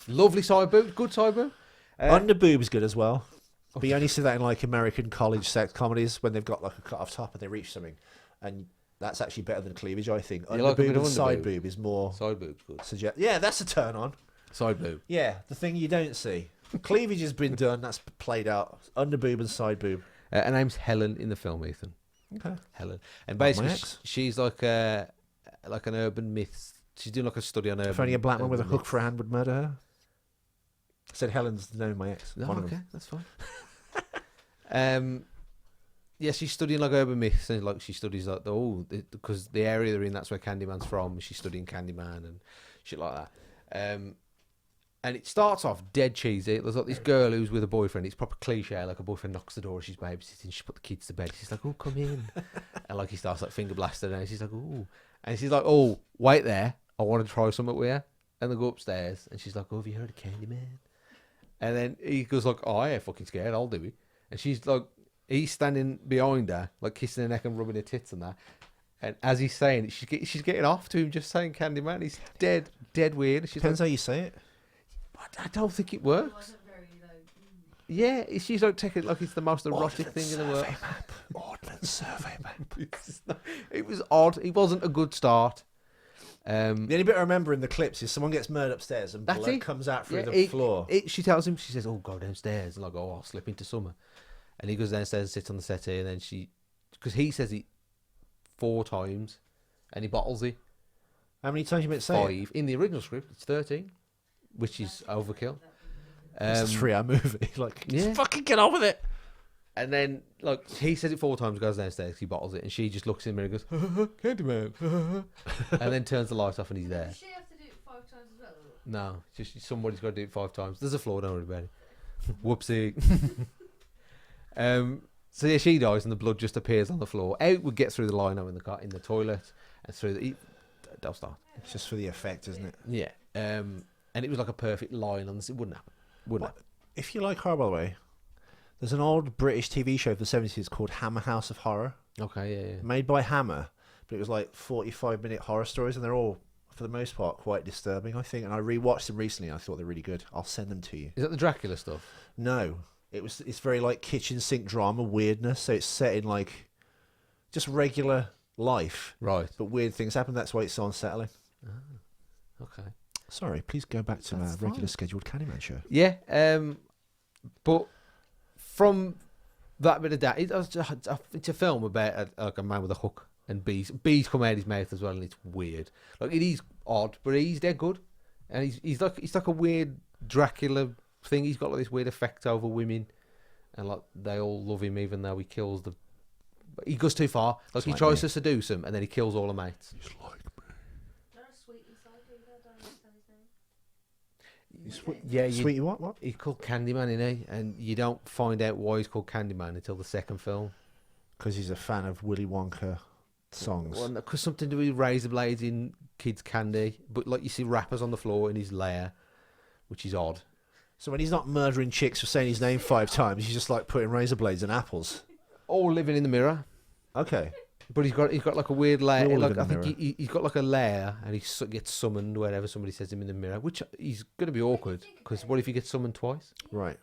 Speaker 2: Lovely side boob, good side boob.
Speaker 1: Under boob is good as well. But you only see that in like American college sex comedies when they've got like a cut off top and they reach something, and that's actually better than cleavage, I think. Under
Speaker 2: like a
Speaker 1: boob
Speaker 2: bit of
Speaker 1: and side
Speaker 2: underboob?
Speaker 1: boob is more
Speaker 2: Side boob's good.
Speaker 1: Yeah, that's a turn on.
Speaker 2: Side boob.
Speaker 1: Yeah, the thing you don't see. Cleavage has been done. That's played out. Under boob and side boob.
Speaker 2: Her name's Helen in the film, Ethan.
Speaker 1: Okay.
Speaker 2: Helen, and
Speaker 1: Like my
Speaker 2: basically
Speaker 1: ex.
Speaker 2: she's like an urban myth. She's doing like a study on urban.
Speaker 1: If only a black man with a
Speaker 2: urban
Speaker 1: hook
Speaker 2: myths.
Speaker 1: for a hand would murder her. I said Helen's the name of my ex.
Speaker 2: No,
Speaker 1: one of
Speaker 2: okay,
Speaker 1: them.
Speaker 2: that's fine. Yeah, she's studying like urban myths and like she studies like because the area they're in, that's where Candyman's from. She's studying Candyman and shit like that. And it starts off dead cheesy. There's like this girl who's with a boyfriend. It's proper cliche. Like a boyfriend knocks the door, she's babysitting. She put the kids to bed. She's like, "Oh, come in," and like he starts like finger blasting her. And she's like, "Oh," and she's like, "Oh, wait there. I want to try something with you." And they go upstairs, and she's like, "Oh, have you heard of Candyman?" And then he goes like, "Oh, I ain't fucking scared. I'll do it." And she's like, he's standing behind her, like kissing her neck and rubbing her tits and that. And as he's saying it, she's getting off to him just saying Candyman. He's dead weird. She's
Speaker 1: Depends
Speaker 2: like,
Speaker 1: how you say it.
Speaker 2: I don't think it
Speaker 3: It
Speaker 2: works.
Speaker 3: wasn't very though.
Speaker 2: Yeah, she's like taking like it's the most erotic thing in the world.
Speaker 1: Ordnance survey map.
Speaker 2: It was odd. It wasn't a good start.
Speaker 1: The only bit I remember in the clips is someone gets murdered upstairs and
Speaker 2: That's
Speaker 1: blood
Speaker 2: it.
Speaker 1: comes out through
Speaker 2: Yeah,
Speaker 1: the floor.
Speaker 2: She tells him, she says, "Oh, go downstairs," and I go, "Oh, I'll slip into summer," and he goes downstairs and sits on the settee, and then because he says it 4 times, and he bottles it
Speaker 1: How many times you meant to say it?
Speaker 2: 5 in the original script. It's 13, which is overkill.
Speaker 1: It's a 3-hour movie. Like,
Speaker 2: yeah.
Speaker 1: just fucking get on with it.
Speaker 2: And then, like, he says it 4 times, goes downstairs, he bottles it, and she just looks in the mirror and goes, Candyman. And then turns the light off and he's there.
Speaker 3: Does she have to do it 5 times as well?
Speaker 2: No, just somebody's got to do it 5 times. There's a flaw, don't worry about it. Whoopsie. So yeah, she dies and the blood just appears on the floor. Out would get through the lino in the toilet and through the... Don't start.
Speaker 1: It's just for the effect, isn't it?
Speaker 2: Yeah. And it was like a perfect line on this. It wouldn't happen. Wouldn't happen.
Speaker 1: If you like horror, by the way, there's an old British TV show of the 70s called Hammer House of Horror,
Speaker 2: Okay, yeah.
Speaker 1: made by Hammer, but it was like 45-minute horror stories, and they're all, for the most part, quite disturbing, I think. And I rewatched them recently, and I thought they're really good. I'll send them to you.
Speaker 2: Is that the Dracula stuff?
Speaker 1: No, it's very like kitchen sink drama weirdness. So it's set in like just regular life,
Speaker 2: Right.
Speaker 1: but weird things happen. That's why it's so unsettling.
Speaker 2: Okay.
Speaker 1: Sorry, please go back to our
Speaker 2: That's
Speaker 1: regular
Speaker 2: fine.
Speaker 1: scheduled Candyman show.
Speaker 2: Yeah. But from that bit of that, it's a film about a man with a hook and bees. Bees come out his mouth as well, and it's weird. Like, it is odd, but he's dead good, and he's like a weird Dracula thing. He's got like this weird effect over women, and like they all love him, even though he kills the. He goes too far. Like, he
Speaker 1: like
Speaker 2: tries
Speaker 1: me.
Speaker 2: to seduce them, and then he kills all the mates.
Speaker 1: He's like
Speaker 3: Not a sweet inside dude. I don't understand his name.
Speaker 2: Yeah,
Speaker 1: Sweetie, what?
Speaker 2: He's called Candyman, isn't he? And you don't find out why he's called Candyman until the second film.
Speaker 1: Because he's a fan of Willy Wonka songs.
Speaker 2: Well, because something to do with razor blades in kids' candy. But like, you see rappers on the floor in his lair, which is odd.
Speaker 1: So when he's not murdering chicks for saying his name 5 times, he's just like putting razor blades in apples.
Speaker 2: All living in the mirror.
Speaker 1: Okay.
Speaker 2: But he's got like a weird lair.
Speaker 1: We all
Speaker 2: Like,
Speaker 1: live
Speaker 2: I
Speaker 1: in the
Speaker 2: think he's got like a lair, and he gets summoned whenever somebody says him in the mirror. Which he's going to be awkward, because what if he gets summoned twice?
Speaker 1: Right.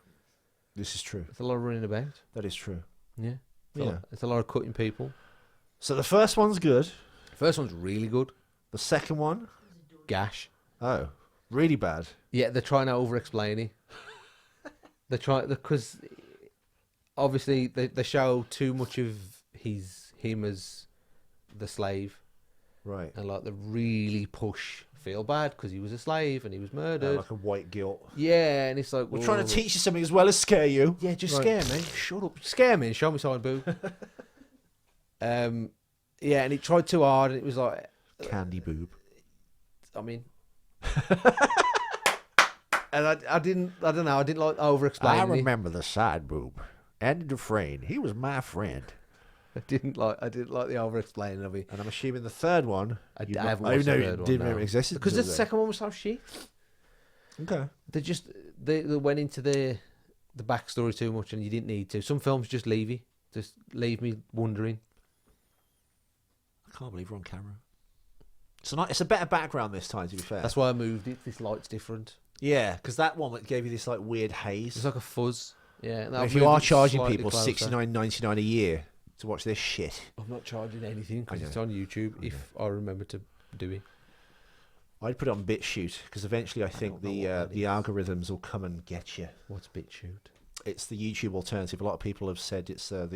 Speaker 1: This is true.
Speaker 2: It's a lot of running about.
Speaker 1: That is true.
Speaker 2: Yeah.
Speaker 1: Yeah.
Speaker 2: It's a lot of cutting people.
Speaker 1: So the first one's good.
Speaker 2: First one's really good.
Speaker 1: The second one,
Speaker 2: Gash.
Speaker 1: oh, really bad.
Speaker 2: Yeah, they're trying to over-explain it. They're trying, because obviously they show too much of him as the slave,
Speaker 1: Right.
Speaker 2: and like they really push feel bad because he was a slave and he was murdered.
Speaker 1: Like a white guilt.
Speaker 2: Yeah, and it's like,
Speaker 1: We're trying
Speaker 2: whoa.
Speaker 1: to teach you something as well as scare you.
Speaker 2: Yeah, just
Speaker 1: Right.
Speaker 2: scare me. Shut up. Scare me and show me side boob. Yeah, and he tried too hard, and it was like,
Speaker 1: Candy boob.
Speaker 2: I mean, and I don't know, I didn't like over-explaining it.
Speaker 1: remember the side boob. Andy Dufresne, he was my friend.
Speaker 2: I didn't like the over-explaining of it.
Speaker 1: And I'm assuming the third one.
Speaker 2: I
Speaker 1: you've
Speaker 2: haven't
Speaker 1: not-
Speaker 2: watched the
Speaker 1: no,
Speaker 2: third one,
Speaker 1: didn't know
Speaker 2: no.
Speaker 1: it existed.
Speaker 2: Because the
Speaker 1: until then.
Speaker 2: second one was so shit.
Speaker 1: Okay.
Speaker 2: They went into the backstory too much, and you didn't need to. Some films just leave me wondering.
Speaker 1: I can't believe we're on camera. It's a better background this time, to be fair.
Speaker 2: That's why I moved it. This light's different.
Speaker 1: Yeah, because that one gave you this like weird haze.
Speaker 2: It's like a fuzz. Yeah. And
Speaker 1: And
Speaker 2: I've
Speaker 1: if you
Speaker 2: moved
Speaker 1: are
Speaker 2: it
Speaker 1: charging
Speaker 2: slightly
Speaker 1: people
Speaker 2: closer.
Speaker 1: $69.99 a year to watch this shit,
Speaker 2: I'm not charging anything because
Speaker 1: I
Speaker 2: it's
Speaker 1: know.
Speaker 2: on YouTube. If I remember to do it.
Speaker 1: I'd put it on BitChute because eventually I think
Speaker 2: don't know
Speaker 1: the
Speaker 2: what that is.
Speaker 1: algorithms will come and get you.
Speaker 2: What's BitChute?
Speaker 1: It's the YouTube alternative. A lot of people have said it's a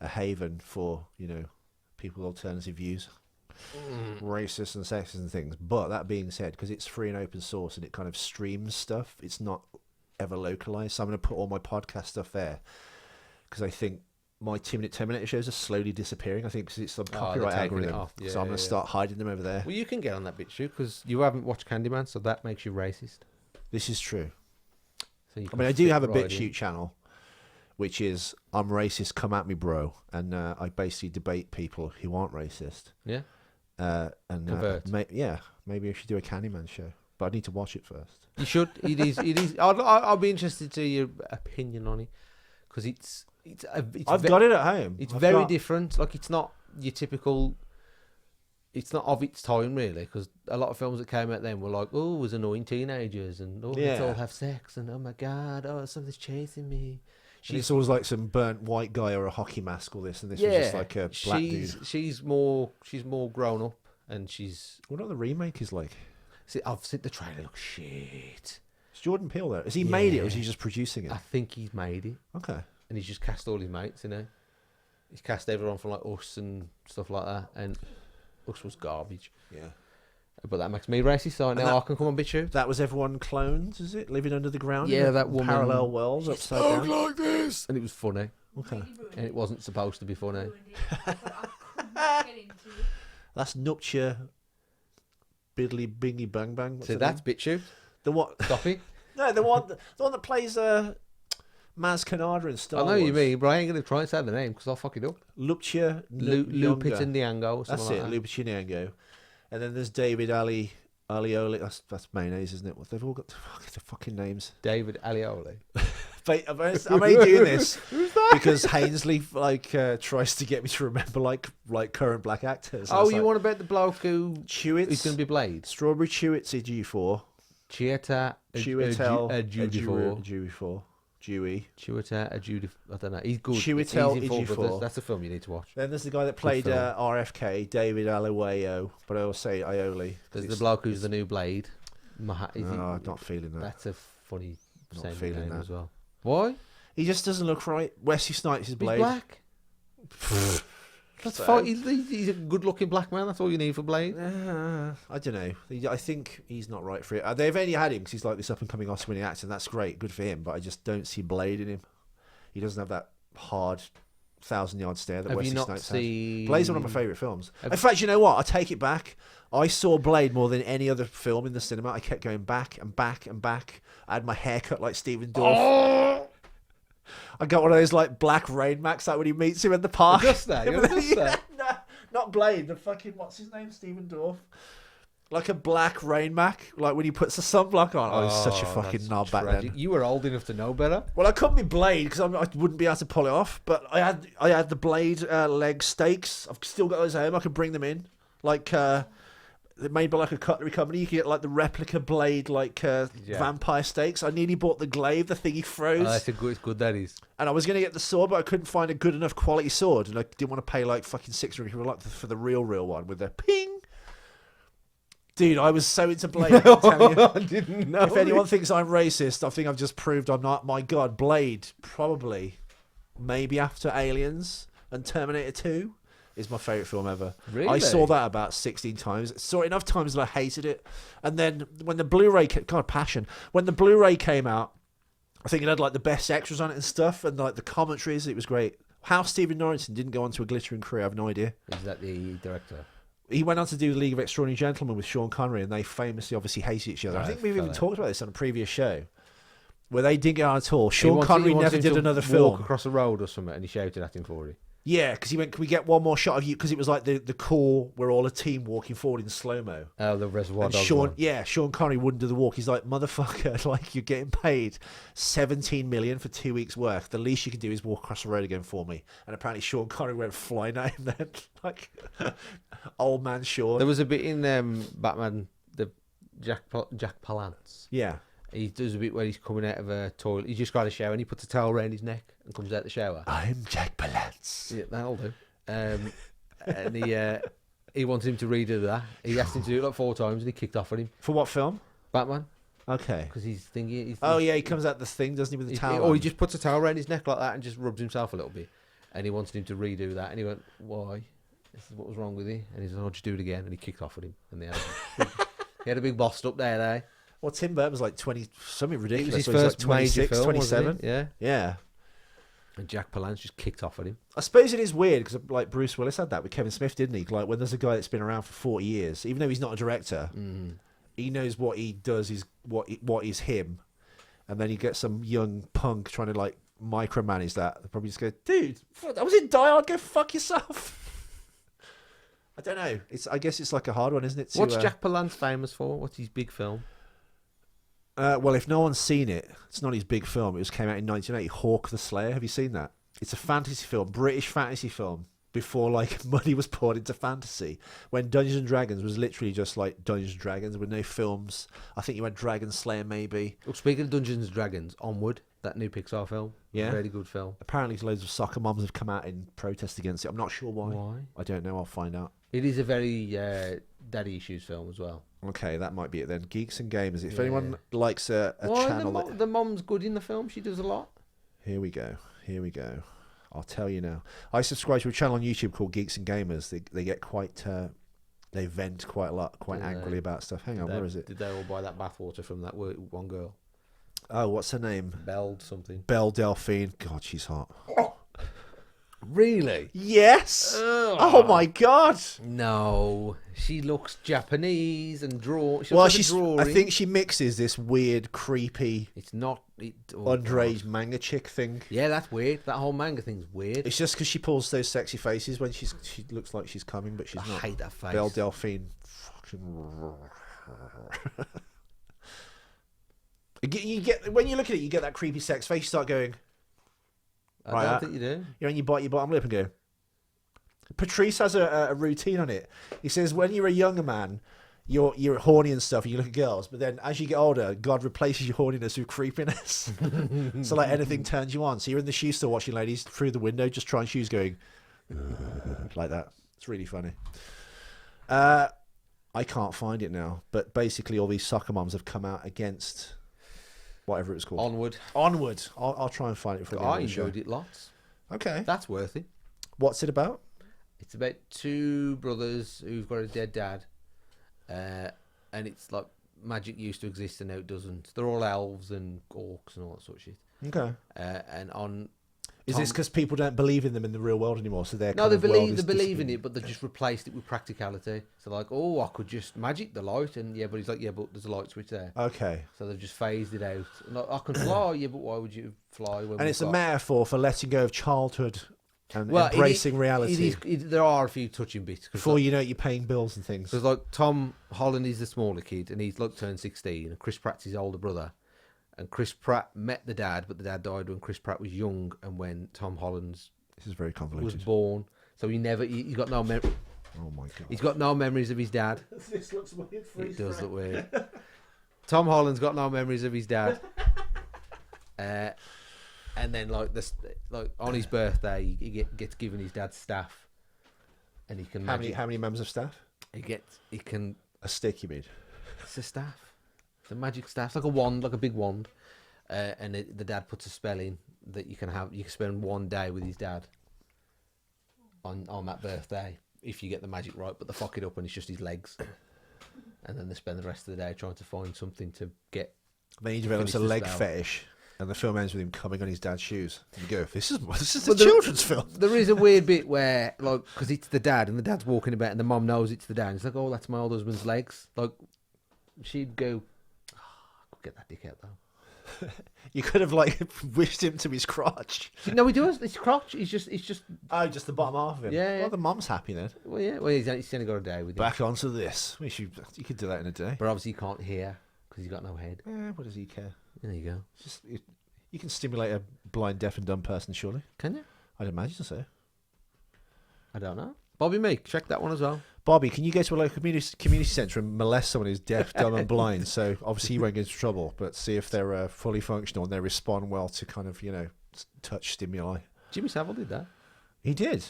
Speaker 1: haven for people with alternative views, racist and sexist and things. But that being said, because it's free and open source and it kind of streams stuff, it's not ever localized. So I'm going to put all my podcast stuff there because I think my 2-minute, 10-minute shows are slowly disappearing. I think because it's the copyright
Speaker 2: taking it
Speaker 1: algorithm.
Speaker 2: off. Yeah,
Speaker 1: so I'm going
Speaker 2: yeah,
Speaker 1: to
Speaker 2: yeah.
Speaker 1: start hiding them over there.
Speaker 2: Well, you can get on that BitChute because you haven't watched Candyman, so that makes you racist.
Speaker 1: This is true.
Speaker 2: So you
Speaker 1: I
Speaker 2: can
Speaker 1: mean, I do
Speaker 2: fit
Speaker 1: have a
Speaker 2: right in.
Speaker 1: BitChute channel, which is I'm racist, come at me, bro, and I basically debate people who aren't racist.
Speaker 2: Yeah.
Speaker 1: And
Speaker 2: Convert.
Speaker 1: maybe I should do a Candyman show, but I need to watch it first.
Speaker 2: You should. It is. It is. I'll be interested to your opinion on it because it's
Speaker 1: I've got it at home.
Speaker 2: It's
Speaker 1: I've
Speaker 2: very
Speaker 1: got-
Speaker 2: different. Like, it's not your typical it's not of its time really, because a lot of films that came out then were like, oh, it was annoying teenagers, and let's
Speaker 1: Yeah.
Speaker 2: all have sex, and oh my god, oh, something's chasing me.
Speaker 1: And it's always like some burnt white guy or a hockey mask or this, and this was just like a black dude.
Speaker 2: She's more grown up, and she's.
Speaker 1: What about the remake is like?
Speaker 2: See, I've seen the trailer. Look, shit.
Speaker 1: Is Jordan Peele there? Has he made it, or is he
Speaker 2: Yeah.
Speaker 1: just producing it?
Speaker 2: I think he's made it,
Speaker 1: Okay.
Speaker 2: and he's just cast all his mates. He's cast everyone from like Us and stuff like that, and Us was garbage.
Speaker 1: Yeah.
Speaker 2: But that makes me racist, so now I can come on BitChute.
Speaker 1: That was everyone clones, is it? Living under the ground?
Speaker 2: Yeah,
Speaker 1: in a
Speaker 2: that woman.
Speaker 1: parallel worlds
Speaker 2: She
Speaker 1: upside
Speaker 2: spoke
Speaker 1: down.
Speaker 2: like this, and it was funny,
Speaker 1: Okay.
Speaker 2: and it wasn't supposed to be funny.
Speaker 3: Ruined it. I could not get into it.
Speaker 1: That's Nuptia Biddly Bingy Bang Bang. What's
Speaker 2: So
Speaker 1: the
Speaker 2: that's
Speaker 1: name?
Speaker 2: BitChute.
Speaker 1: The what?
Speaker 2: Stop it.
Speaker 1: No, the one that plays Maz Kanata in Star
Speaker 2: I know
Speaker 1: Wars.
Speaker 2: what you mean, but I ain't going to try and say the name because I'll fuck it up.
Speaker 1: Lupita
Speaker 2: Lupita Nyong'o or
Speaker 1: That's
Speaker 2: something
Speaker 1: it,
Speaker 2: like that.
Speaker 1: Lupita Nyong'o. And then there's David Alioli. That's mayonnaise, isn't it? What they've all got the fucking names.
Speaker 2: David Alioli.
Speaker 1: But I'm only doing this because Hainsley tries to get me to remember like current black actors. And
Speaker 2: Oh,
Speaker 1: it's
Speaker 2: you
Speaker 1: like,
Speaker 2: want to bet the bloke who's
Speaker 1: Chewits?
Speaker 2: going to be Blade?
Speaker 1: Strawberry Chewits G4.
Speaker 2: Chieta
Speaker 1: Chiwetel
Speaker 2: Ejiofor.
Speaker 1: Dewey.
Speaker 2: Chiwetel Ejiofor. I don't know. He's good.
Speaker 1: Chiwetel
Speaker 2: He's in Full
Speaker 1: Ejiofor.
Speaker 2: Brothers. That's a film you need to watch.
Speaker 1: Then there's the guy that played
Speaker 2: film.
Speaker 1: RFK, David Aliwayo, but I will say Aioli.
Speaker 2: There's the bloke who's the new Blade.
Speaker 1: No, I'm not feeling that.
Speaker 2: That's a funny
Speaker 1: Not
Speaker 2: sounding
Speaker 1: feeling
Speaker 2: name
Speaker 1: that.
Speaker 2: as well. Why?
Speaker 1: He just doesn't look right. Wesley Snipes is
Speaker 2: He's
Speaker 1: Blade.
Speaker 2: black. That's
Speaker 1: So-
Speaker 2: fine. He's a good-looking black man. That's all you need for Blade.
Speaker 1: I don't know. I think he's not right for it. They've only had him because he's like this up-and-coming Oscar-winning actor, and that's great. Good for him. But I just don't see Blade in him. He doesn't have that hard 1,000-yard stare that
Speaker 2: Have
Speaker 1: Wesley
Speaker 2: you not
Speaker 1: Snipes
Speaker 2: seen?
Speaker 1: has. Blade's one of my favourite films.
Speaker 2: Have-
Speaker 1: In fact, you know what? I take it back. I saw Blade more than any other film in the cinema. I kept going back and back and back. I had my hair cut like Stephen Dorff.
Speaker 2: Oh!
Speaker 1: I got one of those like black rain macs like when he meets him in the park.
Speaker 2: Just that. You're just that.
Speaker 1: No, not Blade. The fucking what's his name? Stephen Dorff. Like a black rain mac, like when he puts the sunblock on. Oh, he's such a fucking
Speaker 2: that's
Speaker 1: knob back
Speaker 2: tragic.
Speaker 1: then.
Speaker 2: You were old enough to know better.
Speaker 1: Well, I couldn't be Blade because I wouldn't be able to pull it off. But I had the Blade leg steaks. I've still got those at home. I could bring them in. Like they're made by like a cutlery company. You can get like the replica Blade vampire steaks. I nearly bought the glaive, the thing he throws.
Speaker 2: It's good. That is.
Speaker 1: And I was going to get the sword, but I couldn't find a good enough quality sword. And I didn't want to pay like fucking $600 for the real one with the ping. Dude, I was so into Blade. I can tell you.
Speaker 2: I didn't know.
Speaker 1: If anyone thinks I'm racist, I think I've just proved I'm not. My God, Blade, probably, maybe after Aliens and Terminator 2, is my favourite film ever.
Speaker 2: Really?
Speaker 1: I saw that about 16 times. Saw it enough times that I hated it. And then when the Blu-ray, passion. When the Blu-ray came out, I think it had like the best extras on it and stuff, and like the commentaries, it was great. How Stephen Norrington didn't go on to a glittering career, I have no idea.
Speaker 2: Is that the director?
Speaker 1: He went on to do League of Extraordinary Gentlemen with Sean Connery, and they famously obviously hated each other. I
Speaker 2: Right,
Speaker 1: think we've even
Speaker 2: fella.
Speaker 1: talked about this on a previous show, where they didn't get on at all.
Speaker 2: He
Speaker 1: Sean
Speaker 2: wanted-
Speaker 1: Connery
Speaker 2: he wanted
Speaker 1: never
Speaker 2: him
Speaker 1: did
Speaker 2: to
Speaker 1: another
Speaker 2: walk
Speaker 1: film.
Speaker 2: across a road or something, and he shouted at him for it.
Speaker 1: Yeah, because he went, can we get one more shot of you? Because it was like the core, we're all a team walking forward in slow-mo.
Speaker 2: Oh, the Reservoir
Speaker 1: And
Speaker 2: Dogs
Speaker 1: Sean,
Speaker 2: one.
Speaker 1: Sean Connery wouldn't do the walk. He's like, motherfucker, like you're getting paid $17 million for 2 weeks' work. The least you can do is walk across the road again for me. And apparently Sean Connery went flying at him then, like old man Sean.
Speaker 2: There was a bit in Batman, the Jack Palance.
Speaker 1: Yeah.
Speaker 2: He does a bit where he's coming out of a toilet. He just got a shower and he puts a towel around his neck and comes out the shower.
Speaker 1: I'm Jack Palance.
Speaker 2: Yeah, that'll do. And he wanted him to redo that. He asked him to do it like 4 times and he kicked off at him.
Speaker 1: For what film?
Speaker 2: Batman,
Speaker 1: Okay.
Speaker 2: because he's thinking.
Speaker 1: Oh yeah, he comes out the thing, doesn't he, with the towel?
Speaker 2: Or he
Speaker 1: on?
Speaker 2: just puts a towel around his neck like that and just rubs himself a little bit. And he wanted him to redo that, and he went, "Why? This is what was wrong with you?" And he said, "I'll just do it again." And he kicked off at him, and he had a big bossed up there. Eh?
Speaker 1: Well, Tim Burton was like 20, something
Speaker 2: It
Speaker 1: ridiculous.
Speaker 2: was his
Speaker 1: So he's
Speaker 2: first
Speaker 1: like
Speaker 2: major
Speaker 1: 26,
Speaker 2: film,
Speaker 1: 27.
Speaker 2: wasn't it? Yeah.
Speaker 1: Yeah.
Speaker 2: And Jack Palance just kicked off at him.
Speaker 1: I suppose it is weird because like Bruce Willis had that with Kevin Smith, didn't he? Like when there's a guy that's been around for 40 years, even though he's not a director, he knows what he does is what is him, and then you get some young punk trying to like micromanage that. They probably just go, "Dude, I was in Die Hard. Go fuck yourself." I don't know. I guess it's like a hard one, isn't it?
Speaker 2: What's Jack Palance famous for? What's his big film?
Speaker 1: Well, if no one's seen it, it's not his big film. Came out in 1980. Hawk the Slayer. Have you seen that? It's a fantasy film, British fantasy film. before like money was poured into fantasy, when Dungeons and Dragons was literally just like Dungeons and Dragons with no films. I think you had Dragon Slayer maybe.
Speaker 2: Well, speaking of Dungeons and Dragons, Onward, that new Pixar film,
Speaker 1: Yeah.
Speaker 2: really good film.
Speaker 1: Apparently loads of soccer moms have come out in protest against it. I'm not sure why.
Speaker 2: Why?
Speaker 1: I don't know. I'll find out.
Speaker 2: It is a very daddy issues film as well.
Speaker 1: Okay, that might be it then. Geeks and Gamers. If
Speaker 2: Yeah.
Speaker 1: anyone likes a
Speaker 2: Why
Speaker 1: channel...
Speaker 2: the mom's good in the film. She does a lot.
Speaker 1: Here we go. I'll tell you now. I subscribe to a channel on YouTube called Geeks and Gamers. They get quite... they vent quite a lot, quite
Speaker 2: Do they?
Speaker 1: angrily about stuff. Hang on, where is it?
Speaker 2: Did they all buy that bathwater from that one girl?
Speaker 1: Oh, what's her name?
Speaker 2: Belled something.
Speaker 1: Belle Delphine. God, she's hot.
Speaker 2: Really?
Speaker 1: Yes! Oh my god!
Speaker 2: No, she looks Japanese and draw. She
Speaker 1: Well,
Speaker 2: looks like a
Speaker 1: she's. I
Speaker 2: drawing.
Speaker 1: think she mixes this weird, creepy,
Speaker 2: It's not
Speaker 1: underage manga chick thing.
Speaker 2: Yeah, that's weird. That whole manga thing's weird.
Speaker 1: It's just because she pulls those sexy faces when she looks like she's coming, but she's
Speaker 2: I
Speaker 1: not.
Speaker 2: hate that face.
Speaker 1: Belle Delphine. You get when you look at it, you get that creepy sex face. You start going.
Speaker 2: I
Speaker 1: Right,
Speaker 2: don't think you do.
Speaker 1: You know, and you bite your bottom lip and go. Patrice has a routine on it. He says when you're a younger man, you're horny and stuff, and you look at girls, but then as you get older, God replaces your horniness with creepiness. So like anything turns you on. So you're in the shoe store watching ladies through the window, just trying shoes, going like that. It's really funny. I can't find it now, but basically all these soccer moms have come out against whatever it's called. Onward. I'll try and find it for you.
Speaker 2: I enjoyed it lots.
Speaker 1: Okay.
Speaker 2: That's worth it.
Speaker 1: What's it about?
Speaker 2: It's about two brothers who've got a dead dad, and it's like magic used to exist and now it doesn't. They're all elves and orcs and all that sort of shit.
Speaker 1: Okay.
Speaker 2: And on
Speaker 1: Is this because people don't believe in them in the real world anymore? So they're
Speaker 2: no,
Speaker 1: kind
Speaker 2: they
Speaker 1: of world
Speaker 2: believe
Speaker 1: is
Speaker 2: they believe in
Speaker 1: disappearing?
Speaker 2: it, but they've just replaced it with practicality. So like, oh, I could just magic the light, and yeah, but he's like, yeah, but there's a light switch there.
Speaker 1: Okay.
Speaker 2: So they've just phased it out. Like, I can fly, yeah, but why would you fly? When
Speaker 1: And it's a metaphor for letting go of childhood and
Speaker 2: Well,
Speaker 1: embracing reality.
Speaker 2: There are a few touching bits.
Speaker 1: Before you know it, you're paying bills and things.
Speaker 2: Because like Tom Holland is the smaller kid, and he's like turned 16, and Chris Pratt's his older brother. And Chris Pratt met the dad, but the dad died when Chris Pratt was young, and when Tom Holland's
Speaker 1: This is very
Speaker 2: was
Speaker 1: convoluted.
Speaker 2: born. So he got no
Speaker 1: Oh my god.
Speaker 2: he's got no memories of his dad.
Speaker 1: This looks weird.
Speaker 2: It does look weird. Tom Holland's got no memories of his dad. And then like on his birthday, he gets given his dad's staff, and he can
Speaker 1: How many members of staff?
Speaker 2: he can
Speaker 1: A stick, you mean?
Speaker 2: it's a staff. It's a magic staff. It's like a wand, like a big wand. And the dad puts a spell in that you can spend one day with his dad on that birthday if you get the magic right, but they fuck it up and it's just his legs. And then they spend the rest of the day trying to find something to get.
Speaker 1: Then he develops a
Speaker 2: Finish the
Speaker 1: leg
Speaker 2: spell.
Speaker 1: fetish, and the film ends with him coming on his dad's shoes. And you go, this is a
Speaker 2: But there-
Speaker 1: children's film.
Speaker 2: There is a weird bit where, like, because it's the dad and the dad's walking about and the mom knows it's the dad. It's like, oh, that's my old husband's legs. Like, she'd go, oh, I could get that dick out though.
Speaker 1: You could have like wished him to his crotch.
Speaker 2: No, he does. It's crotch. It's just.
Speaker 1: Oh, just the bottom half of him.
Speaker 2: Yeah, yeah.
Speaker 1: Well, the mom's happy then.
Speaker 2: Well, yeah. Well, he's only got a day with him.
Speaker 1: Back onto this. You could do that in a day.
Speaker 2: But obviously, he can't hear because he's got no head.
Speaker 1: What does he care?
Speaker 2: There you go.
Speaker 1: It's just you can stimulate a blind, deaf, and dumb person, surely.
Speaker 2: Can you?
Speaker 1: I'd imagine so.
Speaker 2: I don't know. Bobby Meek, check that one as well.
Speaker 1: Bobby, can you go to a local community centre and molest someone who's deaf, dumb, and blind? So obviously you won't get into trouble, but see if they're fully functional and they respond well to kind of touch stimuli.
Speaker 2: Jimmy Savile did that.
Speaker 1: He did.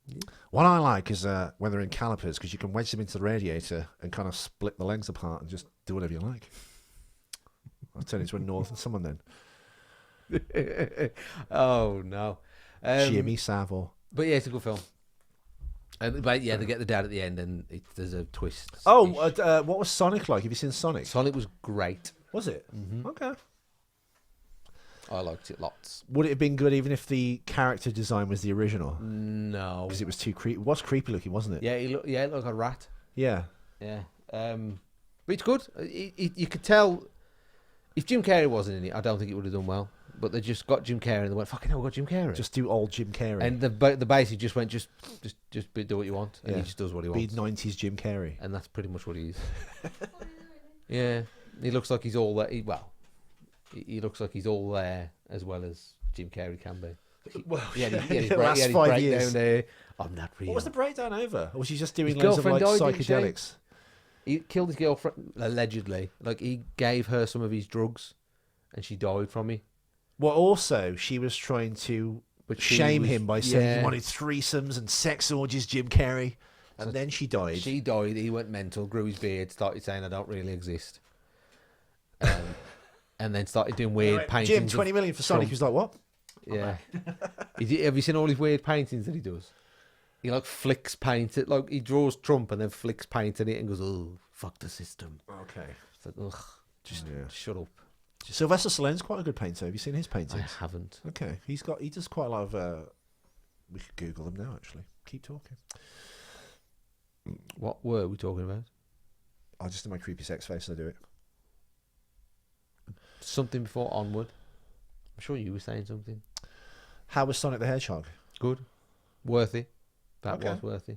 Speaker 2: Yeah.
Speaker 1: What I like is when they're in calipers, because you can wedge them into the radiator and kind of split the legs apart and just do whatever you like. I'll turn into a northern someone then.
Speaker 2: Oh no.
Speaker 1: Jimmy Savile.
Speaker 2: But yeah, it's a good film. But yeah, they get the dad at the end, and there's a twist.
Speaker 1: Oh, what was Sonic like? Have you seen Sonic?
Speaker 2: Sonic was great.
Speaker 1: Was it?
Speaker 2: Mm-hmm.
Speaker 1: Okay.
Speaker 2: I liked it lots.
Speaker 1: Would it have been good even if the character design was the original?
Speaker 2: No.
Speaker 1: Because it was too creepy. It was creepy looking, wasn't it?
Speaker 2: Yeah, he looked like a rat.
Speaker 1: Yeah.
Speaker 2: Yeah. But it's good. You could tell if Jim Carrey wasn't in it, I don't think it would have done well. But they just got Jim Carrey and they went, fucking hell, we got Jim Carrey.
Speaker 1: Just do old Jim Carrey.
Speaker 2: And the basically just went, just do what you want. And
Speaker 1: Yeah.
Speaker 2: he just does what he
Speaker 1: Be
Speaker 2: wants.
Speaker 1: 90s Jim Carrey.
Speaker 2: And that's pretty much what he is. Yeah. He looks like he's all there. He looks like he's all there as well as Jim Carrey can be.
Speaker 1: Well,
Speaker 2: He had his
Speaker 1: the last
Speaker 2: breakdown
Speaker 1: 5 years.
Speaker 2: there. I'm not real.
Speaker 1: What was the breakdown over? Or was she just doing
Speaker 2: His
Speaker 1: loads of like
Speaker 2: girlfriend died, didn't she?
Speaker 1: psychedelics?
Speaker 2: He killed his girlfriend, allegedly. Like, he gave her some of his drugs, and she died from it.
Speaker 1: Well, also, she was trying to
Speaker 2: But she
Speaker 1: shame
Speaker 2: was-
Speaker 1: him by saying
Speaker 2: yeah.
Speaker 1: he wanted threesomes and sex orgies, Jim Carrey. And
Speaker 2: So
Speaker 1: then she died.
Speaker 2: She died, he went mental, grew his beard, started saying, I don't really exist. And then started doing weird
Speaker 1: Right,
Speaker 2: paintings.
Speaker 1: Jim,
Speaker 2: of
Speaker 1: 20 million for Sonic.
Speaker 2: Trump.
Speaker 1: He was like, what?
Speaker 2: Yeah. Have you seen all his weird paintings that he does? He like flicks paint it, like he draws Trump and then flicks paint in it and goes, oh, fuck the system.
Speaker 1: Okay.
Speaker 2: It's like, ugh, just shut up.
Speaker 1: Sylvester Stallone's quite a good painter. Have you seen his
Speaker 2: I
Speaker 1: paintings?
Speaker 2: haven't.
Speaker 1: Okay. He does quite a lot of, we could Google them now, actually. Keep talking.
Speaker 2: What were we talking about?
Speaker 1: I'll just do my creepy sex face. I do it.
Speaker 2: Something before Onward. I'm sure you were saying something.
Speaker 1: How was Sonic the Hedgehog?
Speaker 2: Good. Worthy. That
Speaker 1: Okay.
Speaker 2: was worthy.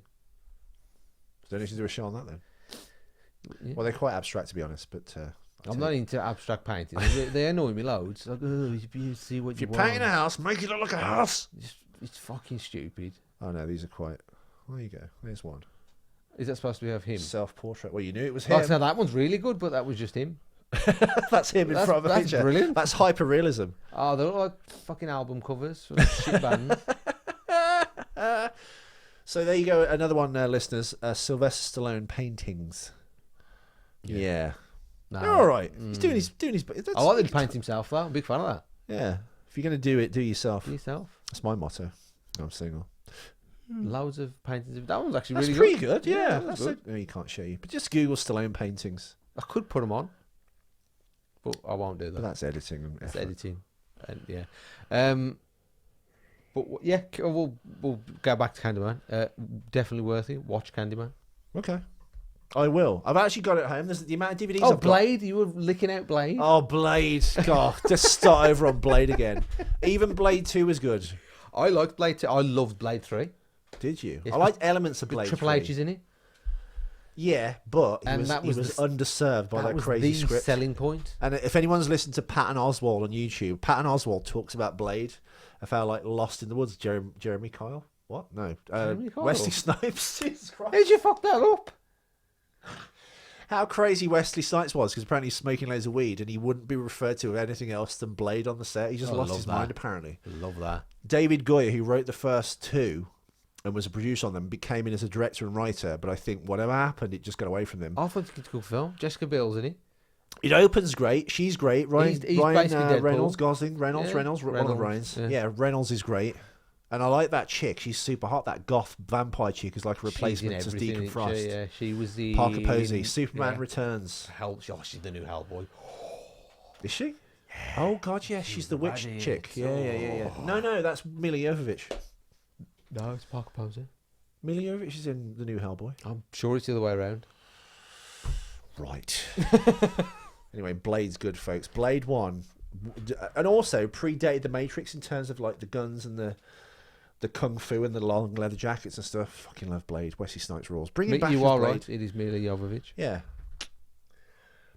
Speaker 1: Don't need to do a show on that then.
Speaker 2: Yeah.
Speaker 1: Well, they're quite abstract to be honest, but
Speaker 2: I'm not into abstract painting. They annoy me loads. Like, oh, you see what
Speaker 1: if
Speaker 2: you
Speaker 1: you're
Speaker 2: want.
Speaker 1: painting a house, make it look like a house.
Speaker 2: It's fucking stupid.
Speaker 1: Oh no, these are quite. There you go. There's one.
Speaker 2: Is that supposed to be of him?
Speaker 1: Self-portrait. Well, you knew it was him.
Speaker 2: Like, so that one's really good, but that was just him.
Speaker 1: That's him in front of a
Speaker 2: That's
Speaker 1: picture.
Speaker 2: brilliant.
Speaker 1: That's hyper-realism.
Speaker 2: Oh, they look like fucking album covers for shit bands.
Speaker 1: So there you go. Another one, listeners. Sylvester Stallone paintings. Yeah.
Speaker 2: No.
Speaker 1: They're all right. He's doing his. That's,
Speaker 2: I like him to paint himself, though. I'm a big fan of that.
Speaker 1: Yeah. If you're going to do it, do yourself.
Speaker 2: For yourself.
Speaker 1: That's my motto. I'm single.
Speaker 2: Loads of paintings. That one's actually
Speaker 1: That's
Speaker 2: really
Speaker 1: pretty
Speaker 2: good.
Speaker 1: good. Yeah.
Speaker 2: that's
Speaker 1: That's
Speaker 2: good.
Speaker 1: no, you can't show you. But just Google Stallone paintings.
Speaker 2: I could put them on, but I won't do
Speaker 1: But
Speaker 2: that.
Speaker 1: that's editing. And
Speaker 2: It's
Speaker 1: effort.
Speaker 2: editing, and yeah. Yeah, we'll go back to Candyman. Definitely worthy. Watch Candyman.
Speaker 1: Okay. I will. I've actually got it at home. There's the amount of DVDs
Speaker 2: Oh,
Speaker 1: I've got.
Speaker 2: Blade! You were licking out Blade.
Speaker 1: Oh, Blade. God, just start over on Blade again. Even Blade 2 was good.
Speaker 2: I liked Blade 2. I loved Blade 3.
Speaker 1: Did you?
Speaker 2: Yes,
Speaker 1: I liked elements of
Speaker 2: With
Speaker 1: Blade
Speaker 2: Triple
Speaker 1: 3.
Speaker 2: H is in it.
Speaker 1: Yeah, but
Speaker 2: And
Speaker 1: he was
Speaker 2: the-
Speaker 1: underserved by that
Speaker 2: was
Speaker 1: crazy
Speaker 2: the
Speaker 1: script.
Speaker 2: selling point.
Speaker 1: And if anyone's listened to Patton Oswalt on YouTube, Patton Oswalt talks about Blade. I felt like Lost in the Woods. Jeremy Kyle? What? No.
Speaker 2: Jeremy Kyle?
Speaker 1: Wesley Snipes. Jesus Christ.
Speaker 2: How'd you fuck that up?
Speaker 1: How crazy Wesley Snipes was, because apparently he's smoking loads of weed and he wouldn't be referred to with anything else than Blade on the set. He just
Speaker 2: Oh, I
Speaker 1: lost
Speaker 2: love
Speaker 1: his
Speaker 2: that.
Speaker 1: mind, apparently.
Speaker 2: Love that.
Speaker 1: David Goyer, who wrote the first two and was a producer on them, became in as a director and writer, but I think whatever happened, it just got away from him.
Speaker 2: I thought it's a good film. Jessica Biel's in it.
Speaker 1: It opens great. She's great. Ryan,
Speaker 2: He's
Speaker 1: Ryan
Speaker 2: basically Deadpool.
Speaker 1: Reynolds, Gosling, Reynolds,
Speaker 2: Yeah,
Speaker 1: Reynolds, one of the Ryans.
Speaker 2: Reynolds,
Speaker 1: Yeah. Reynolds is great. And I like that chick. She's super hot. That goth vampire chick is like a replacement to
Speaker 2: She's in
Speaker 1: Deacon
Speaker 2: everything,
Speaker 1: Frost.
Speaker 2: she was the
Speaker 1: Parker Posey. Superman
Speaker 2: yeah.
Speaker 1: Returns.
Speaker 2: She's the new Hellboy.
Speaker 1: Is she? Oh, God, yeah. She's the witch
Speaker 2: Radiant.
Speaker 1: chick. Yeah. No, that's Mila Jovovich.
Speaker 2: No, it's Parker Posey.
Speaker 1: Mila Jovovich is in the new Hellboy.
Speaker 2: I'm sure it's the other way around.
Speaker 1: Right. Anyway, Blade's good, folks. Blade 1. And also predated The Matrix in terms of like the guns and the kung fu and the long leather jackets and stuff. Fucking love Blade. Wesley Snipes rules. Bring him back
Speaker 2: You
Speaker 1: as
Speaker 2: are
Speaker 1: Blade.
Speaker 2: right. It is Mila Jovovich.
Speaker 1: Yeah.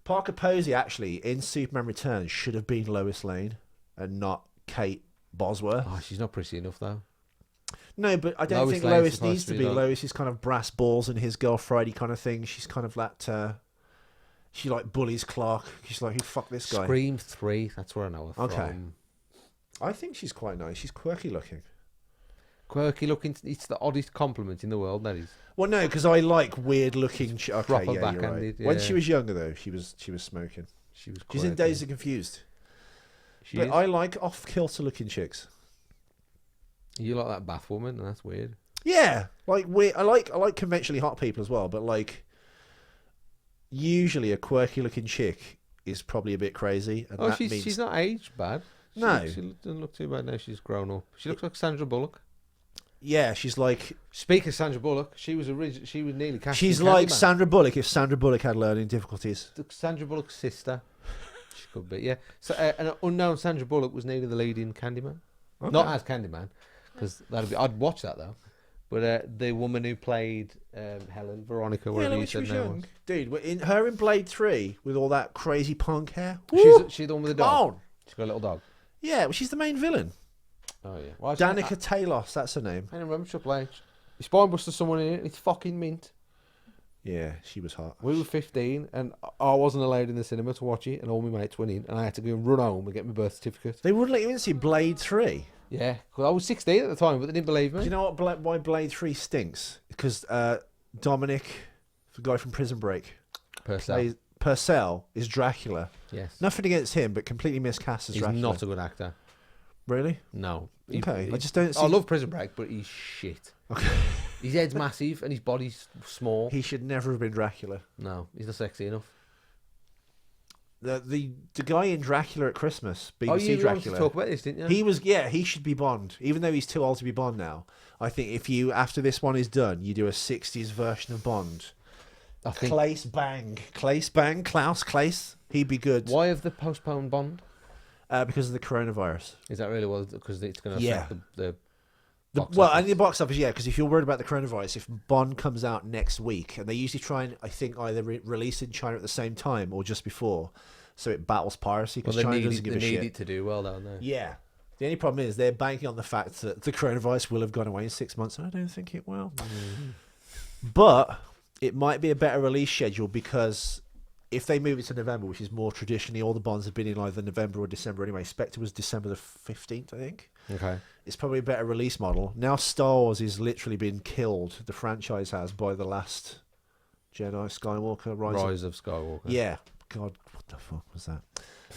Speaker 1: Parker Posey actually in Superman Returns should have been Lois Lane and not Kate Bosworth.
Speaker 2: Oh, she's not pretty enough though.
Speaker 1: No, but I don't
Speaker 2: Lois
Speaker 1: think
Speaker 2: Lane's
Speaker 1: Lois
Speaker 2: supposed
Speaker 1: needs
Speaker 2: to
Speaker 1: to
Speaker 2: be
Speaker 1: be.
Speaker 2: like-
Speaker 1: Lois is kind of brass balls and his girl Friday kind of thing. She's kind of that. She like bullies Clark. She's like, who fuck this guy?
Speaker 2: Scream 3. That's where I know her
Speaker 1: Okay.
Speaker 2: from.
Speaker 1: I think she's quite nice. She's quirky looking.
Speaker 2: Quirky looking. It's the oddest compliment in the world. That is.
Speaker 1: Well, no, because I like weird looking. Okay,
Speaker 2: Proper
Speaker 1: yeah, you're right.
Speaker 2: backhanded,
Speaker 1: When
Speaker 2: yeah.
Speaker 1: she was younger, though, she was smoking.
Speaker 2: She was.
Speaker 1: She's in
Speaker 2: quirky.
Speaker 1: Dazed and Confused.
Speaker 2: She
Speaker 1: But
Speaker 2: is.
Speaker 1: I like off kilter looking chicks.
Speaker 2: You like that bath woman, and that's weird.
Speaker 1: Yeah, like weird. I like conventionally hot people as well, but like usually a quirky looking chick is probably a bit crazy. And
Speaker 2: Oh,
Speaker 1: that means
Speaker 2: she's not aged bad.
Speaker 1: No.
Speaker 2: She doesn't look too bad now. She's grown up. She looks like Sandra Bullock.
Speaker 1: yeah, she's like
Speaker 2: Speaking of Sandra Bullock, she was nearly cast.
Speaker 1: she's
Speaker 2: in
Speaker 1: like
Speaker 2: Candyman.
Speaker 1: Sandra Bullock if Sandra Bullock had learning difficulties.
Speaker 2: Sandra Bullock's sister. She could be, yeah. So an unknown Sandra Bullock was nearly the lead in Candyman.
Speaker 1: Okay.
Speaker 2: Not as Candyman, because I'd watch that though. But the woman who played Helen, Veronica,
Speaker 1: Yeah,
Speaker 2: whatever
Speaker 1: like
Speaker 2: you
Speaker 1: when she
Speaker 2: said
Speaker 1: was
Speaker 2: now
Speaker 1: young, dude. Her in Blade 3 with all that crazy punk hair.
Speaker 2: was. She's the one with the
Speaker 1: Come
Speaker 2: dog.
Speaker 1: on.
Speaker 2: She's got a little dog.
Speaker 1: Yeah, well, she's the main villain.
Speaker 2: Oh yeah. Well,
Speaker 1: Danica Talos, that's her name.
Speaker 2: I remember Triple H. He spinebuster someone in it. And it's fucking mint.
Speaker 1: Yeah, she was hot.
Speaker 2: We were 15, and I wasn't allowed in the cinema to watch it, and all my mates went in, and I had to go and run home and get my birth certificate.
Speaker 1: They wouldn't let you in to see Blade 3.
Speaker 2: Yeah, 'cause I was 16 at the time, but they didn't believe me.
Speaker 1: Do you know why Blade 3 stinks? Because Dominic, the guy from Prison Break, Purcell is Dracula.
Speaker 2: Yes.
Speaker 1: Nothing against him, but completely miscast as
Speaker 2: He's
Speaker 1: Dracula.
Speaker 2: not a good actor.
Speaker 1: Really?
Speaker 2: No.
Speaker 1: Okay. I just don't see...
Speaker 2: I love Prison Break, but he's shit.
Speaker 1: Okay.
Speaker 2: His head's massive and his body's small.
Speaker 1: He should never have been Dracula.
Speaker 2: No, he's not sexy enough.
Speaker 1: The guy in Dracula at Christmas, BBC
Speaker 2: Oh, you wanted
Speaker 1: Dracula.
Speaker 2: to talk about this, didn't you?
Speaker 1: He should be Bond. Even though he's too old to be Bond now. I think if you, after this one is done, you do a 60s version of Bond.
Speaker 2: I think.
Speaker 1: Klaus Klaus, he'd be good.
Speaker 2: Why have they postponed Bond?
Speaker 1: Because of the coronavirus.
Speaker 2: Is that really what? Because it's going to
Speaker 1: Yeah.
Speaker 2: affect the
Speaker 1: Box office. And the box office, yeah, because if you're worried about the coronavirus, if Bond comes out next week, and they usually try and, I think, either release it in China at the same time or just before, so it battles piracy, because China doesn't give a shit.
Speaker 2: They need it to do well, don't they?
Speaker 1: Yeah. The only problem is they're banking on the fact that the coronavirus will have gone away in 6 months, and I don't think it will. But it might be a better release schedule, because if they move it to November, which is more traditionally, all the Bonds have been in either November or December anyway. Spectre was December the 15th, I think.
Speaker 2: Okay.
Speaker 1: It's probably a better release model. Now Star Wars is literally been killed, the franchise has, by The Last Jedi, Skywalker,
Speaker 2: Rise of Skywalker.
Speaker 1: Yeah. God, what the fuck was that?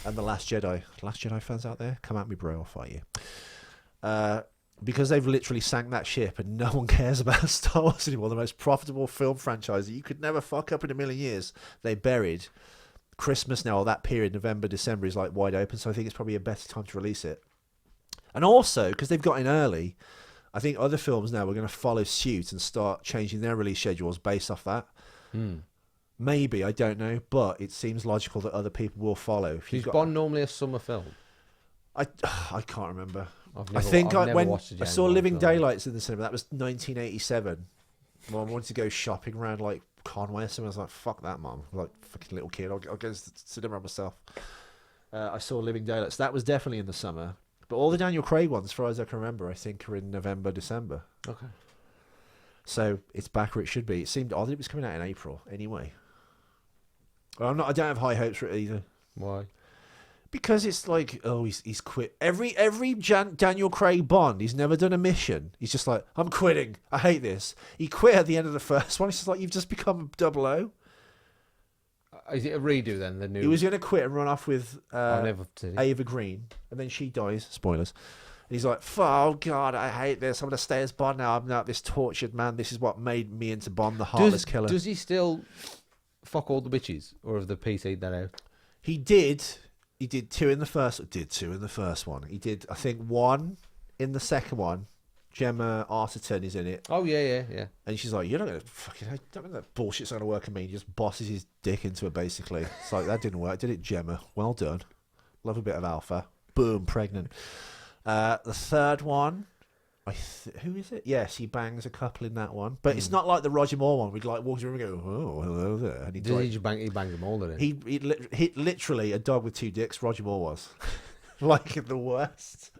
Speaker 1: And The Last Jedi. Last Jedi fans out there? Come at me, bro, I'll fight you. Because they've literally sank that ship and no one cares about Star Wars anymore, the most profitable film franchise that you could never fuck up in a million years, they buried. Christmas now, or that period, November, December, is like wide open, so I think it's probably a better time to release it. And also, because they've got in early, I think other films now are going to follow suit and start changing their release schedules based off that. Maybe, I don't know, but it seems logical that other people will follow.
Speaker 2: Is Bond normally a summer film?
Speaker 1: I can't remember.
Speaker 2: I
Speaker 1: saw Living Daylights in the cinema, that was 1987. Well, I wanted to go shopping around like Conway or something. I was like, fuck that, mum. Like, fucking little kid. I'll go to the cinema myself. I saw Living Daylights. That was definitely in the summer. But all the Daniel Craig ones, as far as I can remember, I think are in November, December.
Speaker 2: Okay.
Speaker 1: So it's back where it should be. It seemed odd that it was coming out in April anyway. Well, I don't have high hopes for it either.
Speaker 2: Why?
Speaker 1: Because it's like, oh, he's quit. Every Daniel Craig Bond, he's never done a mission. He's just like, I'm quitting. I hate this. He quit at the end of the first one. It's just like, you've just become 00.
Speaker 2: Is it a redo then? The new.
Speaker 1: He was going to quit and run off with
Speaker 2: never seen it.
Speaker 1: Ava Green, and then she dies. Spoilers. And he's like, oh God, I hate this. I'm going to stay as Bond now. I'm not this tortured man. This is what made me into Bond, the heartless killer.
Speaker 2: Does he still fuck all the bitches, or have the PC'd that out?
Speaker 1: He did. He did two in the first one. He did, I think, one in the second one. Gemma Arterton is in it.
Speaker 2: Oh, yeah.
Speaker 1: And she's like, you're not going to fucking... I don't think that bullshit's going to work on me. He just bosses his dick into it, basically. It's like, that didn't work, did it, Gemma? Well done. Love a bit of alpha. Boom, pregnant. The third one... who is it? Yes, he bangs a couple in that one. But it's not like the Roger Moore one. We'd like walk through and go, oh, hello there. And
Speaker 2: he banged them all, didn't he?
Speaker 1: He literally a dog with two dicks. Roger Moore was. Like the worst.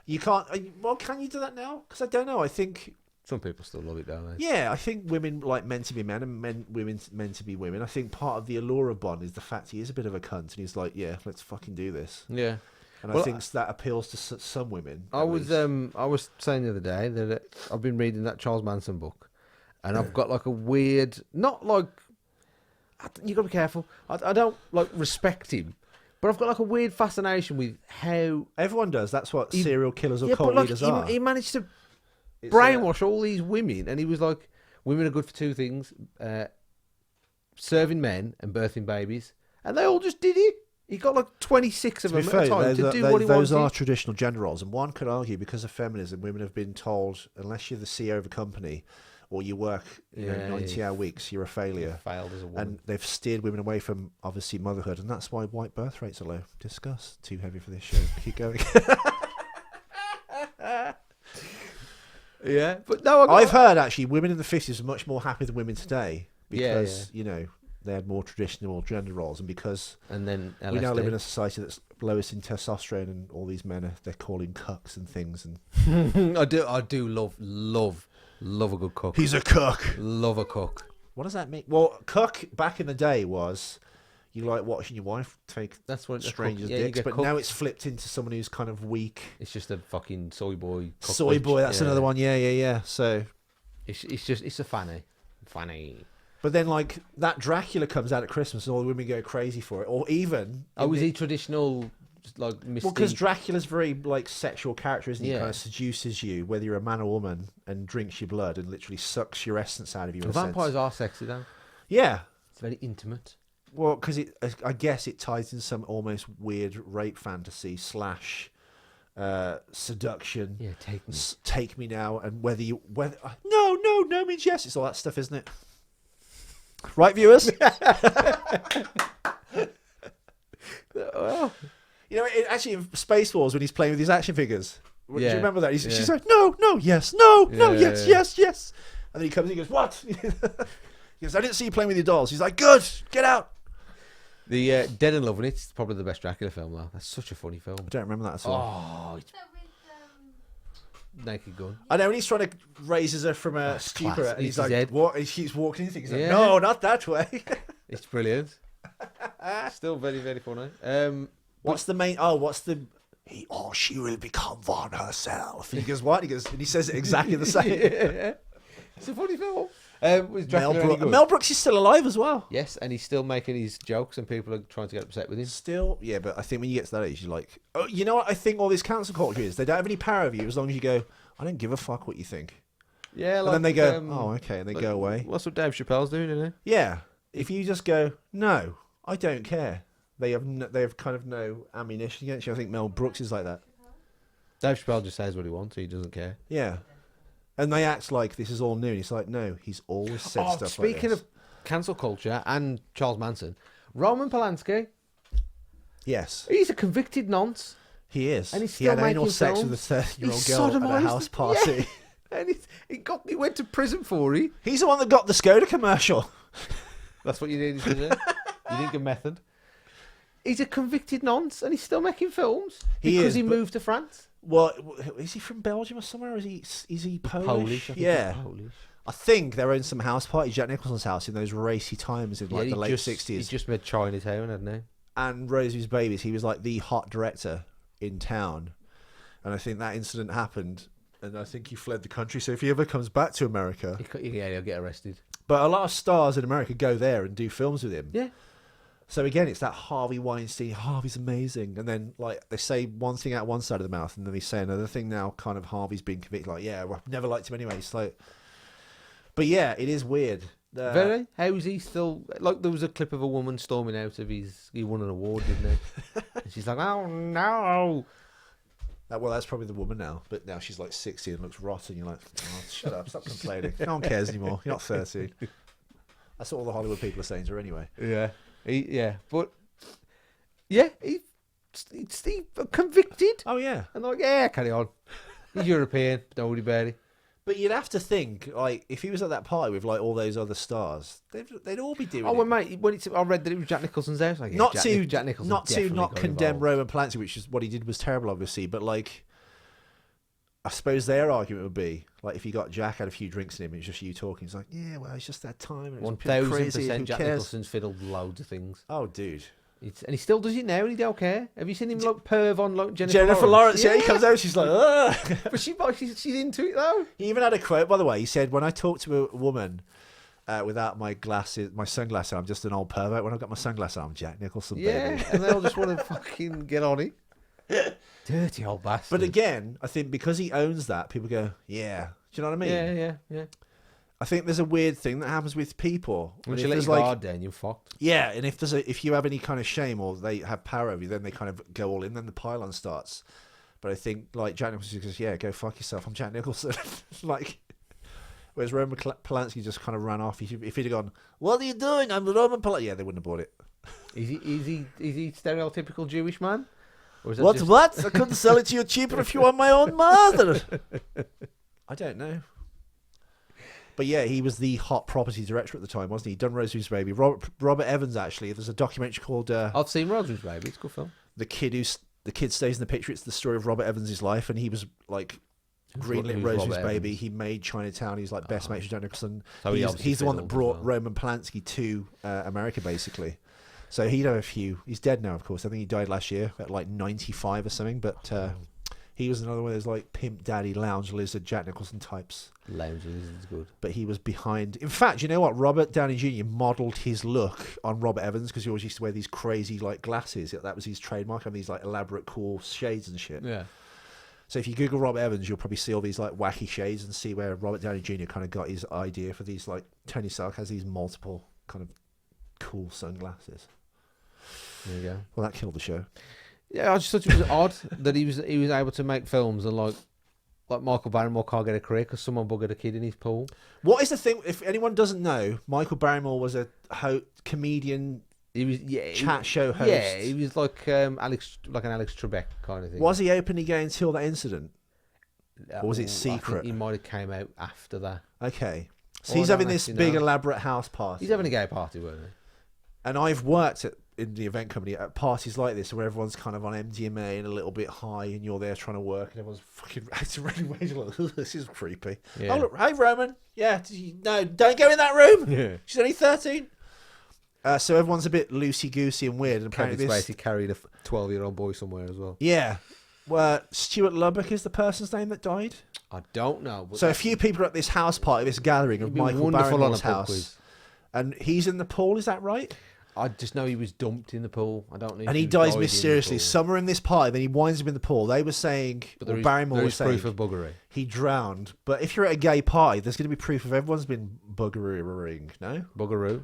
Speaker 1: You can't... Well, can you do that now? Because I don't know. I think...
Speaker 2: Some people still love it, don't they?
Speaker 1: Yeah, I think women like men to be men and women meant to be women. I think part of the allure of Bond is the fact he is a bit of a cunt. And he's like, yeah, let's fucking do this.
Speaker 2: Yeah.
Speaker 1: And I think that appeals to some women.
Speaker 2: I was saying the other day that I've been reading that Charles Manson book, and I've got like a weird, not like, you got to be careful. I don't like respect him, but I've got like a weird fascination with how
Speaker 1: everyone does. That's what serial killers or cult leaders are.
Speaker 2: He managed to brainwash all these women, and he was like, women are good for two things: serving men and birthing babies, and they all just did it. He got like 26 of them at a time to do what he wanted.
Speaker 1: Those are traditional gender roles, and one could argue because of feminism, women have been told, unless you're the CEO of a company or you work 90-hour weeks, you're a failure.
Speaker 2: You failed as a woman.
Speaker 1: And they've steered women away from, obviously, motherhood, and that's why white birth rates are low. Discuss. Too heavy for this show. Keep going.
Speaker 2: Yeah, but no,
Speaker 1: I've heard, actually, women in the 50s are much more happy than women today because, you know... they had more traditional gender roles, and because
Speaker 2: And then LSD.
Speaker 1: we now live in a society that's lowest in testosterone, and all these men they're calling cucks and things, and
Speaker 2: I do love a good cook.
Speaker 1: he's a cuck.
Speaker 2: Love a cook.
Speaker 1: What does that mean? Well, cuck back in the day was you like watching your wife take
Speaker 2: That's what
Speaker 1: strangers'
Speaker 2: yeah, you
Speaker 1: dicks,
Speaker 2: get
Speaker 1: but
Speaker 2: cooked.
Speaker 1: now it's flipped into someone who's kind of weak.
Speaker 2: It's just a fucking soy boy. cook
Speaker 1: Soy
Speaker 2: bunch.
Speaker 1: boy, that's
Speaker 2: Yeah.
Speaker 1: another one. Yeah. So,
Speaker 2: It's a funny.
Speaker 1: but then like that Dracula comes out at Christmas, and all the women go crazy for it, or even
Speaker 2: Oh, is he traditional? Just like
Speaker 1: well, because
Speaker 2: mystique?
Speaker 1: Dracula's very like sexual character, isn't he?
Speaker 2: Yeah.
Speaker 1: Kind of seduces you, whether you're a man or woman, and drinks your blood and literally sucks your essence out of you. In a
Speaker 2: Vampires
Speaker 1: sense.
Speaker 2: are sexy though.
Speaker 1: Yeah.
Speaker 2: It's very intimate.
Speaker 1: Well, because I guess it ties in some almost weird rape fantasy / seduction.
Speaker 2: Yeah, take me.
Speaker 1: Take me now, and whether no means yes. It's all that stuff, isn't it? Right, viewers.
Speaker 2: Oh.
Speaker 1: You know, actually, in Space Wars, when he's playing with his action figures, do you
Speaker 2: Yeah.
Speaker 1: remember that?
Speaker 2: Yeah.
Speaker 1: She's like, no, yes, no,
Speaker 2: Yeah.
Speaker 1: yes. And then he comes and he goes, what? He goes, I didn't see you playing with your dolls. He's like, good, get out.
Speaker 2: The Dead and Loving It's probably the best Dracula film though. That's such a funny film.
Speaker 1: I don't remember that at all.
Speaker 2: Oh, it's
Speaker 3: That with
Speaker 2: Naked Gun.
Speaker 1: I know when he's trying to raises her from a
Speaker 2: That's
Speaker 1: stupor,
Speaker 2: class.
Speaker 1: and he's
Speaker 2: It's
Speaker 1: like,
Speaker 2: his head.
Speaker 1: what? He keeps walking into things. He's like,
Speaker 2: Yeah.
Speaker 1: no, not that way.
Speaker 2: It's brilliant. Still very, very funny.
Speaker 1: What's the main? Oh, what's the? He or she will become one herself. And he goes, what? He goes, and he says it exactly the same.
Speaker 2: Yeah. It's a funny film. Was
Speaker 1: Mel,
Speaker 2: Dracula any good?
Speaker 1: Mel Brooks is still alive as well.
Speaker 2: Yes, and he's still making his jokes, and people are trying to get upset with him.
Speaker 1: Still, yeah, but I think when you get to that age, you're like, oh, you know what? I think all this cancel culture is. They don't have any power over you as long as you go, I don't give a fuck what you think.
Speaker 2: Yeah,
Speaker 1: And then they go, oh, okay, and they go away.
Speaker 2: That's what Dave Chappelle's doing, isn't
Speaker 1: Yeah, if you just go, no, I don't care. They have kind of no ammunition against you. I think Mel Brooks is like that.
Speaker 2: he? Dave Chappelle just says what he wants. He doesn't care.
Speaker 1: Yeah, and they act like this is all new. And he's like, no, he's always said stuff like
Speaker 2: Speaking
Speaker 1: this.
Speaker 2: of cancel culture and Charles Manson, Roman Polanski,
Speaker 1: Yes,
Speaker 2: he's a convicted nonce.
Speaker 1: he is.
Speaker 2: And he's
Speaker 1: He had
Speaker 2: still
Speaker 1: anal
Speaker 2: making
Speaker 1: sex
Speaker 2: films.
Speaker 1: with a 30-year-old
Speaker 2: He's
Speaker 1: girl at a
Speaker 2: sodomised
Speaker 1: house
Speaker 2: the-
Speaker 1: party.
Speaker 2: Yeah. And he went to prison for it.
Speaker 1: He's the one that got the Skoda commercial.
Speaker 2: That's what you needed to do. You didn't get method. He's a convicted nonce, and he's still making films
Speaker 1: He
Speaker 2: because
Speaker 1: is,
Speaker 2: he
Speaker 1: but-
Speaker 2: moved to France.
Speaker 1: Well, is he from Belgium or somewhere? Or is he Polish?
Speaker 2: I think
Speaker 1: Yeah.
Speaker 2: he's Polish.
Speaker 1: I think they're in some house party, Jack Nicholson's house, in those racy times in like
Speaker 2: he
Speaker 1: the late
Speaker 2: just-
Speaker 1: 60s.
Speaker 2: He just made Chinatown, hadn't he?
Speaker 1: And Rosie's Babies, he was like the hot director in town. And I think that incident happened, and I think he fled the country. So if he ever comes back to America...
Speaker 2: Yeah, he'll get arrested.
Speaker 1: But a lot of stars in America go there and do films with him.
Speaker 2: Yeah.
Speaker 1: So again, it's that Harvey Weinstein, Harvey's amazing. And then like they say one thing out one side of the mouth, and then they say another thing now, kind of Harvey's been convicted. Like, yeah, well, I've never liked him anyway. It's like... But yeah, it is weird.
Speaker 2: Very? How is he still... Like, there was a clip of a woman storming out of his... He won an award, didn't he? And she's like, oh, no.
Speaker 1: Well, that's probably the woman now, but now she's like 60 and looks rotten. You're like, oh, shut up, stop complaining. No one cares anymore. You're not 13. That's what all the Hollywood people are saying to her anyway.
Speaker 2: Yeah. But... Yeah, he's convicted.
Speaker 1: Oh, yeah.
Speaker 2: And they're like, yeah, carry on. He's European. Don't worry about it.
Speaker 1: But you'd have to think, like, if he was at that party with like all those other stars, they'd all be doing
Speaker 2: Oh, well,
Speaker 1: it.
Speaker 2: mate, I read that it was Jack Nicholson's house. Like, yeah,
Speaker 1: Not
Speaker 2: Jack Nicholson
Speaker 1: not
Speaker 2: definitely got
Speaker 1: condemn
Speaker 2: involved.
Speaker 1: Roman Polanski, which is what he did was terrible, obviously. But like, I suppose their argument would be like, if you got Jack had a few drinks in him, and it's just you talking. It's like, yeah, well, it's just that time. And it's crazy. Who
Speaker 2: 1000% Jack
Speaker 1: cares?
Speaker 2: Nicholson's fiddled loads of things.
Speaker 1: Oh, dude.
Speaker 2: And he still does it now, and he don't care. Have you seen him like perv on like
Speaker 1: Jennifer Lawrence, yeah, he comes out, she's like, ugh.
Speaker 2: But she's into it though.
Speaker 1: He even had a quote, by the way. He said, when I talk to a woman without my sunglasses on, I'm just an old pervert. When I've got my sunglasses on, I'm Jack Nicholson,
Speaker 2: Yeah,
Speaker 1: baby.
Speaker 2: and they'll just want to fucking get on it. Dirty old bastard.
Speaker 1: But again, I think because he owns that, people go, yeah. Do you know what I mean?
Speaker 2: Yeah.
Speaker 1: I think there's a weird thing that happens with people.
Speaker 2: Once
Speaker 1: And
Speaker 2: you
Speaker 1: if
Speaker 2: let
Speaker 1: there's
Speaker 2: your
Speaker 1: like,
Speaker 2: guard down, you're fucked.
Speaker 1: yeah, and if you have any kind of shame or they have power over you, then they kind of go all in, then the pylon starts. But I think like Jack Nicholson goes, yeah, go fuck yourself. I'm Jack Nicholson. Like, whereas Roman Polanski just kind of ran off. If he'd have gone, what are you doing? I'm the Roman Polanski. Yeah, they wouldn't have bought it.
Speaker 2: Is he stereotypical Jewish man? Or is that
Speaker 1: What?
Speaker 2: just-
Speaker 1: What? I couldn't sell it to you cheaper if you want my own mother. I don't know. But yeah, he was the hot property director at the time, wasn't he? He'd done Rosemary's Baby. Robert Evans, actually. There's a documentary called
Speaker 2: I've seen Rosemary's Baby. It's a good film.
Speaker 1: The Kid Stays in the Picture. It's the story of Robert Evans' life, and he was like greenlit
Speaker 2: who's
Speaker 1: Rosemary's
Speaker 2: Robert
Speaker 1: Baby.
Speaker 2: Evans?
Speaker 1: He made Chinatown. He's like best mates with Jack Nicholson.
Speaker 2: So
Speaker 1: He's the one that
Speaker 2: filmed as
Speaker 1: brought
Speaker 2: well.
Speaker 1: Roman Polanski to America, basically. So he'd have a few. He's dead now, of course. I think he died last year at like 95 or something. But he was another one of those like pimp daddy lounge lizard Jack Nicholson types.
Speaker 2: Lounge Lizard's good.
Speaker 1: But he was behind. In fact, you know what? Robert Downey Jr. modelled his look on Robert Evans because he always used to wear these crazy like glasses. That was his trademark, and these like elaborate, cool shades and shit.
Speaker 2: Yeah.
Speaker 1: So if you Google Robert Evans, you'll probably see all these like wacky shades and see where Robert Downey Jr. kind of got his idea for these. Like Tony Stark has these multiple kind of cool sunglasses.
Speaker 2: There you go.
Speaker 1: Well, that killed the show.
Speaker 2: Yeah, I just thought it was odd that he was able to make films and like Michael Barrymore can't get a career because someone buggered a kid in his pool.
Speaker 1: What is the thing? If anyone doesn't know, Michael Barrymore was a comedian,
Speaker 2: He was
Speaker 1: chat show host.
Speaker 2: Yeah, he was like an Alex Trebek kind of thing.
Speaker 1: Was he openly gay until that incident? Or was it
Speaker 2: I
Speaker 1: secret?
Speaker 2: think he might have came out after that.
Speaker 1: Okay. So
Speaker 2: Oh,
Speaker 1: he's
Speaker 2: I
Speaker 1: having
Speaker 2: don't
Speaker 1: this
Speaker 2: actually
Speaker 1: big
Speaker 2: know.
Speaker 1: elaborate house party.
Speaker 2: He's having a gay party, wasn't he?
Speaker 1: And I've worked in the event company at parties like this where everyone's kind of on MDMA and a little bit high and you're there trying to work and everyone's fucking acting really weird. You're like, this is creepy.
Speaker 2: Yeah.
Speaker 1: Oh, look, hey, Roman. Yeah, no, don't go in that room.
Speaker 2: Yeah.
Speaker 1: She's only 13. So everyone's a bit loosey-goosey and weird. And
Speaker 2: Kevin
Speaker 1: apparently this...
Speaker 2: Spacey carried a 12-year-old boy somewhere as well.
Speaker 1: Yeah. Well, Stuart Lubbock is the person's name that died.
Speaker 2: I don't know. But
Speaker 1: So a few people are at this house party, this gathering of
Speaker 2: it'd be
Speaker 1: Michael
Speaker 2: wonderful on a
Speaker 1: Barrymore's
Speaker 2: pub
Speaker 1: house.
Speaker 2: quiz.
Speaker 1: And he's in the pool, is that right?
Speaker 2: I just know he was dumped in the pool. I don't know.
Speaker 1: And he dies mysteriously. Some are in this party, then he winds up in the pool. They were saying,
Speaker 2: But
Speaker 1: or
Speaker 2: there
Speaker 1: Barrymore
Speaker 2: is
Speaker 1: was saying,
Speaker 2: proof of buggery.
Speaker 1: he drowned. But if you're at a gay party, there's going to be proof of everyone's been buggerooing, no?
Speaker 2: Buggeroo.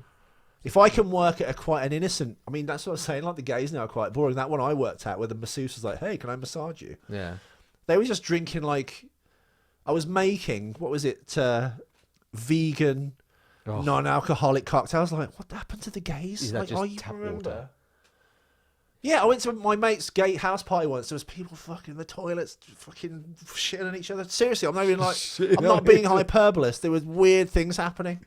Speaker 1: If I can work at quite an innocent... I mean, that's what I'm saying. Like, the gays now are quite boring. That one I worked at where the masseuse was like, hey, can I massage you?
Speaker 2: Yeah.
Speaker 1: They were just drinking, like... I was making, what was it? Vegan...
Speaker 2: Oh.
Speaker 1: non-alcoholic cocktails. Like, what happened to the gays?
Speaker 2: Is that
Speaker 1: Like,
Speaker 2: just
Speaker 1: are you
Speaker 2: tap
Speaker 1: remember?
Speaker 2: water?
Speaker 1: Yeah, I went to my mate's gay house party once. There was people fucking in the toilets, fucking shitting on each other. Seriously, I'm not even like, I'm not being hyperbolous. There was weird things happening.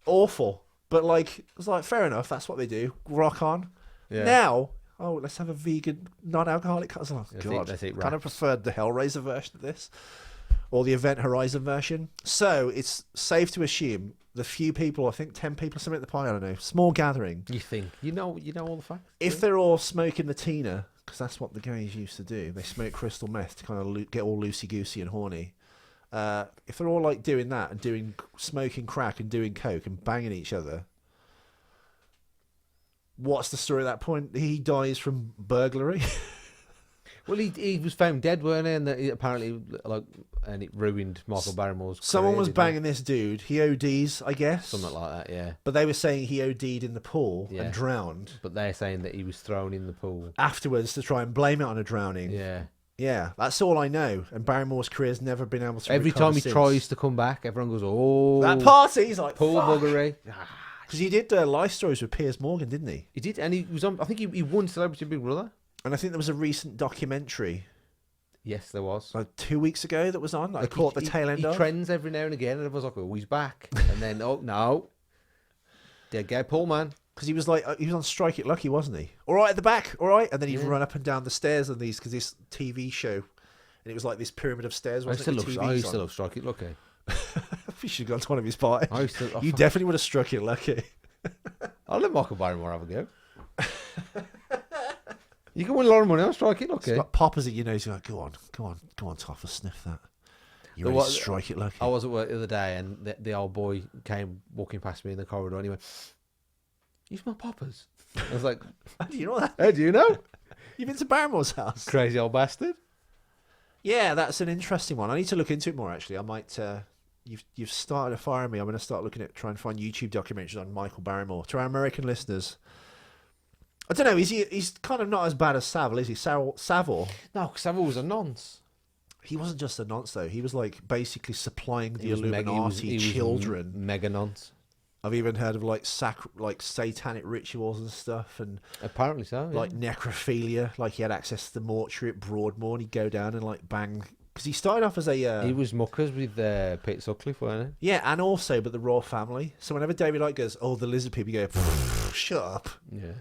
Speaker 1: Awful, but like, it was like fair enough. That's what they do. Rock on.
Speaker 2: Yeah.
Speaker 1: Now, oh, let's have a vegan non-alcoholic cocktail. Oh,
Speaker 2: Let's
Speaker 1: God,
Speaker 2: eat
Speaker 1: kind
Speaker 2: wraps.
Speaker 1: of preferred the Hellraiser version of this, or the Event Horizon version. So it's safe to assume the few people, I think 10 people, something at the party, I don't know, small gathering.
Speaker 2: You think you know all the facts?
Speaker 1: If they're all smoking the Tina, because that's what the gays used to do, they smoke crystal meth to kind of get all loosey goosey and horny. If they're all like doing that and smoking crack and doing coke and banging each other, what's the story at that point? He dies from burglary.
Speaker 2: Well, he was found dead, weren't he? And that he apparently, like, and it ruined Michael Barrymore's.
Speaker 1: Someone
Speaker 2: career,
Speaker 1: was
Speaker 2: didn't
Speaker 1: banging this dude. He ODs, I guess.
Speaker 2: it? Something like that, yeah.
Speaker 1: But they were saying he OD'd in the pool
Speaker 2: Yeah.
Speaker 1: and drowned
Speaker 2: But they're saying that he was thrown in the pool.
Speaker 1: afterwards to try and blame it on a drowning.
Speaker 2: Yeah.
Speaker 1: Yeah, that's all I know. And Barrymore's career's never been able to
Speaker 2: Every
Speaker 1: recover
Speaker 2: time he
Speaker 1: since.
Speaker 2: tries to come back, everyone goes, "Oh,
Speaker 1: That party, he's like,
Speaker 2: pool buggery."
Speaker 1: Because he did Life Stories with Piers Morgan, didn't he?
Speaker 2: He did, and he was on. I think he won Celebrity Big Brother.
Speaker 1: And I think there was a recent documentary
Speaker 2: Yes, there was.
Speaker 1: like 2 weeks ago that was on. That I
Speaker 2: Like,
Speaker 1: caught the tail end
Speaker 2: he
Speaker 1: of.
Speaker 2: trends every now and again, and everyone's like, "Oh, he's back," and then, "Oh no, dead gay pool man."
Speaker 1: Because he was like, he was on Strike It Lucky, wasn't he? All right at the back, all right. And then he'd
Speaker 2: Yeah.
Speaker 1: run up and down the stairs on these, because this TV show, and it was like this pyramid of stairs,
Speaker 2: I
Speaker 1: wasn't
Speaker 2: used
Speaker 1: it?
Speaker 2: to
Speaker 1: with
Speaker 2: love. I
Speaker 1: TVs
Speaker 2: used to
Speaker 1: on?
Speaker 2: love Strike It Lucky.
Speaker 1: You should have gone to one of his parties.
Speaker 2: I used to.
Speaker 1: You definitely would have struck it lucky.
Speaker 2: I'll let Michael Barrymore have a go. You can win a lot of money on Strike It Lucky.
Speaker 1: He's got poppers at your nose. You're like, go on, Toffer, sniff that. You ready to strike it lucky?
Speaker 2: I was at work the other day, and the old boy came walking past me in the corridor, and he went, "You smell poppers?" I was like,
Speaker 1: Do you know that?
Speaker 2: "Hey, do you know?"
Speaker 1: You've been to Barrymore's house.
Speaker 2: Crazy old bastard.
Speaker 1: Yeah, that's an interesting one. I need to look into it more. Actually, I might. You've started a fire in me. I'm going to start looking at trying to find YouTube documentaries on Michael Barrymore. To our American listeners, I don't know. He's kind of not as bad as Savile, is he? Savile.
Speaker 2: No, because Savile was a nonce.
Speaker 1: He wasn't just a nonce though. He was like basically supplying the
Speaker 2: He was
Speaker 1: Illuminati children.
Speaker 2: mega nonce.
Speaker 1: I've even heard of like satanic rituals and stuff, and
Speaker 2: Apparently so. Yeah.
Speaker 1: like necrophilia. Like he had access to the mortuary at Broadmoor, and he'd go down and like bang because he started off as a
Speaker 2: He was muckers with Peter Sutcliffe, weren't
Speaker 1: yeah, and also but the royal family. So whenever David Icke goes, "Oh, the lizard people," you go, "Shut up."
Speaker 2: he? Yeah.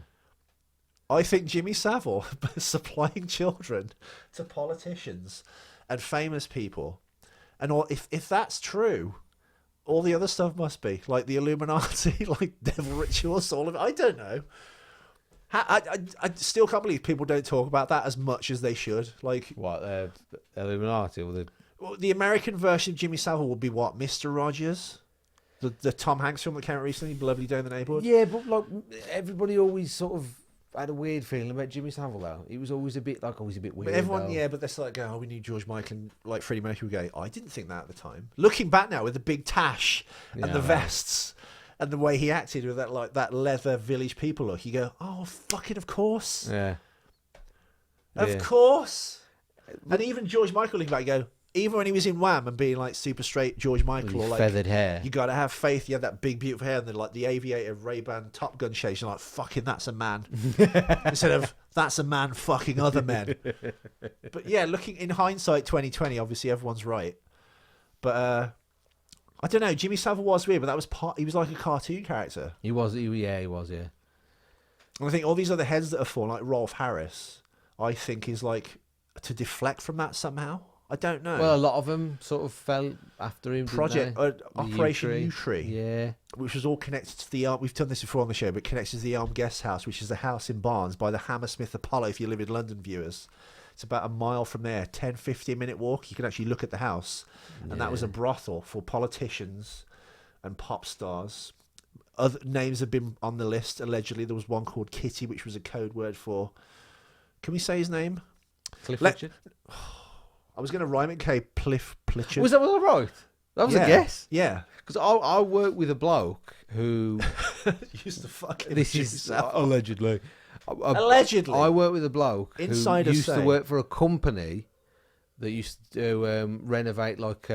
Speaker 1: I think Jimmy Savile supplying children to politicians and famous people, and all, if that's true, all the other stuff must be like the Illuminati, like devil rituals, all of it. I don't know. I still can't believe people don't talk about that as much as they should. Like
Speaker 2: What, Illuminati or
Speaker 1: the American version of Jimmy Savile would be what, Mr. Rogers, the Tom Hanks film that came out recently, Lovely Day in the Neighborhood.
Speaker 2: Yeah, but like everybody always sort of had a weird feeling about Jimmy Savile though. He was always a bit weird.
Speaker 1: But everyone, yeah, but they're still like, going, "Oh, we need George Michael," and like Freddie Mercury would go, "I didn't think that at the time." Looking back now with the big tash and the vests and the way he acted with that like that leather Village People look, you go, "Oh, fucking of course,
Speaker 2: Yeah.
Speaker 1: of course." And even George Michael looking back, you go, even when he was in Wham and being like super straight George Michael, or like
Speaker 2: feathered hair.
Speaker 1: you got to have faith. He had that big beautiful hair and then like the aviator Ray-Ban Top Gun shades. You're like, fucking, that's a man. Instead of that's a man fucking other men. But yeah, looking in hindsight, 2020, obviously everyone's right. But I don't know. Jimmy Savile was weird, but that was part. He was like a cartoon character.
Speaker 2: He was, yeah.
Speaker 1: And I think all these other heads that have fallen, like Rolf Harris, I think is like to deflect from that somehow. I don't know.
Speaker 2: Well, a lot of them sort of fell after him.
Speaker 1: Project
Speaker 2: didn't they?
Speaker 1: Operation
Speaker 2: U-Tree.
Speaker 1: U-Tree,
Speaker 2: Yeah.
Speaker 1: which was all connected to the we've done this before on the show, but connected to the Elm Guest House, which is the house in Barnes by the Hammersmith Apollo. If you live in London, viewers, it's about a mile from there, 10-15 minute walk. You can actually look at the house, and that was a brothel for politicians and pop stars. Other names have been on the list. Allegedly, there was one called Kitty, which was a code word for. Can we say his name?
Speaker 2: Cliff Richard.
Speaker 1: I was going to rhyme it. Cliff Pritchard.
Speaker 2: Was that right? That was a guess.
Speaker 1: Yeah.
Speaker 2: Because I work with a bloke who
Speaker 1: used to fucking.
Speaker 2: this is allegedly.
Speaker 1: Allegedly.
Speaker 2: I work with a bloke
Speaker 1: Insiders
Speaker 2: who used
Speaker 1: say.
Speaker 2: to work for a company that used to renovate like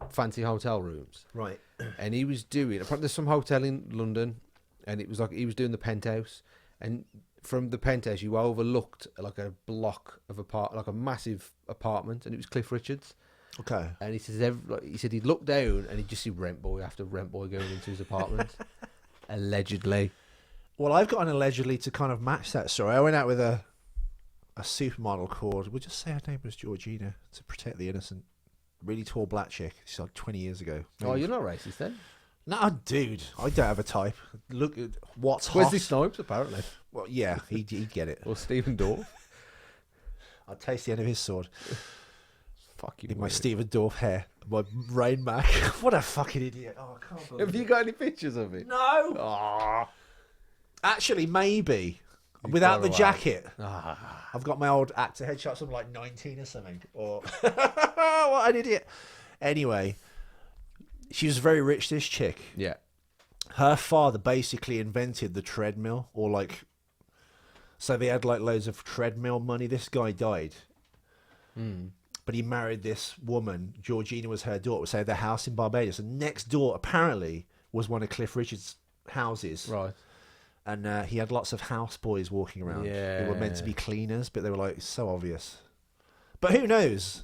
Speaker 2: fancy hotel rooms.
Speaker 1: Right.
Speaker 2: And he was doing. Apparently, there's some hotel in London, and it was like he was doing the penthouse, and from the penthouse you overlooked like a block of like a massive apartment, and it was Cliff Richard's.
Speaker 1: Okay.
Speaker 2: And he says he said he'd look down and he'd just see rent boy after rent boy going into his apartment. Allegedly.
Speaker 1: Well, I've got an allegedly to kind of match that story. I went out with a supermodel called, we'll just say her name was Georgina, to protect the innocent. Really tall black chick. She's like 20 years ago.
Speaker 2: Oh, you're not racist then?
Speaker 1: No, dude. I don't have a type. Look at what's hot.
Speaker 2: Wesley Snipes, apparently.
Speaker 1: Well, yeah, he'd get it.
Speaker 2: Or Stephen Dorff.
Speaker 1: I'd taste the end of his sword.
Speaker 2: Fuck you.
Speaker 1: In my Stephen Dorff hair. My Rain Mac. What a fucking idiot. Oh, I can't believe
Speaker 2: Have you got any pictures of it?
Speaker 1: No.
Speaker 2: Oh.
Speaker 1: Actually, maybe.
Speaker 2: You
Speaker 1: Without
Speaker 2: far
Speaker 1: the
Speaker 2: away.
Speaker 1: jacket.
Speaker 2: Ah.
Speaker 1: I've got my old actor headshots. I'm like 19 or something. Or what an idiot. Anyway, she was very rich, this chick.
Speaker 2: Yeah.
Speaker 1: Her father basically invented the treadmill, or like, so they had like loads of treadmill money. This guy died. But he married this woman. Georgina was her daughter. So they had their house in Barbados. And next door, apparently, was one of Cliff Richard's houses.
Speaker 2: Right.
Speaker 1: And he had lots of houseboys walking around. They were meant to be cleaners, but they were like so obvious. But who knows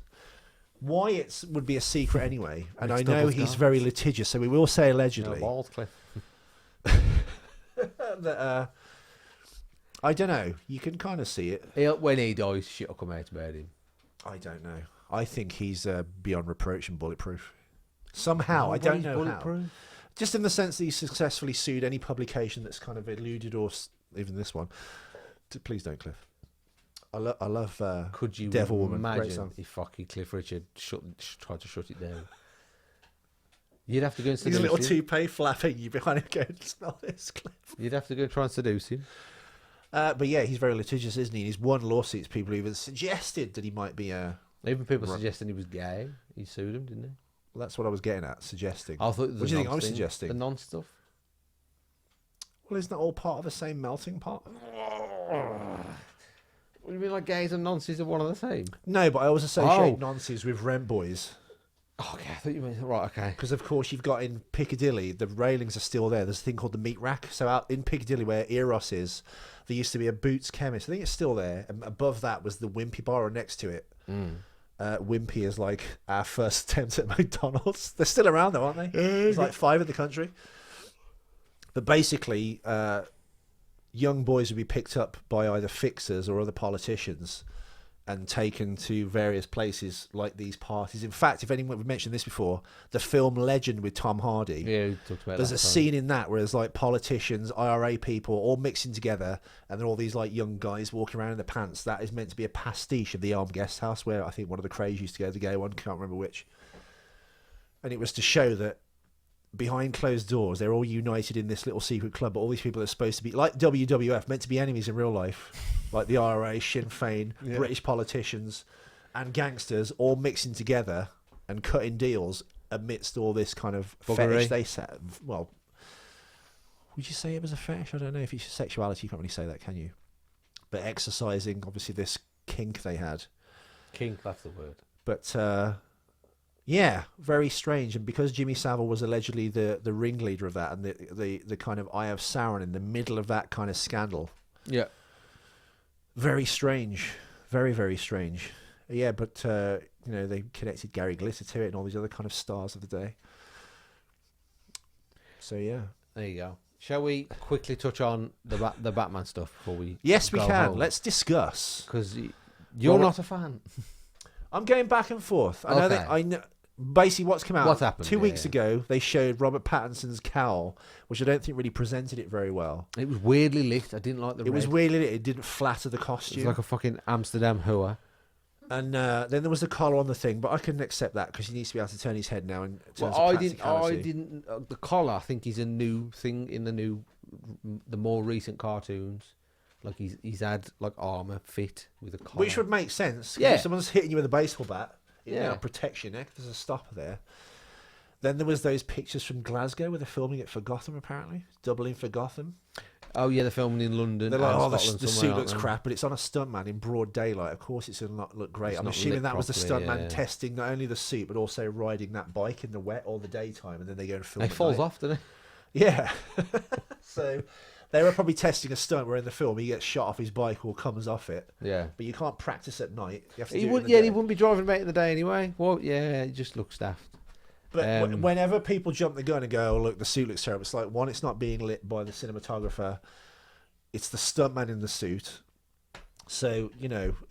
Speaker 1: why it would be a secret anyway? And I know he's very litigious, so we will say allegedly.
Speaker 2: No, balls, Cliff.
Speaker 1: That I don't know. You can kind of see it.
Speaker 2: When he dies, shit will come out about him.
Speaker 1: I don't know. I think he's beyond reproach and bulletproof. Somehow, I don't know how. Just in the sense that he successfully sued any publication that's kind of eluded, or even this one. Please don't, Cliff. I love
Speaker 2: Could you
Speaker 1: Devil Woman. Great
Speaker 2: imagine
Speaker 1: song.
Speaker 2: if fucking Cliff Richard tried to shut it down? You'd have to go and seduce
Speaker 1: His little
Speaker 2: him.
Speaker 1: toupee flapping you behind him going, smell this, Cliff.
Speaker 2: You'd have to go and try and seduce him.
Speaker 1: But yeah, he's very litigious, isn't he? And he's won lawsuits. People even suggested that he might be
Speaker 2: Even people suggesting he was gay. He sued him, didn't he?
Speaker 1: Well, that's what I was getting at, suggesting.
Speaker 2: I thought.
Speaker 1: What do you think I'm suggesting?
Speaker 2: The non stuff.
Speaker 1: Well, isn't that all part of the same melting pot?
Speaker 2: What do you mean, like gays and nonces are one and the same?
Speaker 1: No, but I always associate
Speaker 2: Oh.
Speaker 1: nonces with rent boys.
Speaker 2: Oh, okay. I thought you meant right. Okay.
Speaker 1: Because, of course, you've got in Piccadilly, the railings are still there. There's a thing called the meat rack. So out in Piccadilly, where Eros is, there used to be a Boots chemist. I think it's still there. And above that was the Wimpy bar, or next to it. Wimpy is like our first attempt at McDonald's. They're still around though, aren't they? There's like 5 in the country. But basically, young boys would be picked up by either fixers or other politicians and taken to various places like these parties. In fact, if anyone, we've mentioned this before, the film Legend with Tom Hardy.
Speaker 2: Yeah, we talked about
Speaker 1: there's
Speaker 2: that
Speaker 1: a
Speaker 2: time.
Speaker 1: scene in that where there's like politicians, IRA people, all mixing together, and they're all these like young guys walking around in their pants. That is meant to be a pastiche of the Armed Guest House, where I think one of the Crays used to go, the gay one, can't remember which. And it was to show that behind closed doors, they're all united in this little secret club, but all these people are supposed to be, like WWF, meant to be enemies in real life, like the IRA, Sinn Féin, British politicians, and gangsters all mixing together and cutting deals amidst all this kind of fetish they set. Well, would you say it was a fetish? I don't know. If it's sexuality, you can't really say that, can you? But exercising, obviously, this kink they had.
Speaker 2: Kink, that's the word.
Speaker 1: But, yeah, very strange. And because Jimmy Savile was allegedly the ringleader of that and the kind of Eye of Sauron in the middle of that kind of scandal.
Speaker 2: Yeah.
Speaker 1: Very strange. Very, very strange. Yeah, but, they connected Gary Glitter to it and all these other kind of stars of the day. So, yeah.
Speaker 2: There you go. Shall we quickly touch on the Batman stuff before we
Speaker 1: Yes, we
Speaker 2: go
Speaker 1: can.
Speaker 2: home?
Speaker 1: Let's discuss.
Speaker 2: Because you're
Speaker 1: Well,
Speaker 2: not a fan.
Speaker 1: I'm going back and forth. I know
Speaker 2: Okay.
Speaker 1: that I know. Basically, what's come out?
Speaker 2: What's happened?
Speaker 1: 2
Speaker 2: Yeah,
Speaker 1: weeks
Speaker 2: yeah.
Speaker 1: ago, they showed Robert Pattinson's cowl, which I don't think really presented it very well.
Speaker 2: It was weirdly lit. I didn't like the
Speaker 1: It was
Speaker 2: red.
Speaker 1: weirdly, it didn't flatter the
Speaker 2: It was
Speaker 1: costume.
Speaker 2: like a fucking Amsterdam hua.
Speaker 1: And then there was the collar on the thing, but I couldn't accept that because he needs to be able to turn his head now. In terms
Speaker 2: Well,
Speaker 1: of
Speaker 2: I didn't.
Speaker 1: practicality.
Speaker 2: The collar, I think, is a new thing in the more recent cartoons. Like he's had like armor fit with a collar,
Speaker 1: Which would make sense. 'Cause
Speaker 2: Yeah.
Speaker 1: if someone's hitting you with a baseball bat, it
Speaker 2: Yeah.
Speaker 1: now protects your neck. There's a stopper there. Then there was those pictures from Glasgow where they're filming it for Gotham, apparently. Doubling for Gotham.
Speaker 2: Oh yeah, they're filming in London.
Speaker 1: They're like,
Speaker 2: and
Speaker 1: oh, the
Speaker 2: Scotland
Speaker 1: suit
Speaker 2: somewhere,
Speaker 1: looks
Speaker 2: aren't they?
Speaker 1: crap, but it's on a stuntman in broad daylight. Of course, it's going to not look great.
Speaker 2: It's
Speaker 1: I'm
Speaker 2: not
Speaker 1: assuming
Speaker 2: lit
Speaker 1: that was the
Speaker 2: properly,
Speaker 1: stuntman
Speaker 2: yeah.
Speaker 1: testing not only the suit, but also riding that bike in the wet all the daytime, and then they go and film
Speaker 2: He
Speaker 1: at
Speaker 2: falls
Speaker 1: night.
Speaker 2: off, doesn't
Speaker 1: Yeah. So they were probably testing a stunt where in the film he gets shot off his bike or comes off it.
Speaker 2: he? Yeah.
Speaker 1: But you can't practice at night. You have to
Speaker 2: He
Speaker 1: do it
Speaker 2: would.
Speaker 1: in the
Speaker 2: Yeah,
Speaker 1: day.
Speaker 2: he wouldn't be driving about in the day anyway. Well, yeah, it just looks daft.
Speaker 1: But whenever people jump the gun and go, oh, look, the suit looks terrible, it's like, one, it's not being lit by the cinematographer. It's the stuntman in the suit. So,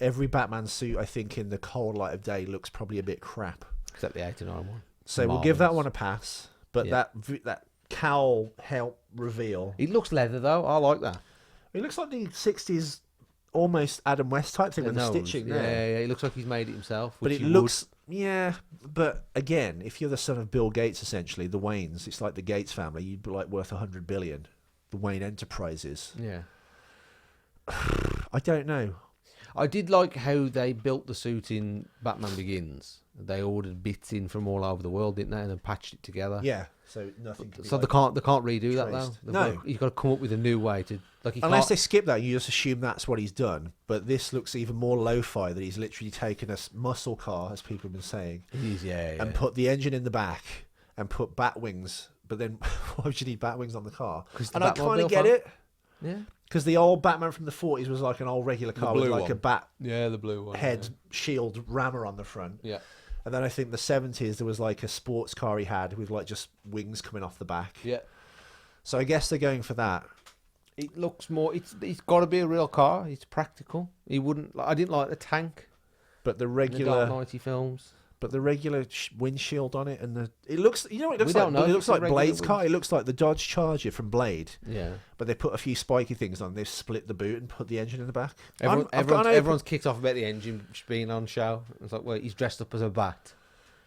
Speaker 1: every Batman suit, I think, in the cold light of day looks probably a bit crap.
Speaker 2: Except the 89 one.
Speaker 1: So we'll give that
Speaker 2: Marvellous.
Speaker 1: one a pass. But
Speaker 2: Yeah.
Speaker 1: that cowl help reveal.
Speaker 2: It looks leather though. I like that.
Speaker 1: It looks like the 60s, almost Adam West type thing with the
Speaker 2: nose.
Speaker 1: stitching
Speaker 2: Yeah,
Speaker 1: there.
Speaker 2: yeah, it looks like he's made it himself.
Speaker 1: But
Speaker 2: which
Speaker 1: it
Speaker 2: he
Speaker 1: looks, yeah. But again, if you're the son of Bill Gates, essentially, the Waynes, it's like the Gates family. You'd be like worth 100 billion. The Wayne Enterprises.
Speaker 2: would. Yeah.
Speaker 1: I don't know.
Speaker 2: I did like how they built the suit in Batman Begins. They ordered bits in from all over the world, didn't they, and then patched it together.
Speaker 1: Yeah. So nothing. Can be
Speaker 2: So
Speaker 1: like,
Speaker 2: they can't redo that
Speaker 1: traced.
Speaker 2: though.
Speaker 1: No.
Speaker 2: You've got to come up with a new way to like.
Speaker 1: Unless they skip that, you just assume that's what he's done. But this looks even more lo-fi, that he's literally taken a muscle car, as people have been saying,
Speaker 2: yeah.
Speaker 1: and put the engine in the back and put bat wings. But then, why would you need bat wings on the car?
Speaker 2: 'Cause the
Speaker 1: And I kind
Speaker 2: Batmobile
Speaker 1: of get
Speaker 2: fan.
Speaker 1: it,
Speaker 2: Yeah.
Speaker 1: because the old Batman from the 40s was like an old regular car with
Speaker 2: blue
Speaker 1: like
Speaker 2: one.
Speaker 1: a bat
Speaker 2: Yeah, the blue one.
Speaker 1: head shield rammer on the front.
Speaker 2: Yeah.
Speaker 1: And then I think the 70s there was like a sports car he had with like just wings coming off the back.
Speaker 2: Yeah.
Speaker 1: So I guess they're going for that.
Speaker 2: It looks more. It's got to be a real car. It's practical. He wouldn't. I didn't like the tank.
Speaker 1: But the
Speaker 2: In the
Speaker 1: regular,
Speaker 2: Dark Knighty films.
Speaker 1: windshield on it, and it looks. You know what it looks
Speaker 2: We
Speaker 1: like?
Speaker 2: don't know
Speaker 1: It
Speaker 2: if
Speaker 1: looks
Speaker 2: it's a
Speaker 1: like
Speaker 2: regular
Speaker 1: Blade's car. It looks like the Dodge Charger from Blade.
Speaker 2: Yeah.
Speaker 1: But they put a few spiky things on. They've split the boot and put the engine in the back.
Speaker 2: Everyone's kicked off about the engine being on show. It's like, well, he's dressed up as a bat.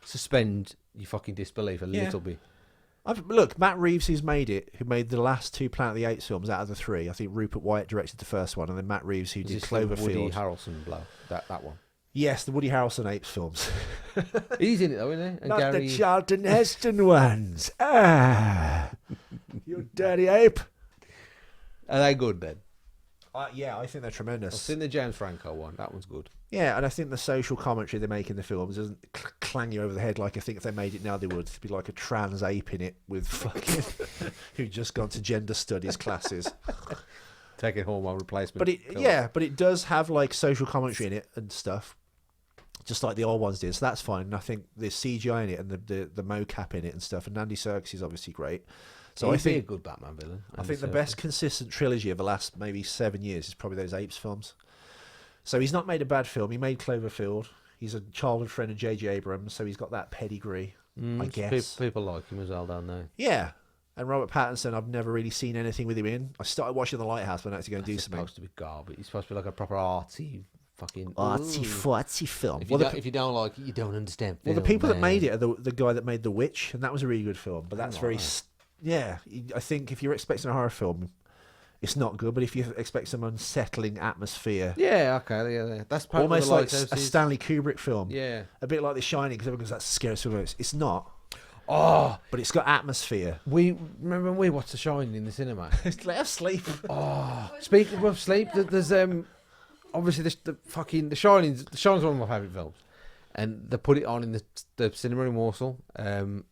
Speaker 2: Suspend your fucking disbelief a
Speaker 1: Yeah.
Speaker 2: little bit.
Speaker 1: Look, Matt Reeves, who made the last 2 Planet of the Apes films out of the 3. I think Rupert Wyatt directed the first one, and then Matt Reeves, who
Speaker 2: Is
Speaker 1: did
Speaker 2: this the Woody
Speaker 1: Cloverfield.
Speaker 2: Harrelson blow? That one.
Speaker 1: Yes, the Woody Harrelson Apes films.
Speaker 2: He's in it though, isn't he? And
Speaker 1: Not
Speaker 2: Gary.
Speaker 1: the Charlton Heston ones. Ah, you dirty ape.
Speaker 2: Are they good then?
Speaker 1: Yeah, I think they're
Speaker 2: I've
Speaker 1: tremendous.
Speaker 2: seen the James Franco one. That one's good.
Speaker 1: Yeah, and I think the social commentary they make in the films doesn't clang you over the head like I think if they made it now they would. It'd be like a trans ape in it with fucking who'd just gone to gender studies classes.
Speaker 2: Taking hormone replacement.
Speaker 1: But
Speaker 2: pills.
Speaker 1: but it does have like social commentary in it and stuff just like the old ones did. So that's fine. And I think the CGI in it and the mocap in it and stuff. And Andy Serkis is obviously great. So
Speaker 2: He'd
Speaker 1: I think
Speaker 2: be a good Batman villain.
Speaker 1: I think the best consistent trilogy of the last maybe 7 years is probably those Apes films. So he's not made a bad film. He made Cloverfield. He's a childhood friend of J.J. Abrams, so he's got that pedigree, I guess.
Speaker 2: People like him as well, don't they?
Speaker 1: Yeah. And Robert Pattinson, I've never really seen anything with him in. I started watching The Lighthouse when I had to go and do
Speaker 2: It's
Speaker 1: something.
Speaker 2: supposed to be garbage. It's supposed to be like a proper artsy fucking...
Speaker 1: Artsy film.
Speaker 2: If you don't like it, you don't understand film,
Speaker 1: Well, the people that
Speaker 2: man.
Speaker 1: made it are the guy that made The Witch, and that was a really good film. But that's very...
Speaker 2: Right.
Speaker 1: Yeah, I think if you're expecting a horror film, it's not good. But if you expect some unsettling atmosphere...
Speaker 2: Yeah, okay, yeah. That's probably
Speaker 1: Almost like a
Speaker 2: Lighthouse is.
Speaker 1: Stanley Kubrick film.
Speaker 2: Yeah.
Speaker 1: A bit like The Shining, because everyone goes, that's scary. So it's not.
Speaker 2: Oh,
Speaker 1: But it's got atmosphere.
Speaker 2: we remember when we watched The Shining in the cinema.
Speaker 1: Let us sleep.
Speaker 2: Oh, speaking of sleep, there's obviously the Shining's one of my favourite films, and they put it on in the cinema in Warsaw, and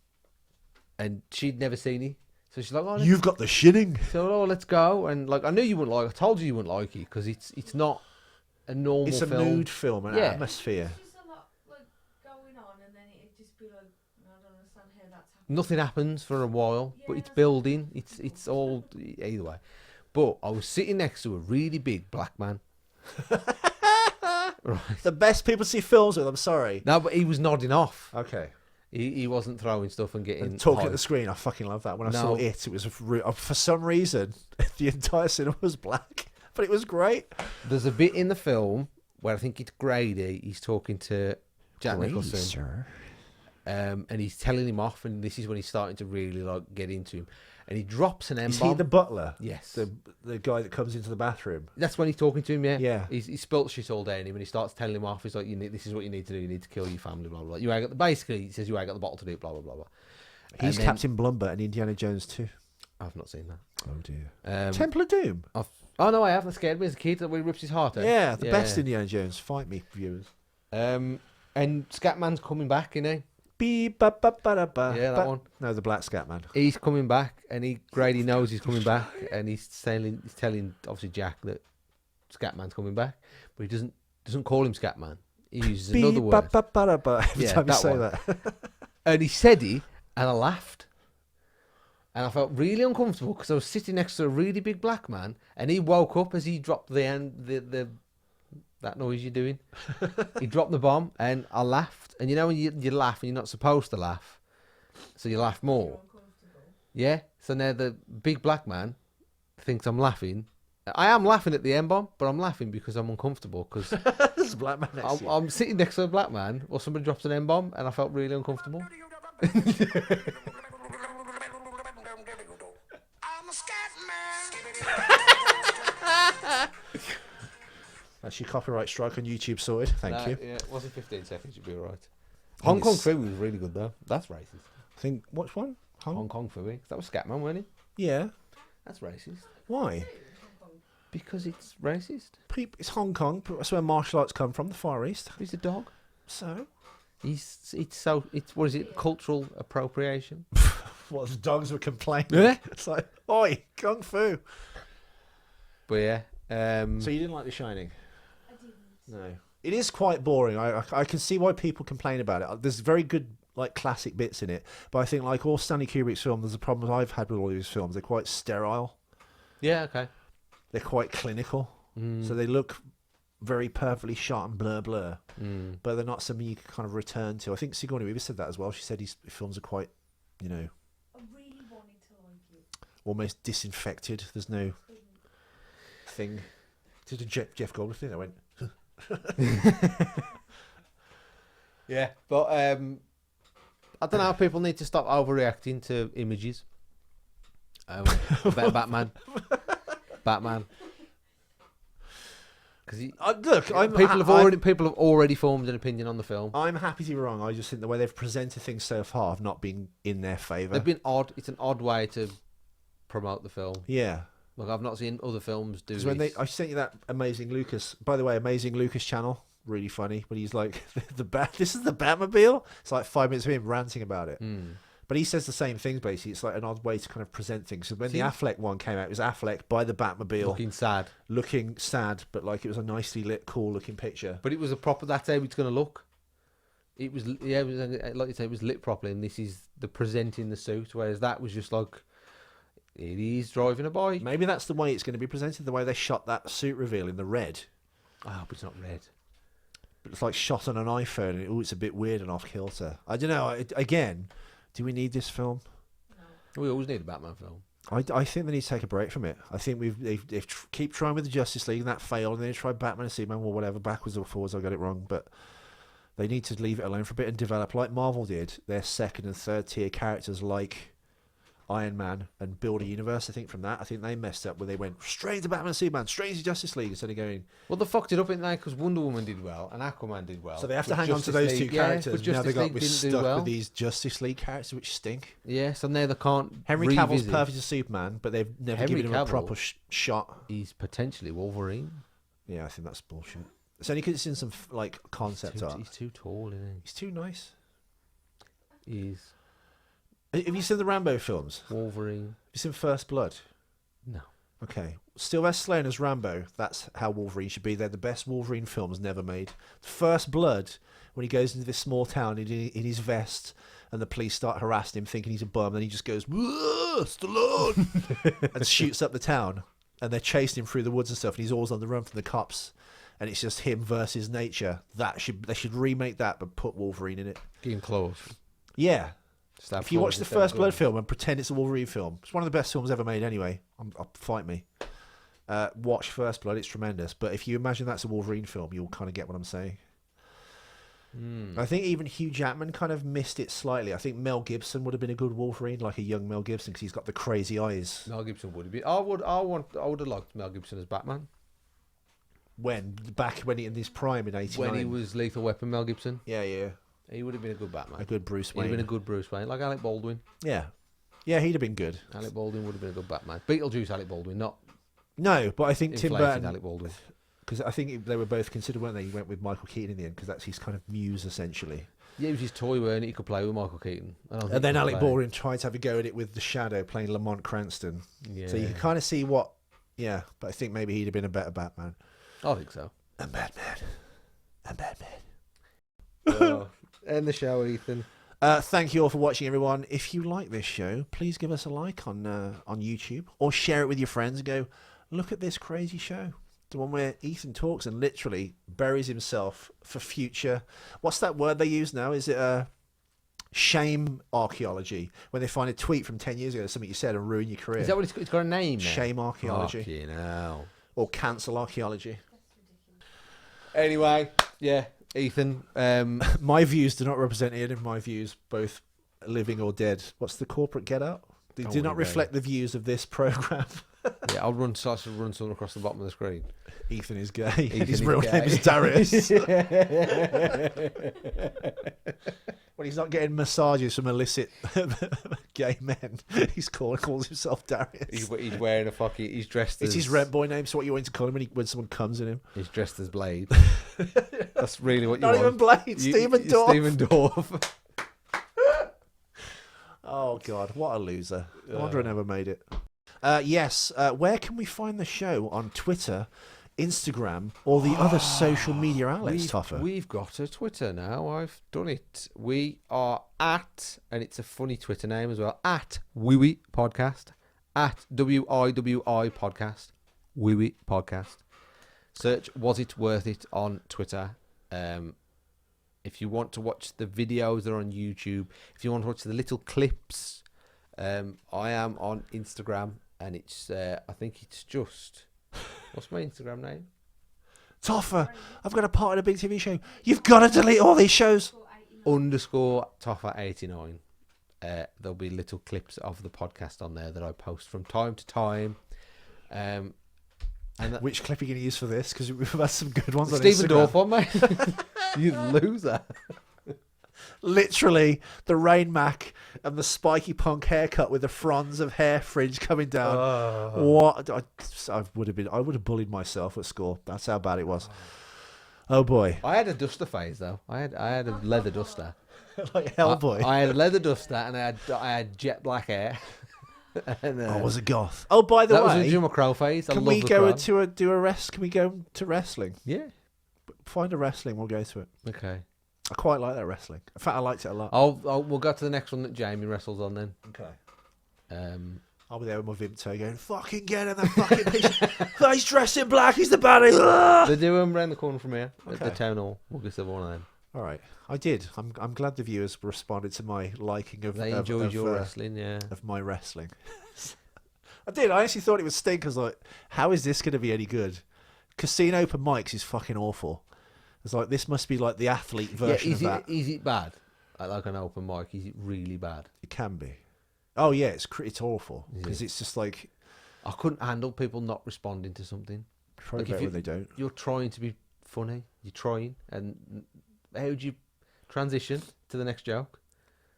Speaker 2: she'd never seen it, so she's like,
Speaker 1: You've got the shitting.
Speaker 2: so let's go, and like I knew you wouldn't like. I told you wouldn't like it because it's not a normal.
Speaker 1: It's a
Speaker 2: film.
Speaker 1: mood film, an
Speaker 2: Yeah.
Speaker 1: atmosphere.
Speaker 3: It's just a lot like going on, and then it'd just be like, I don't understand how that's happening.
Speaker 2: Nothing happens for a while, but
Speaker 3: Yeah,
Speaker 2: it's
Speaker 3: that's
Speaker 2: building. It's all either way. But I was sitting next to a really big black man. Right.
Speaker 1: The best people to see films with, I'm sorry.
Speaker 2: No, but he was nodding off.
Speaker 1: Okay.
Speaker 2: He wasn't throwing stuff and getting
Speaker 1: And talking
Speaker 2: hyped.
Speaker 1: at the screen, I fucking love that. When I
Speaker 2: No.
Speaker 1: saw it was for some reason the entire cinema was black, but it was great.
Speaker 2: There's a bit in the film where I think it's Grady. He's talking to Jack Nicholson,
Speaker 1: sir.
Speaker 2: and he's telling him off, and this is when he's starting to really like get into him. And he drops an
Speaker 1: Is
Speaker 2: M-bomb.
Speaker 1: he the butler?
Speaker 2: Yes.
Speaker 1: The guy that comes into the bathroom.
Speaker 2: That's when he's talking to him, yeah.
Speaker 1: Yeah.
Speaker 2: He spilt shit all down him, and he starts telling him off. He's like, this is what you need to do. You need to kill your family, blah, blah, blah. Basically, he says, you ain't got the bottle to do it, blah, blah, blah, blah.
Speaker 1: He's
Speaker 2: And then-
Speaker 1: Captain Blumber in Indiana Jones too.
Speaker 2: I've not seen that.
Speaker 1: Oh dear.
Speaker 2: Temple
Speaker 1: Temple of Doom.
Speaker 2: Oh, no, I have. That scared me as a kid, that where he rips his heart out.
Speaker 1: Yeah, the best Indiana Jones. Fight me, viewers.
Speaker 2: And Scatman's coming back, you know?
Speaker 1: Beep, ba, ba, ba, da, ba.
Speaker 2: Yeah, that one.
Speaker 1: No, the Black Scat Man.
Speaker 2: He's coming back, and Grady knows he's coming back, and he's telling obviously Jack that Scatman's coming back, but he doesn't call him Scatman. He uses another
Speaker 1: Beep,
Speaker 2: word,
Speaker 1: ba, ba, ba, da, ba. Every
Speaker 2: Yeah,
Speaker 1: time you
Speaker 2: that
Speaker 1: say
Speaker 2: one.
Speaker 1: that.
Speaker 2: and he said it, and I laughed, and I felt really uncomfortable because I was sitting next to a really big black man, and he woke up as he dropped the that noise you're doing. He dropped the bomb, and I laughed. And you know when you laugh and you're not supposed to laugh, so you laugh more. Yeah. So now the big black man thinks I'm laughing. I am laughing at the M-bomb, but I'm laughing because I'm uncomfortable because
Speaker 1: There's a black man next to you.
Speaker 2: I'm sitting next to a black man or somebody drops an M-bomb, and I felt really uncomfortable.
Speaker 4: I'm a scat man.
Speaker 1: That's your copyright strike on YouTube sorted. Thank you.
Speaker 2: Yeah, it wasn't 15 seconds. You'd be all right. Hong Kong
Speaker 1: it's-
Speaker 2: Phooey was really good though. That's racist.
Speaker 1: I think, which one?
Speaker 2: Hong Kong Phooey. That was Scatman, wasn't it?
Speaker 1: Yeah.
Speaker 2: That's racist.
Speaker 1: Why?
Speaker 2: Because it's racist.
Speaker 1: It's Hong Kong. But that's where martial arts come from, the Far East.
Speaker 2: He's a dog.
Speaker 1: So?
Speaker 2: It's what is it? Cultural appropriation.
Speaker 1: What, the dogs were complaining?
Speaker 2: Yeah.
Speaker 1: It's like, oi, Kung Fu.
Speaker 2: But yeah.
Speaker 1: So you didn't like The Shining?
Speaker 3: I didn't.
Speaker 1: No. It is quite boring. I can see why people complain about it. There's very good, like, classic bits in it. But I think, like all Stanley Kubrick's films, there's a problem I've had with all of his films. They're quite sterile.
Speaker 2: Yeah. Okay.
Speaker 1: They're quite clinical. So they look very perfectly shot and blur. But they're not something you can kind of return to. I think Sigourney Weaver said that as well. She said his films are quite,
Speaker 3: I really wanted to like it.
Speaker 1: almost disinfected. There's no thing. Did a Jeff Goldblum thing? I went,
Speaker 2: Yeah. But I don't know. People need to stop overreacting to images. Batman. Because people have already formed an opinion on the film.
Speaker 1: I'm happy to be wrong. I just think the way they've presented things so far have not been in their favour.
Speaker 2: They've been odd. It's an odd way to promote the film.
Speaker 1: Yeah.
Speaker 2: Like I've not seen other films do
Speaker 1: Because
Speaker 2: this.
Speaker 1: when I sent you that Amazing Lucas, by the way, Amazing Lucas channel, really funny. But he's like, this is the Batmobile. It's like 5 minutes of him ranting about it. But he says the same things basically. It's like an odd way to kind of present things. So when the Affleck one came out, it was Affleck by the Batmobile,
Speaker 2: looking sad.
Speaker 1: looking sad, but like it was a nicely lit, cool looking picture.
Speaker 2: But it was a proper. That's how it's going to look. It was, yeah, it was, like you say, it was lit properly, and this is the presenting the suit, whereas that was just like, it is driving a bike.
Speaker 1: Maybe that's the way it's going to be presented, the way they shot that suit reveal in the red.
Speaker 2: Oh, but it's not red.
Speaker 1: But it's like shot on an iPhone, and it's a bit weird and off kilter. I don't know. Again, do we need this film?
Speaker 2: We always need a Batman film.
Speaker 1: I think they need to take a break from it. I think they've keep trying with the Justice League, and that failed, and then they tried Batman and Superman or whatever, backwards or forwards. I got it wrong, but they need to leave it alone for a bit and develop, like Marvel did, their second and third tier characters like Iron Man, and build a universe. I think from that, I think they messed up when they went straight to Batman and Superman, straight to Justice League, instead of going.
Speaker 2: Well, they fucked it up in there because Wonder Woman did well and Aquaman did well.
Speaker 1: So they have to
Speaker 2: But
Speaker 1: hang on to
Speaker 2: Justice
Speaker 1: those
Speaker 2: League-
Speaker 1: two
Speaker 2: yeah,
Speaker 1: characters.
Speaker 2: but
Speaker 1: Now they
Speaker 2: Justice
Speaker 1: got
Speaker 2: League
Speaker 1: we're
Speaker 2: didn't do
Speaker 1: stuck
Speaker 2: well.
Speaker 1: with these Justice League characters which stink.
Speaker 2: Yeah, so now they can't.
Speaker 1: Henry Cavill's
Speaker 2: revisit.
Speaker 1: perfect as Superman, but they've never
Speaker 2: Henry
Speaker 1: given him a
Speaker 2: Cavill-
Speaker 1: proper shot.
Speaker 2: He's potentially Wolverine.
Speaker 1: Yeah, I think that's bullshit. It's only because it's in some like concept art.
Speaker 2: He's too tall, isn't
Speaker 1: He's too nice.
Speaker 2: he? He's
Speaker 1: Have you seen the Rambo films?
Speaker 2: Wolverine.
Speaker 1: Have you seen First Blood?
Speaker 2: No.
Speaker 1: Okay. Sylvester Stallone as Rambo, that's how Wolverine should be. They're the best Wolverine films never made. First Blood, when he goes into this small town in his vest and the police start harassing him thinking he's a bum, and he just goes, "Whoa, Stallone!" and shoots up the town. And they're chasing him through the woods and stuff, and he's always on the run from the cops. And it's just him versus nature. They should remake that, but put Wolverine in it.
Speaker 2: Getting close.
Speaker 1: Yeah.
Speaker 2: Just have
Speaker 1: If you
Speaker 2: claws
Speaker 1: watch the
Speaker 2: instead of
Speaker 1: First Blood
Speaker 2: guns.
Speaker 1: film and pretend it's a Wolverine film, it's one of the best films ever made anyway. Fight me. Watch First Blood, it's tremendous. But if you imagine that's a Wolverine film, you'll kind of get what I'm saying. I think even Hugh Jackman kind of missed it slightly. I think Mel Gibson would have been a good Wolverine, like a young Mel Gibson, because he's got the crazy eyes.
Speaker 2: Mel Gibson would have been. I would have liked Mel Gibson as Batman
Speaker 1: Back when he in his prime in '89.
Speaker 2: when he was Lethal Weapon. Mel Gibson.
Speaker 1: Yeah.
Speaker 2: He would have been a good Batman.
Speaker 1: A good Bruce
Speaker 2: He'd have
Speaker 1: Wayne.
Speaker 2: been a good Bruce Wayne, like Alec Baldwin.
Speaker 1: Yeah, he'd have been good.
Speaker 2: Alec Baldwin would have been a good Batman. Beetlejuice, Alec Baldwin, not
Speaker 1: No, but I think Tim
Speaker 2: inflated
Speaker 1: Burton,
Speaker 2: Alec Baldwin.
Speaker 1: because I think they were both considered, weren't they? He went with Michael Keaton in the end because that's his kind of muse, essentially.
Speaker 2: Yeah, it was his toy, weren't it? He could play with Michael Keaton.
Speaker 1: And then Alec Baldwin tried to have a go at it with The Shadow, playing Lamont Cranston.
Speaker 2: Yeah.
Speaker 1: So you can kind of see what, but I think maybe he'd have been a better Batman.
Speaker 2: I think so.
Speaker 1: I'm Batman.
Speaker 2: End the show, Ethan.
Speaker 1: Thank you all for watching, everyone. If you like this show, please give us a like on YouTube, or share it with your friends and go, look at this crazy show. The one where Ethan talks and literally buries himself for future. What's that word they use now? Is it shame archaeology? When they find a tweet from 10 years ago, something you said, and ruin your career.
Speaker 2: Is that what it's got a name now?
Speaker 1: Shame archaeology.
Speaker 2: Fucking hell.
Speaker 1: Or cancel archaeology.
Speaker 2: Anyway, yeah, Ethan.
Speaker 1: My views do not represent any of my views, both living or dead. What's the corporate get out? They
Speaker 2: Don't
Speaker 1: do not
Speaker 2: worry about
Speaker 1: reflect the views of this program.
Speaker 2: yeah, I'll run something across the bottom of the screen.
Speaker 1: Ethan is gay.
Speaker 2: Ethan
Speaker 1: His
Speaker 2: is
Speaker 1: real
Speaker 2: gay.
Speaker 1: name is Darius. When he's not getting massages from illicit gay men, calls himself Darius.
Speaker 2: He's wearing a fucking. He's dressed as.
Speaker 1: It's his rent boy name. So what you want to call him when someone comes in him?
Speaker 2: He's dressed as Blade. That's really what you
Speaker 1: Not
Speaker 2: want.
Speaker 1: even Blade. Stephen Dorff.
Speaker 2: Stephen Dorff.
Speaker 1: Oh God, what a loser! I wonder I never made it. Yes, where can we find the show? On Twitter, Instagram, or the other social media outlets, Toffer?
Speaker 2: We've got a Twitter now. I've done it. We are at, and it's a funny Twitter name as well, at Wiwi Podcast, at WIWI Podcast, Wiwi Podcast. Search Was It Worth It on Twitter. If you want to watch the videos, they're on YouTube. If you want to watch the little clips, I am on Instagram, and it's I think it's just what's my Instagram name?
Speaker 1: Toffer, I've got a part in a big TV show. You've got to delete all these shows.
Speaker 2: _Toffer89. There'll be little clips of the podcast on there that I post from time to time. And
Speaker 1: Which clip are you going to use for this? Because we've had some good ones on
Speaker 2: Stephen
Speaker 1: Instagram.
Speaker 2: Dorff one, mate. You loser.
Speaker 1: Literally, the Rain Mac and the spiky punk haircut with the fronds of hair fringe coming down. What? I would have bullied myself at school. That's how bad it was. Oh boy.
Speaker 2: I had a duster phase though. I had a leather duster.
Speaker 1: Like Hellboy.
Speaker 2: I had a leather duster and I had jet black hair. And,
Speaker 1: I was a goth. Oh, by the
Speaker 2: that was
Speaker 1: way,
Speaker 2: a Jim Crow phase. I
Speaker 1: can
Speaker 2: love
Speaker 1: we
Speaker 2: the
Speaker 1: go
Speaker 2: Crow.
Speaker 1: to Can we go to wrestling?
Speaker 2: Yeah.
Speaker 1: Find a wrestling. We'll go to it.
Speaker 2: Okay.
Speaker 1: I quite like that wrestling. In fact, I liked it a lot.
Speaker 2: We'll go to the next one that Jamie wrestles on then.
Speaker 1: Okay. I'll be there with my Vimto going, fucking get him, that fucking piece. He's dressed in black, he's the baddie.
Speaker 2: They do them around the corner from here at the
Speaker 1: Okay.
Speaker 2: town hall. We'll get to one of them.
Speaker 1: All right, I did. I'm glad the viewers responded to my liking of
Speaker 2: They
Speaker 1: of-
Speaker 2: enjoyed
Speaker 1: of,
Speaker 2: your wrestling, yeah.
Speaker 1: of my wrestling. I did. I actually thought it would stink. I was like, how is this going to be any good? Casino open mics is fucking awful. It's like, this must be like the athlete version of that.
Speaker 2: Is it bad? Like an open mic, is it really bad?
Speaker 1: It can be. Oh yeah, it's awful
Speaker 2: Is
Speaker 1: because
Speaker 2: it?
Speaker 1: it's just like
Speaker 2: I couldn't handle people not responding to something.
Speaker 1: probably
Speaker 2: Like, if
Speaker 1: better when they don't.
Speaker 2: You're trying to be funny. You're trying, and how would you transition to the next joke?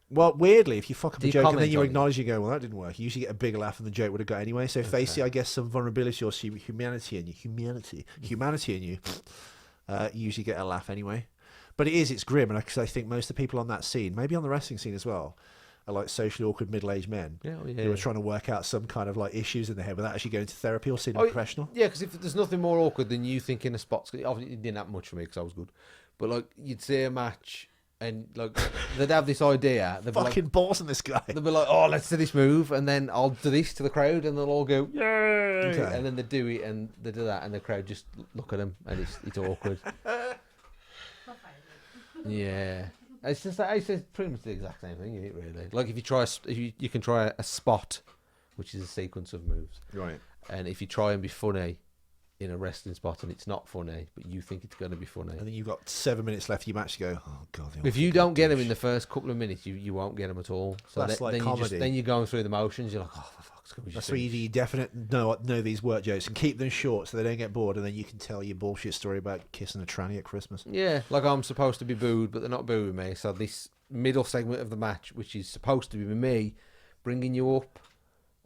Speaker 1: Well, weirdly, if you fuck up
Speaker 2: Do
Speaker 1: a
Speaker 2: you
Speaker 1: joke and then
Speaker 2: comment
Speaker 1: you
Speaker 2: on it?
Speaker 1: acknowledge, you go, well, that didn't work. You usually get a bigger laugh than the joke would have got anyway. So if they see, I guess, some vulnerability or see humanity in you, humanity in you, you usually get a laugh anyway. But it's grim, and because I think most of the people on that scene, maybe on the wrestling scene as well, are like socially awkward middle-aged men who are trying to work out some kind of like issues in their head without actually going to therapy or seeing a professional.
Speaker 2: Yeah, because if there's nothing more awkward than you thinking a spot's... Obviously, it didn't happen much for me because I was good. But, like, you'd see a match and, like, they'd have this idea. They'd be
Speaker 1: Fucking
Speaker 2: like,
Speaker 1: balls on this guy.
Speaker 2: they'd be like, oh, let's do this move. And then I'll do this to the crowd and they'll all go, yay!
Speaker 1: Okay.
Speaker 2: And then they do it and they do that and the crowd just look at them and it's awkward.
Speaker 3: My favourite.
Speaker 2: Yeah. It's just it's pretty much the exact same thing, isn't it, really? Like, if you try, you can try a spot, which is a sequence of moves.
Speaker 1: Right.
Speaker 2: And if you try and be funny in a wrestling spot and it's not funny, but you think it's going to be funny.
Speaker 1: And then you've got 7 minutes left. You match. You go, oh god.
Speaker 2: If you don't get them in the first couple of minutes, you won't get them at all. So
Speaker 1: That's like comedy.
Speaker 2: Then you're going through the motions. You're like, oh, for fuck's sake.
Speaker 1: That's where you definite know these work jokes and keep them short so they don't get bored, and then you can tell your bullshit story about kissing a tranny at Christmas.
Speaker 2: Yeah, like I'm supposed to be booed, but they're not booing me. So this middle segment of the match, which is supposed to be me, bringing you up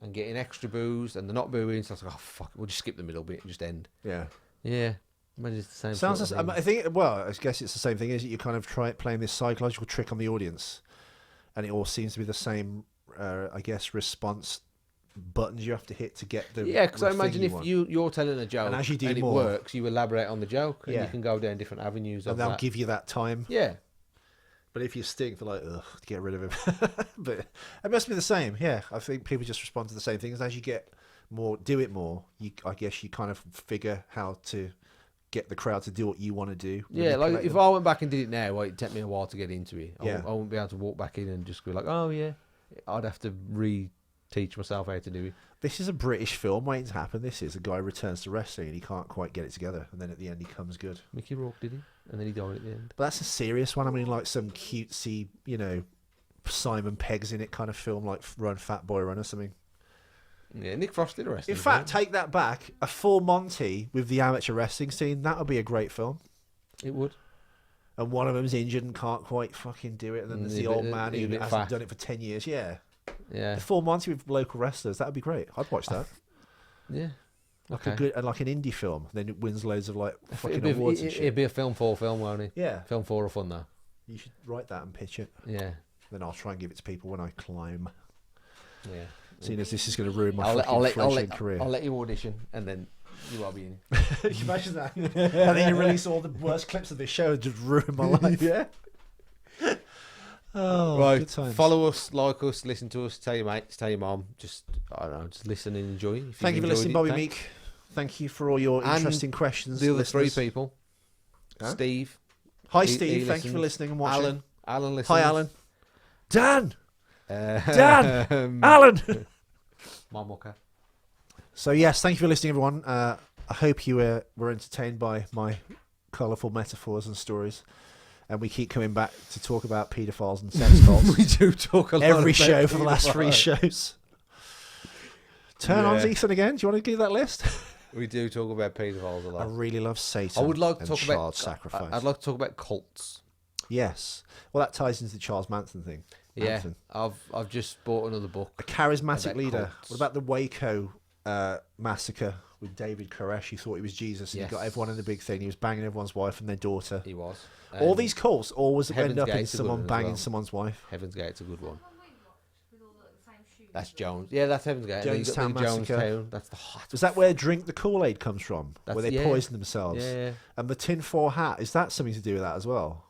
Speaker 2: and getting extra boos, and they're not booing. So I was like, oh fuck, we'll just skip the middle bit and just end.
Speaker 1: Yeah.
Speaker 2: Yeah, imagine it's the same.
Speaker 1: Sounds.
Speaker 2: sort of thing.
Speaker 1: I think. Well, I guess it's the same thing. Is you kind of playing this psychological trick on the audience, and it all seems to be the same. I guess response buttons you have to hit to get the.
Speaker 2: Yeah, because I
Speaker 1: the thing
Speaker 2: imagine
Speaker 1: you
Speaker 2: if
Speaker 1: want.
Speaker 2: you're telling a joke
Speaker 1: And as you do
Speaker 2: and it
Speaker 1: more-
Speaker 2: works, you elaborate on the joke and
Speaker 1: Yeah.
Speaker 2: you can go down different avenues of
Speaker 1: and they'll
Speaker 2: that.
Speaker 1: give you that time.
Speaker 2: Yeah,
Speaker 1: But if you stink, they're like, ugh, get rid of him. But it must be the same. Yeah, I think people just respond to the same things. As you get more, do it more. I guess you kind of figure how to get the crowd to do what you want to do.
Speaker 2: yeah. Like
Speaker 1: manipulate
Speaker 2: if
Speaker 1: them.
Speaker 2: I went back and did it now, well, it'd take me a while to get into it.
Speaker 1: Yeah.
Speaker 2: I wouldn't be able to walk back in and just be like, oh yeah. I'd have to re-teach myself how to do it.
Speaker 1: This is a British film waiting to happen. This is a guy returns to wrestling and he can't quite get it together, and then at the end he comes good.
Speaker 2: Mickey Rourke did it, and then he died at the end.
Speaker 1: But that's a serious one. I mean, like some cutesy, Simon Pegg's in it kind of film, like Run Fat Boy Run or something.
Speaker 2: Yeah, Nick Frost did a wrestling.
Speaker 1: In fact, take that back. A full Monty with the amateur wrestling scene, that would be a great film.
Speaker 2: it would.
Speaker 1: And one of them's injured and can't quite fucking do it, and then there's
Speaker 2: He's
Speaker 1: the
Speaker 2: a
Speaker 1: old
Speaker 2: bit-
Speaker 1: man
Speaker 2: he's a
Speaker 1: who
Speaker 2: bit
Speaker 1: hasn't
Speaker 2: fat.
Speaker 1: done it for 10 years. Yeah.
Speaker 2: Yeah,
Speaker 1: A full Monty with local wrestlers, that would be great. I'd watch that.
Speaker 2: yeah.
Speaker 1: Like
Speaker 2: Okay.
Speaker 1: a good, and like an indie film. Then it wins loads of like fucking
Speaker 2: It'd be,
Speaker 1: awards and
Speaker 2: it'd
Speaker 1: shit.
Speaker 2: be a film for film, won't it?
Speaker 1: Yeah.
Speaker 2: Film for a fun though.
Speaker 1: You should write that and pitch it.
Speaker 2: Yeah,
Speaker 1: Then I'll try and give it to people when I climb.
Speaker 2: yeah.
Speaker 1: Seeing as this is going to ruin my
Speaker 2: I'll
Speaker 1: fucking
Speaker 2: let
Speaker 1: fledgling career.
Speaker 2: I'll let you audition, and then you are being.
Speaker 1: Can you imagine that? And then you release all the worst clips of this show and just ruin my life.
Speaker 2: Yeah.
Speaker 1: Oh,
Speaker 2: Right.
Speaker 1: good times.
Speaker 2: Follow us, like us, listen to us, tell your mates, tell your mom. Just I don't know, just listen and enjoy. If
Speaker 1: Thank you
Speaker 2: you've
Speaker 1: for listening,
Speaker 2: enjoyed
Speaker 1: Bobby
Speaker 2: it,
Speaker 1: Meek. Thank you for all your
Speaker 2: And
Speaker 1: interesting questions.
Speaker 2: The other
Speaker 1: listeners.
Speaker 2: three people,
Speaker 1: Huh?
Speaker 2: Steve,
Speaker 1: Hi,
Speaker 2: he
Speaker 1: Steve. Thank you for
Speaker 2: listens.
Speaker 1: listening and watching.
Speaker 2: Alan listens.
Speaker 1: Hi, Alan. Dan.
Speaker 2: Dan,
Speaker 1: Alan.
Speaker 2: my mucker.
Speaker 1: So yes, thank you for listening, everyone. I hope you were entertained by my colourful metaphors and stories, and we keep coming back to talk about paedophiles and sex cults
Speaker 2: We do talk a lot
Speaker 1: every
Speaker 2: about
Speaker 1: show for the last 3
Speaker 2: paedophiles.
Speaker 1: shows. Turn on
Speaker 2: Yeah.
Speaker 1: Ethan again. Do you want to give that list?
Speaker 2: We do talk about paedophiles a
Speaker 1: I
Speaker 2: lot.
Speaker 1: really love Satan.
Speaker 2: I would like to
Speaker 1: and
Speaker 2: talk
Speaker 1: child
Speaker 2: about.
Speaker 1: sacrifice.
Speaker 2: I'd like to talk about cults.
Speaker 1: Yes. Well, that ties into the Charles Manson thing.
Speaker 2: Yeah,
Speaker 1: Manson.
Speaker 2: I've just bought another book.
Speaker 1: A charismatic
Speaker 2: About
Speaker 1: leader.
Speaker 2: cults.
Speaker 1: What about the Waco massacre with David Koresh? He thought he was Jesus, and
Speaker 2: Yes.
Speaker 1: he got everyone in the big thing. He was banging everyone's wife and their daughter.
Speaker 2: He was.
Speaker 1: All
Speaker 2: Um,
Speaker 1: these cults always
Speaker 2: Heaven's
Speaker 1: end up in
Speaker 2: Gate's a good
Speaker 1: someone
Speaker 2: one as
Speaker 1: banging
Speaker 2: well.
Speaker 1: someone's wife.
Speaker 2: Heaven's Gate's a good one.
Speaker 3: One we watched with all the same shoes.
Speaker 2: That's Jones. Yeah, that's Heaven's Gate. And then you got
Speaker 1: Jonestown
Speaker 2: the
Speaker 1: Massacre.
Speaker 2: Jonestown. That's the hot.
Speaker 1: Is that where Drink the Kool-Aid comes from? Where
Speaker 2: That's-
Speaker 1: they
Speaker 2: yeah.
Speaker 1: poison themselves?
Speaker 2: Yeah.
Speaker 1: And the tinfoil hat, is that something to do with that as well?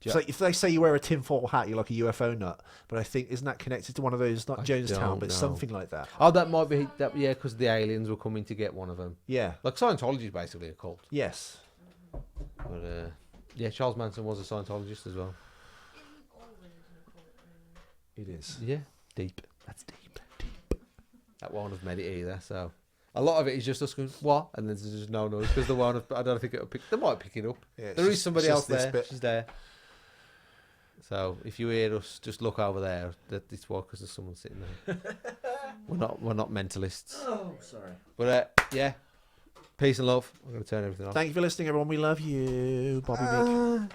Speaker 1: It's like if they say you wear a tinfoil hat, you're like a UFO nut. But I think isn't that connected to one of those, not
Speaker 2: I
Speaker 1: Jonestown,
Speaker 2: don't
Speaker 1: but
Speaker 2: know.
Speaker 1: something like that.
Speaker 2: Oh, that might be that. Yeah, because the aliens were coming to get one of them.
Speaker 1: Yeah.
Speaker 2: Like Scientology is basically a cult.
Speaker 1: Yes.
Speaker 2: But yeah, Charles Manson was a Scientologist as well.
Speaker 3: Isn't all religion a cult,
Speaker 1: It is.
Speaker 2: Yeah, deep. That's deep. That won't have made it either. So a lot of it is just us going what, and then there's just no noise because the one I don't think it'll pick. They might pick it up.
Speaker 1: Yeah,
Speaker 2: There is somebody
Speaker 1: it's
Speaker 2: else
Speaker 1: just this
Speaker 2: there.
Speaker 1: bit.
Speaker 2: She's there. So if you hear us, just look over there. It's why because there's someone sitting there. We're not mentalists.
Speaker 1: Oh, sorry.
Speaker 2: But yeah, peace and love. I'm gonna turn everything off.
Speaker 1: Thank you for listening, everyone. We love you. Bobby Mick.